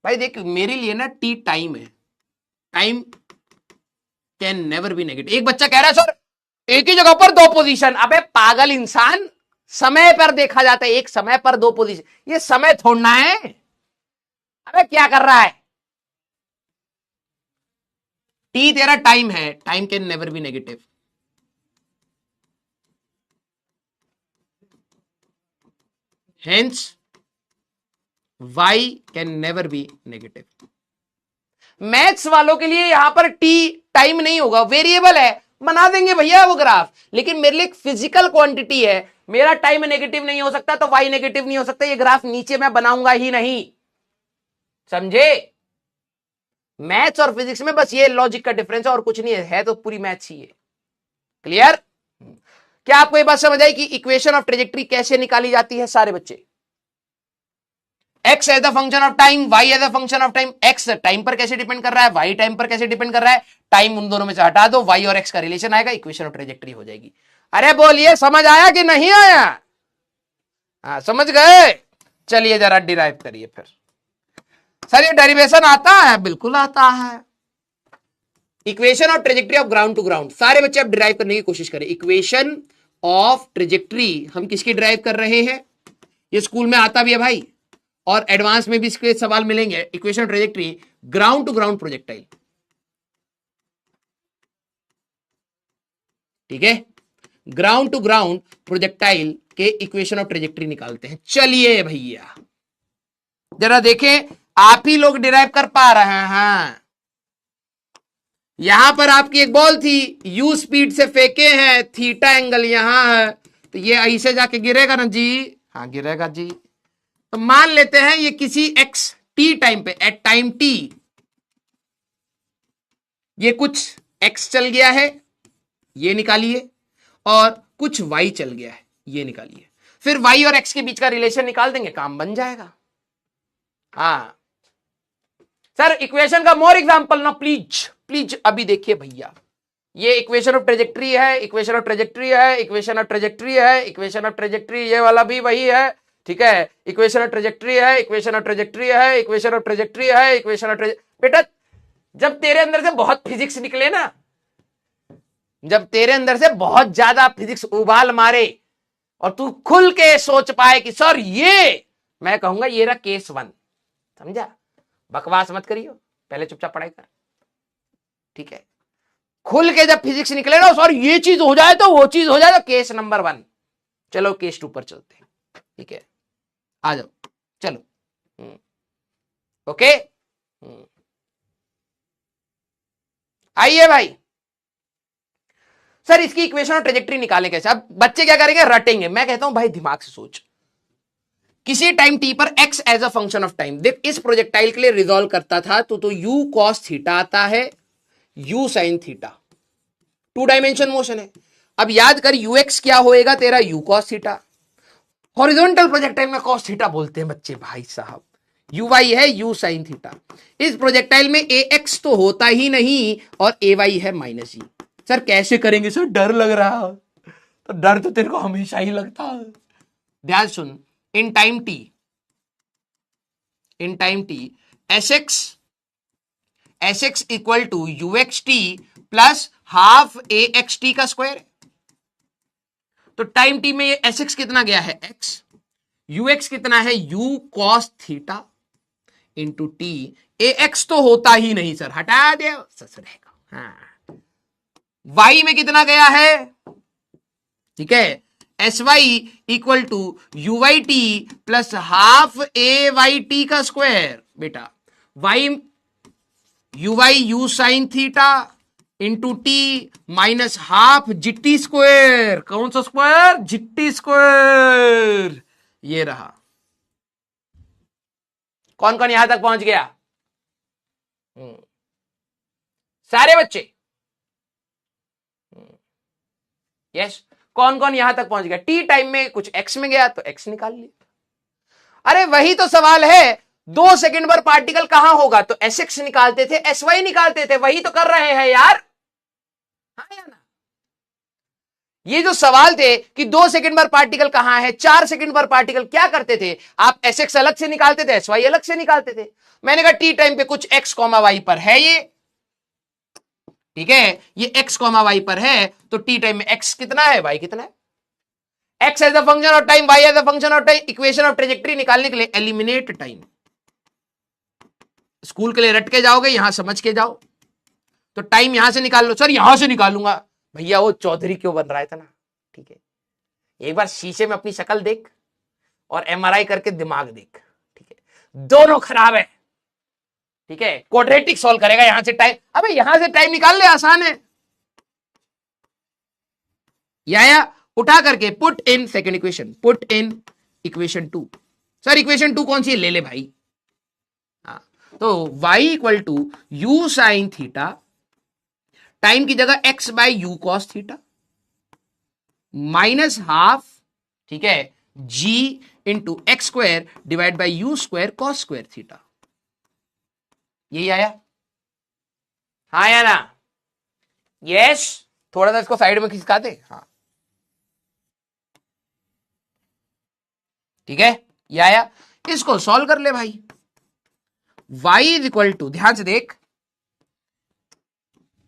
भाई देख, मेरे लिए ना टी टाइम है, time can never be negative. एक बच्चा कह रहा है सर एक ही जगह पर दो पोजीशन, अबे पागल इंसान, समय पर देखा जाता है, एक समय पर दो पोजीशन, ये समय थोड़ना है। अबे क्या कर रहा है? टी तेरा टाइम है, time can never be negative. Hence y can never be negative. Maths वालों के लिए यहां पर टी टाइम नहीं होगा, वेरिएबल है, बना देंगे भैया वो ग्राफ, लेकिन मेरे लिए एक फिजिकल क्वांटिटी है, मेरा टाइम नेगेटिव नहीं हो सकता तो y नेगेटिव नहीं हो सकता, ये ग्राफ नीचे मैं बनाऊंगा ही नहीं। समझे? मैथ्स और फिजिक्स में बस ये लॉजिक का डिफरेंस है और कुछ नहीं है तो पूरी मैथ्स ही है। क्लियर? क्या आपको ये बात समझ आई कि इक्वेशन ऑफ ट्रेजेक्ट्री कैसे निकाली जाती है सारे बच्चे? x as the function of time, y as the function of time. x time पर कैसे डिपेंड कर रहा है, y टाइम पर कैसे डिपेंड कर रहा है, टाइम उन दोनों में से हटा दो, y और x का रिलेशन आएगा, इक्वेशन ऑफ ट्रेजेक्ट्री हो जाएगी। अरे बोलिए समझ आया कि नहीं आया? हाँ समझ गए? चलिए जरा डिराइव करिए फिर। सर ये डेरिवेशन आता है? बिल्कुल आता है। Equation of trajectory of ground to ground, सारे बच्चे अब डिराइव करने की कोशिश करें। इक्वेशन ऑफ ट्रेजेक्ट्री हम किसकी डिराइव कर रहे हैं, ये स्कूल में आता भी है भाई, और एडवांस में भी इसके सवाल मिलेंगे। Equation of trajectory ground to ground projectile, ठीक है, ग्राउंड टू ग्राउंड प्रोजेक्टाइल के इक्वेशन ऑफ ट्रेजेक्ट्री निकालते हैं। चलिए भैया जरा देखें, आप ही लोग डिराइव कर पा रहे हैं। यहां पर आपकी एक बॉल थी, यू स्पीड से फेंके हैं, थीटा एंगल यहां है, तो ये ऐसे जाके गिरेगा ना जी, हाँ गिरेगा जी। तो मान लेते हैं ये किसी एक्स टी टाइम पे, एट टाइम टी, ये कुछ एक्स चल गया है, ये निकालिए, और कुछ वाई चल गया है, ये निकालिए। फिर वाई और एक्स के बीच का रिलेशन निकाल देंगे, काम बन जाएगा। हाँ सर इक्वेशन का मोर एग्जांपल ना प्लीज प्लीज। अभी देखिए भैया, ये इक्वेशन ऑफ ट्रेजेक्ट्री है, इक्वेशन ऑफ ट्रेजेक्ट्री है, इक्वेशन ऑफ ट्रेजेक्ट्री है, इक्वेशन ऑफ ट्रेजेक्ट्री, ये वाला भी वही है, ठीक है, इक्वेशन ऑफ ट्रेजेक्ट्री है, इक्वेशन ऑफ ट्रेजेक्ट्री है, इक्वेशन ऑफ ट्रेजेक्ट्री है, इक्वेशन ऑफ बेटा जब तेरे अंदर से बहुत फिजिक्स निकले ना, जब तेरे अंदर से बहुत ज्यादा फिजिक्स उबाल मारे और तू खुल के सोच पाए कि सर ये, मैं कहूंगा ये रहा केस 1, समझा? बकवास मत करियो, पहले चुपचाप पढ़ाई कर। ठीक है, खुल के जब फिजिक्स निकले ना सर ये चीज हो जाए तो वो चीज हो जाए तो केस नंबर 1। चलो केस 2 पर चलते हैं, ठीक है, आ जाओ, चलो, ओके, आइए भाई। सर इसकी इक्वेशन और ट्रेजेक्ट्री निकालें कैसे? अब बच्चे क्या करेंगे, रटेंगे। मैं कहता हूं भाई दिमाग से सोच, किसी टाइम टी पर x as a function of time, देख इस प्रोजेक्टाइल के लिए रिजॉल्व करता था तो u cos थीटा आता है, u sin theta, 2 dimension motion है। अब याद कर ux क्या होएगा तेरा, u cos theta. Horizontal projectile में cos थीटा बोलते हैं बच्चे भाई साहब, uy है u sin थीटा। इस प्रोजेक्टाइल में ax तो होता ही नहीं और ay है -e। सर कैसे करेंगे सर, डर लग रहा है। तो डर तो तेरे को हमेशा ही लगता है। ध्यान सुन, in time T sx equal to uxt plus half axt का स्क्वायर। तो टाइम टी में ये sx कितना गया है x, ux कितना है u cos theta into T, ax तो होता ही नहीं सर, हटा दे सर रहेगा। हाँ, y में कितना गया है, ठीक है, S Y equal to U Y T plus half A Y T का स्क्वायर। बेटा Y U Y U sine theta into T minus half G T square. कौन सा स्क्वायर, जिट्टी स्क्वायर। ये रहा। कौन कौन यहां तक पहुंच गया? सारे बच्चे, यस। कौन कौन यहां तक पहुंच गया? टी टाइम में कुछ एक्स में गया तो एक्स निकाल लिया। अरे वही तो सवाल है, 2 सेकंड पर पार्टिकल कहां होगा तो एस एक्स निकालते थे, एस वाई निकालते थे, वही तो कर रहे हैं यार। हाँ या ना? ये जो सवाल थे कि 2 सेकंड पर पार्टिकल कहां है, 4 सेकंड पर पार्टिकल, क्या करते थे आप, एस एक्स अलग से निकालते थे, एस वाई अलग से निकालते थे। मैंने कहा टी टाइम पे कुछ एक्स कॉमा वाई पर है ये, ठीक है, ये x कॉमा वाई पर है तो टी टाइम में x कितना है, y कितना है। x as a function of time, y as a function of time. Equation of trajectory निकालने के लिए एलिमिनेट टाइम। स्कूल के लिए रट के जाओगे, यहां समझ के जाओ तो टाइम यहां से निकाल लो। सर यहां से निकालूंगा, भैया वो चौधरी क्यों बन रहा है इतना, ठीक है, एक बार शीशे में अपनी शक्ल देख और एमआरआई करके दिमाग देख, ठीक है, दोनों खराब है, ठीक है। क्वाड्रेटिक सॉल्व करेगा यहां से टाइम, अबे यहां से टाइम निकाल ले, आसान है। या उठा करके put in second equation, put in equation 2। Sir equation 2 कौन सी है, ले ले भाई। हाँ, तो y equal to u sine theta, time की जगह x by u cos theta minus half, ठीक है, g into x square divide by u square cos square theta. यही आया, हाँ या ना? यस। थोड़ा सा इसको साइड में खिसका दे, हाँ, ठीक है, ये आया। इसको सॉल्व कर ले भाई। y इज इक्वल टू, ध्यान से देख,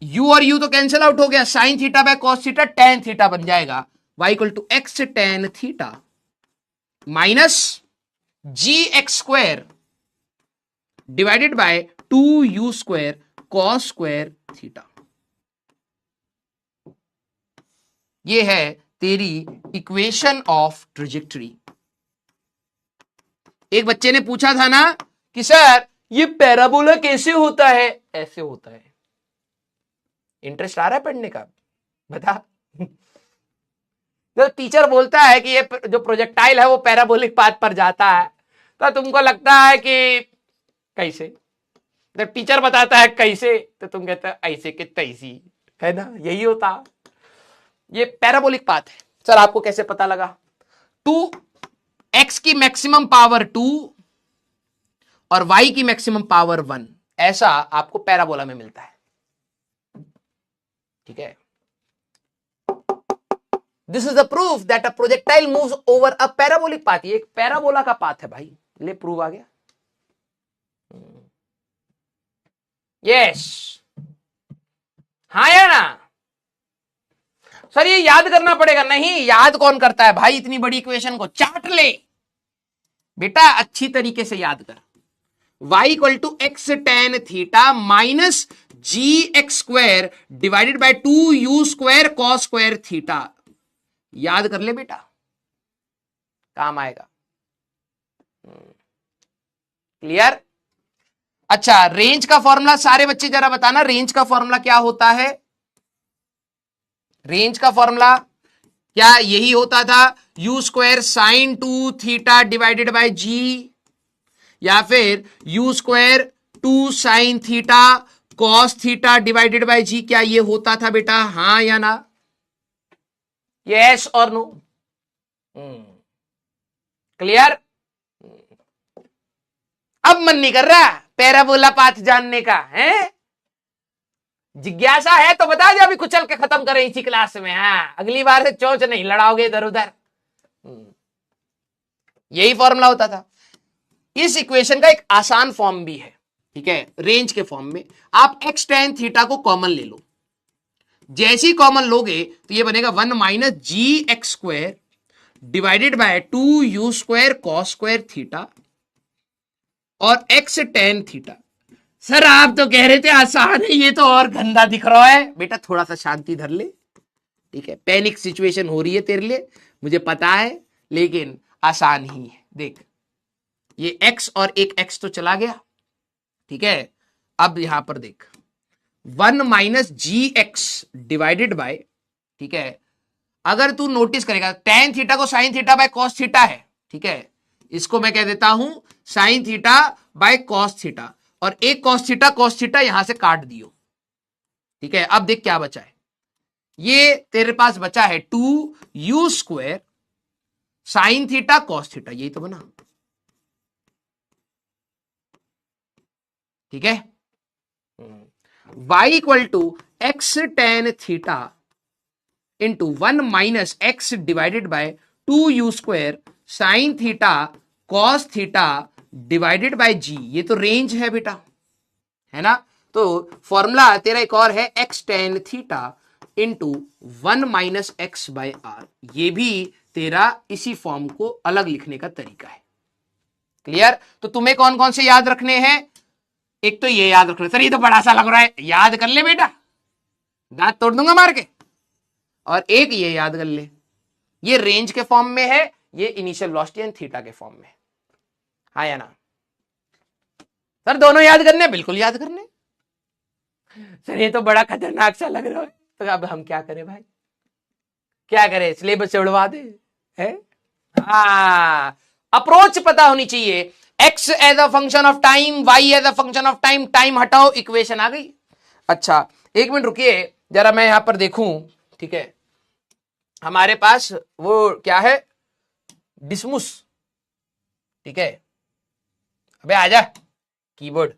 u और u तो कैंसिल आउट हो गया, sine theta by cos theta tan theta बन जाएगा। y equal to x tan theta minus g x square divided by 2u square cos square theta. ये है तेरी इक्वेशन ऑफ ट्रेजेक्टरी। एक बच्चे ने पूछा था ना कि सर ये पैराबोला कैसे होता है, ऐसे होता है। इंटरेस्ट आ रहा है पढ़ने का, बता। जो टीचर बोलता है कि ये जो प्रोजेक्टाइल है वो पैराबोलिक पाथ पर जाता है तो तुमको लगता है कि कैसे, जब टीचर बताता है कैसे तो तुम कहते हैं ऐसे कि तैसी, है ना, यही होता। ये पैराबोलिक पाथ है। सर आपको कैसे पता लगा? 2x की मैक्सिमम पावर 2 और y की मैक्सिमम पावर 1, ऐसा आपको पैराबोला में मिलता है, ठीक है। This is the proof that a projectile moves over a parabolic path. ये एक पैराबोला का पाथ है भाई, ले प्रूव आ गया। यस, हाँ या ना? सर ये याद करना पड़ेगा, नहीं याद कौन करता है भाई, इतनी बड़ी इक्वेशन को चाट ले बेटा, अच्छी तरीके से याद कर। Y equal to x tan theta minus g x square divided by 2u² cos square theta. याद कर ले बेटा, काम आएगा। क्लियर? अच्छा, रेंज का फॉर्मूला सारे बच्चे जरा बताना, रेंज का फॉर्मूला क्या होता है? रेंज का फॉर्मूला क्या यही होता था, u² sine 2 theta divided by G, या फिर u² 2 sine theta cos theta divided by G? क्या ये होता था बेटा, हाँ या ना? यस और नो? क्लियर? अब मन नहीं कर रहा पैराबोला पाथ जानने का है? जिज्ञासा है तो बता दे, अभी कुचल के खत्म करें इसी क्लास में। हाँ, अगली बार से चोंच नहीं लड़ाओगे इधर उधर। यही फॉर्मूला होता था। इस इक्वेशन का एक आसान फॉर्म भी है, ठीक है, रेंज के फॉर्म में। आप एक्स टेन थीटा को कॉमन ले लो, जैसी कॉमन लोगे तो ये बनेगा 1 minus g x square divided by 2u² cos square theta और एक्स टेन थीटा। सर आप तो कह रहे थे आसान है, ये तो और गंदा दिख रहा है। बेटा थोड़ा सा शांति धर ले, ठीक है, पैनिक सिचुएशन हो रही है तेरे लिए, मुझे पता है, लेकिन आसान ही है। देख, ये x और एक x तो चला गया, ठीक है। अब यहां पर देख 1 minus g x divided by, ठीक है, अगर तू नोटिस करेगा टेन थीटा को sine theta by cos theta है, ठीक है, इसको मैं कह देता हूं sine theta by cos theta, और एक कॉस थीटा यहां से काट दियो, ठीक है। अब देख क्या बचा है, ये तेरे पास बचा है 2u² sine theta cos theta, यही तो बना, ठीक है। y equal to x tan theta into 1 minus X divided by 2u² sine theta cos theta divided by G, ये तो रेंज है बेटा, है ना। तो फॉर्मूला तेरा एक और है x tan theta into 1 minus x by R, ये भी तेरा इसी फॉर्म को अलग लिखने का तरीका है। क्लियर? तो तुम्हें कौन कौन से याद रखने हैं? एक तो ये याद रखना, सर ये तो बड़ा सा लग रहा है, याद कर ले बेटा, दांत तोड़ दूंगा मार के। और एक ये याद कर ले, ये रेंज के फॉर्म में है, ये इनिशियल वेलोसिटी एंड थीटा के फॉर्म में, हाँ या ना? सर दोनों याद करने? बिल्कुल याद करने। सर ये तो बड़ा खतरनाक सा लग रहा है, तो अब हम क्या करें भाई, क्या करें, सिलेबस से उड़वा दे है? हाँ, अप्रोच पता होनी चाहिए। x as a function of time, y as a function of time, time हटाओ, इक्वेशन आ गई। अच्छा एक मिनट रुकिए जरा, मैं यहां पर देखूं, ठीक है, हमारे पास वो क्या है, डिसमुस, ठीक है, अबे आजा कीबोर्ड,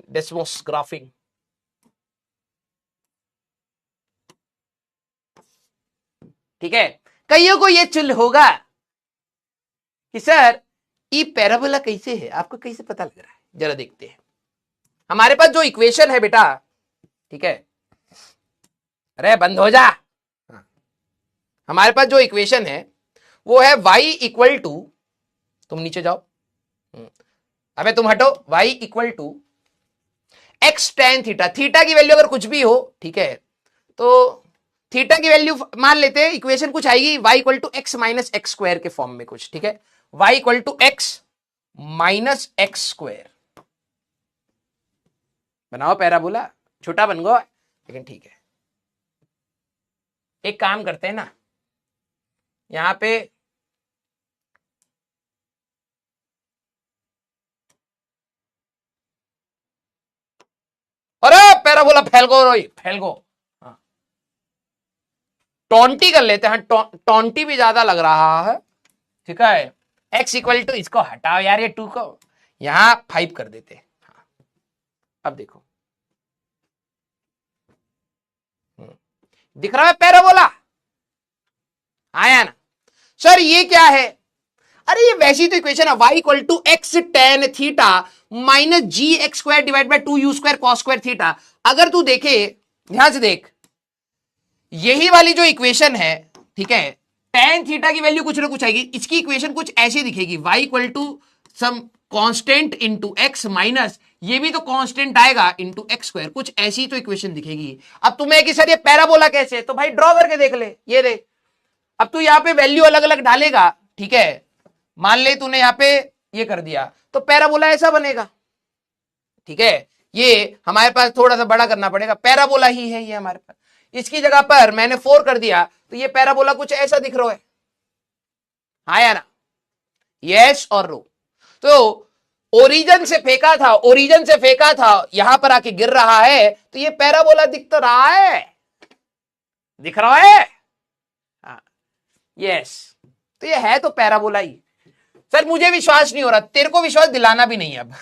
डिसमुस ग्राफिंग, ठीक है। कईयों को ये चुल होगा कि सर ये पैराबोला कैसे है, आपको कैसे पता लग रहा है, जरा देखते हैं। हमारे पास जो इक्वेशन है बेटा, ठीक है, अरे बंद हो जा, हमारे पास जो इक्वेशन है वो है y इक्वल टू, तुम नीचे जाओ, अबे तुम हटो, y equal to x tan theta, theta की वैल्यू अगर कुछ भी हो, ठीक है, तो थीटा की वैल्यू मान लेते हैं, इक्वेशन कुछ आएगी y equal to x minus x square के फॉर्म में कुछ, ठीक है, y equal to x minus x square. बनाओ पैराबोला, छोटा बन गया लेकिन ठीक है। एक काम करते हैं ना, यहां पे अरे पैराबोला फैलगो रोई फैलगो, हाँ। टॉन्टी कर लेते हैं, टॉन्टी भी ज्यादा लग रहा है, ठीक है। x इक्वल टू, इसको हटाओ यार, ये 2 को यहां 5 कर देते हैं, हाँ। अब देखो दिख रहा है पैराबोला, आया ना? सर ये क्या है, अरे ये वैसी तो इक्वेशन है, y equal to x tan theta minus g x square divide by 2u² cos square theta. अगर तू देखे, ध्यान से देख, यही वाली जो इक्वेशन है, ठीक है, टेन थीटा की वैल्यू कुछ ना कुछ आएगी, इसकी इक्वेशन कुछ ऐसी दिखेगी, y equal to some constant into x minus ये भी तो कांस्टेंट आएगा इंटू एक्स स्क्वायर, कुछ ऐसी तो इक्वेशन दिखेगी। अब तुम्हें कि सर ये पैराबोला कैसे, तो भाई ड्रॉ करके देख ले, ये देख। अब तू यहां पे वैल्यू अलग अलग डालेगा, ठीक है, मान ले तूने यहां पे ये कर दिया तो पैराबोला ऐसा बनेगा, ठीक है। ये हमारे पास थोड़ा सा बड़ा करना पड़ेगा, पैराबोला ही है ये हमारे पास। इसकी जगह पर मैंने 4 कर दिया तो ये पैराबोला कुछ ऐसा दिख रहा है, हाँ या ना, यस और नो। तो ओरिजिन से फेंका था, ओरिजिन से फेंका था, यहां पर आके गिर रहा है, तो ये पैराबोला दिख तो रहा है, दिख रहा है, हाँ यस, तो ये है तो पैराबोला ही। सर मुझे विश्वास नहीं हो रहा, तेरे को विश्वास दिलाना भी नहीं अब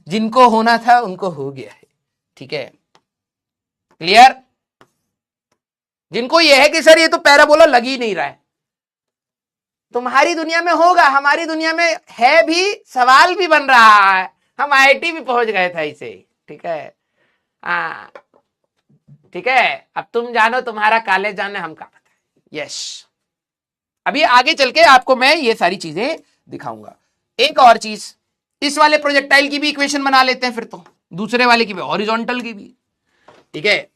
जिनको होना था उनको हो गया है, ठीक है, क्लियर। जिनको यह है कि सर ये तो पैराबोला लग ही नहीं रहा है, तुम्हारी दुनिया में होगा, हमारी दुनिया में है भी, सवाल भी बन रहा है, हम आईआईटी भी पहुंच गए थे इसे, ठीक है, हाँ ठीक है। अब तुम जानो, तुम्हारा कॉलेज जाने, हम का पता है, यस। अभी आगे चल के आपको मैं ये सारी चीजें दिखाऊंगा। एक और चीज, इस वाले प्रोजेक्टाइल की भी इक्वेशन बना लेते हैं फिर, तो दूसरे वाले की भी, हॉरिजॉन्टल की भी, ठीक है।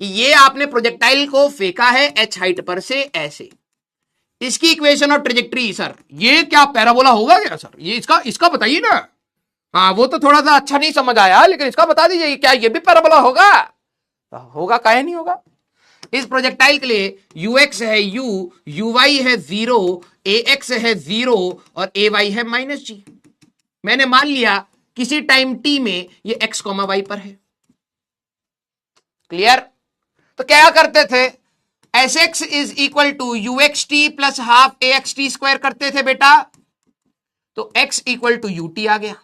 ये आपने प्रोजेक्टाइल को फेंका है एच हाइट पर से ऐसे, इसकी इक्वेशन और ट्रेजेक्ट्री, सर ये क्या पैराबोला होगा क्या सर, ये इसका बताइए ना। हाँ वो तो थोड़ा सा अच्छा नहीं समझ आया, लेकिन इसका बता दीजिए क्या ये भी पैराबोला होगा, तो होगा, काहे नहीं होगा। इस प्रोजेक्टाइल के लिए ux है u, uy है 0, ax है 0 और ay है -g। मैंने मान लिया किसी टाइम t में ये x, y पर है, क्लियर। तो क्या करते थे, sx is equal to uxt plus half axt square करते थे बेटा, तो x इक्वल टू ut आ गया।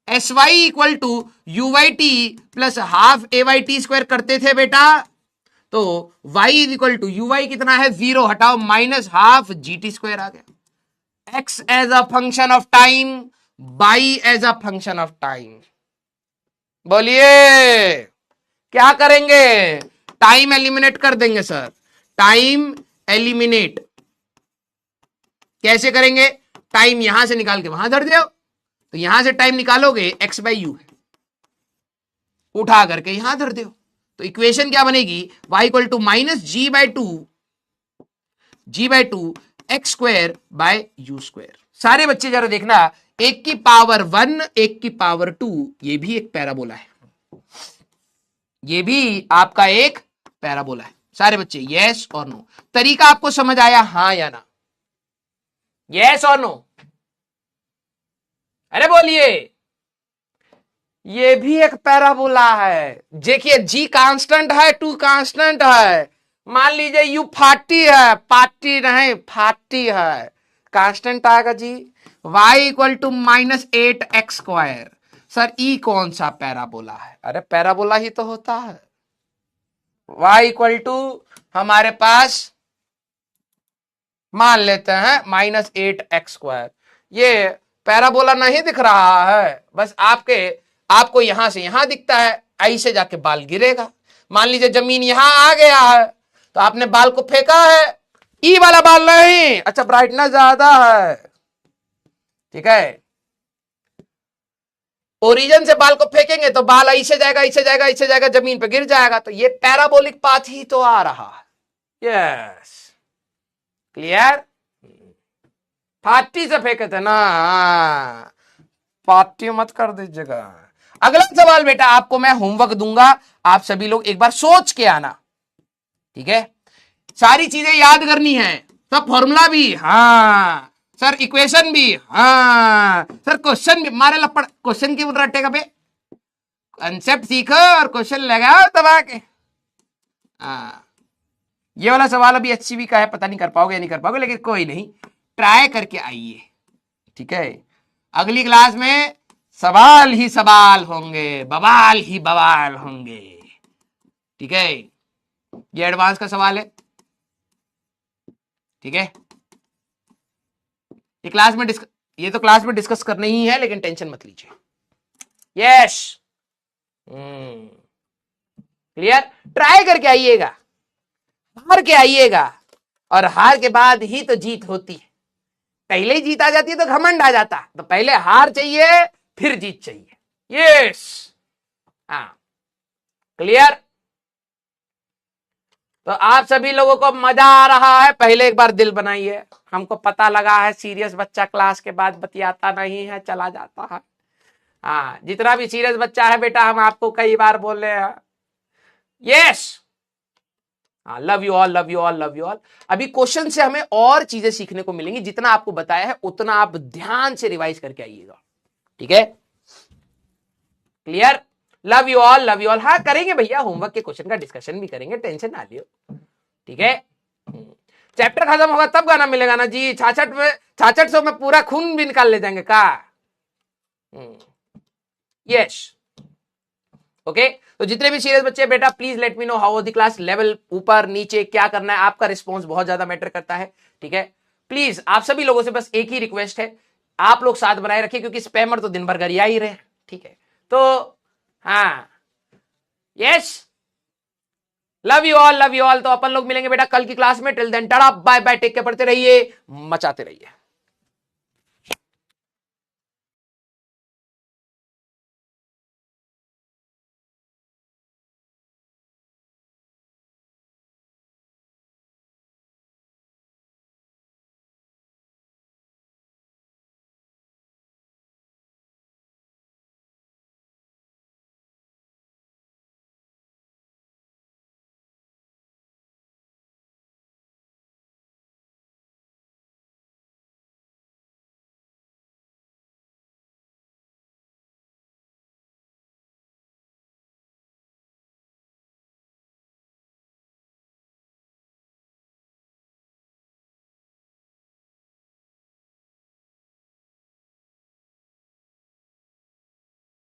sy equal to uyt plus half ayt square करते थे बेटा, तो y is equal to uy कितना है 0, हटाओ माइनस हाफ gt स्क्वायर आ गया। x as a function of time, y as a function of time. बोलिए क्या करेंगे, टाइम एलिमिनेट कर देंगे सर, टाइम एलिमिनेट कैसे करेंगे, टाइम यहां से निकाल के वहां धर दो, तो यहां से टाइम निकालोगे x बाई यू उठा करके यहां धर दो, तो इक्वेशन क्या बनेगी, y equal to minus g by two x square by u square. सारे बच्चे जरा देखना, एक की पावर 1 एक की पावर 2, ये भी एक पैराबोला है, ये भी आपका एक पैराबोला है। सारे बच्चे यस और नो, तरीका आपको समझ आया, हाँ या ना, यस और नो, अरे बोलिए। ये भी एक पैराबोला है, देखिए जी कांस्टेंट है, 2 कांस्टेंट है, मान लीजिए यू 40 है, पार्टी नहीं 40 है, कांस्टेंट आएगा जी, y equal to -8x square. Sir ई कौन सा पैराबोला है, अरे पैराबोला ही तो होता है, y इक्वल टू हमारे पास मान लेते हैं -8x स्क्वायर, ये पैराबोला नहीं दिख रहा है, बस आपको यहां से यहां दिखता है, ऐसे जाके बाल गिरेगा। मान लीजिए जमीन यहां आ गया है, तो आपने बाल को फेंका है, ई वाला बाल नहीं, अच्छा ब्राइटनेस ज्यादा है, ठीक है, ओरिजिन से बाल को फेंकेंगे तो बाल ऐसे जाएगा, ऐसे जाएगा, ऐसे जाएगा, जमीन पे गिर जाएगा, तो ये पैराबोलिक पाथ ही तो आ रहा है, यस क्लियर। पार्टी से फेंके थे ना, पार्टी मत कर दीजिएगा। अगला सवाल बेटा आपको मैं होमवर्क दूंगा, आप सभी लोग एक बार सोच के आना, ठीक है, सारी चीजें याद करनी है, सब फॉर्मूला भी, हाँ सर इक्वेशन भी, हाँ सर क्वेश्चन भी, मारे लपड़ क्वेश्चन की रटेगा बे, कंसेप्ट सीखो और क्वेश्चन लगाओ दबा के। ये वाला सवाल अभी HCV का है, पता नहीं कर पाओगे या नहीं कर पाओगे, लेकिन कोई नहीं, ट्राई करके आइए, ठीक है। अगली क्लास में सवाल ही सवाल होंगे, बवाल ही बवाल होंगे, ठीक है। ये एडवांस का सवाल है, ठीक है, ये तो क्लास में डिस्कस करने ही है, लेकिन टेंशन मत लीजिए, यस क्लियर। ट्राई करके आइएगा, हार के आइएगा, और हार के बाद ही तो जीत होती है, पहले ही जीत आ जाती है तो घमंड आ जाता, तो पहले हार चाहिए फिर जीत चाहिए। यस, हाँ, क्लियर। तो आप सभी लोगों को मजा आ रहा है? पहले एक बार दिल बनाइए। हमको पता लगा है सीरियस बच्चा क्लास के बाद बतियाता नहीं है, चला जाता है। हाँ, जितना भी सीरियस बच्चा है बेटा, हम आपको कई बार बोल रहे हैं। यस, हाँ, love you all, love you all, love you all. अभी क्वेश्चन से हमें और चीजें सीखने को मिलेंगी, जितना आपको बताया है उतना आप ध्यान से रिवाइज करके आइएगा, ठीक है? Clear? Love you all, love you all. हाँ, करेंगे भैया, होमवर्क के क्वेश्चन का डिस्कशन भी करेंगे, टेंशन ना लियो, ठीक है? चैप्टर खत्म होगा तब गाना मिलेगा ना जी। 66 में पूरा खून भी निकाल ले जाएंगे का? Yes, okay. तो जितने भी सीरियस बच्चे बेटा, please let me know how the class level, ऊपर नीचे क्या करना है, आपका रिस्पॉन्स बहुत ज्यादा मैटर करता है, ठीक है? प्लीज आप सभी लोगों से बस एक ही रिक्वेस्ट है, आप लोग साथ बनाए रखिए, क्योंकि स्पैमर तो दिन भर गरिया ही रहे, ठीक है? तो हाँ, yes, love you all, love you all. तो अपन लोग मिलेंगे बेटा कल की क्लास में। Till then tata, bye bye, take care, पढ़ते रहिए, मचाते रहिए।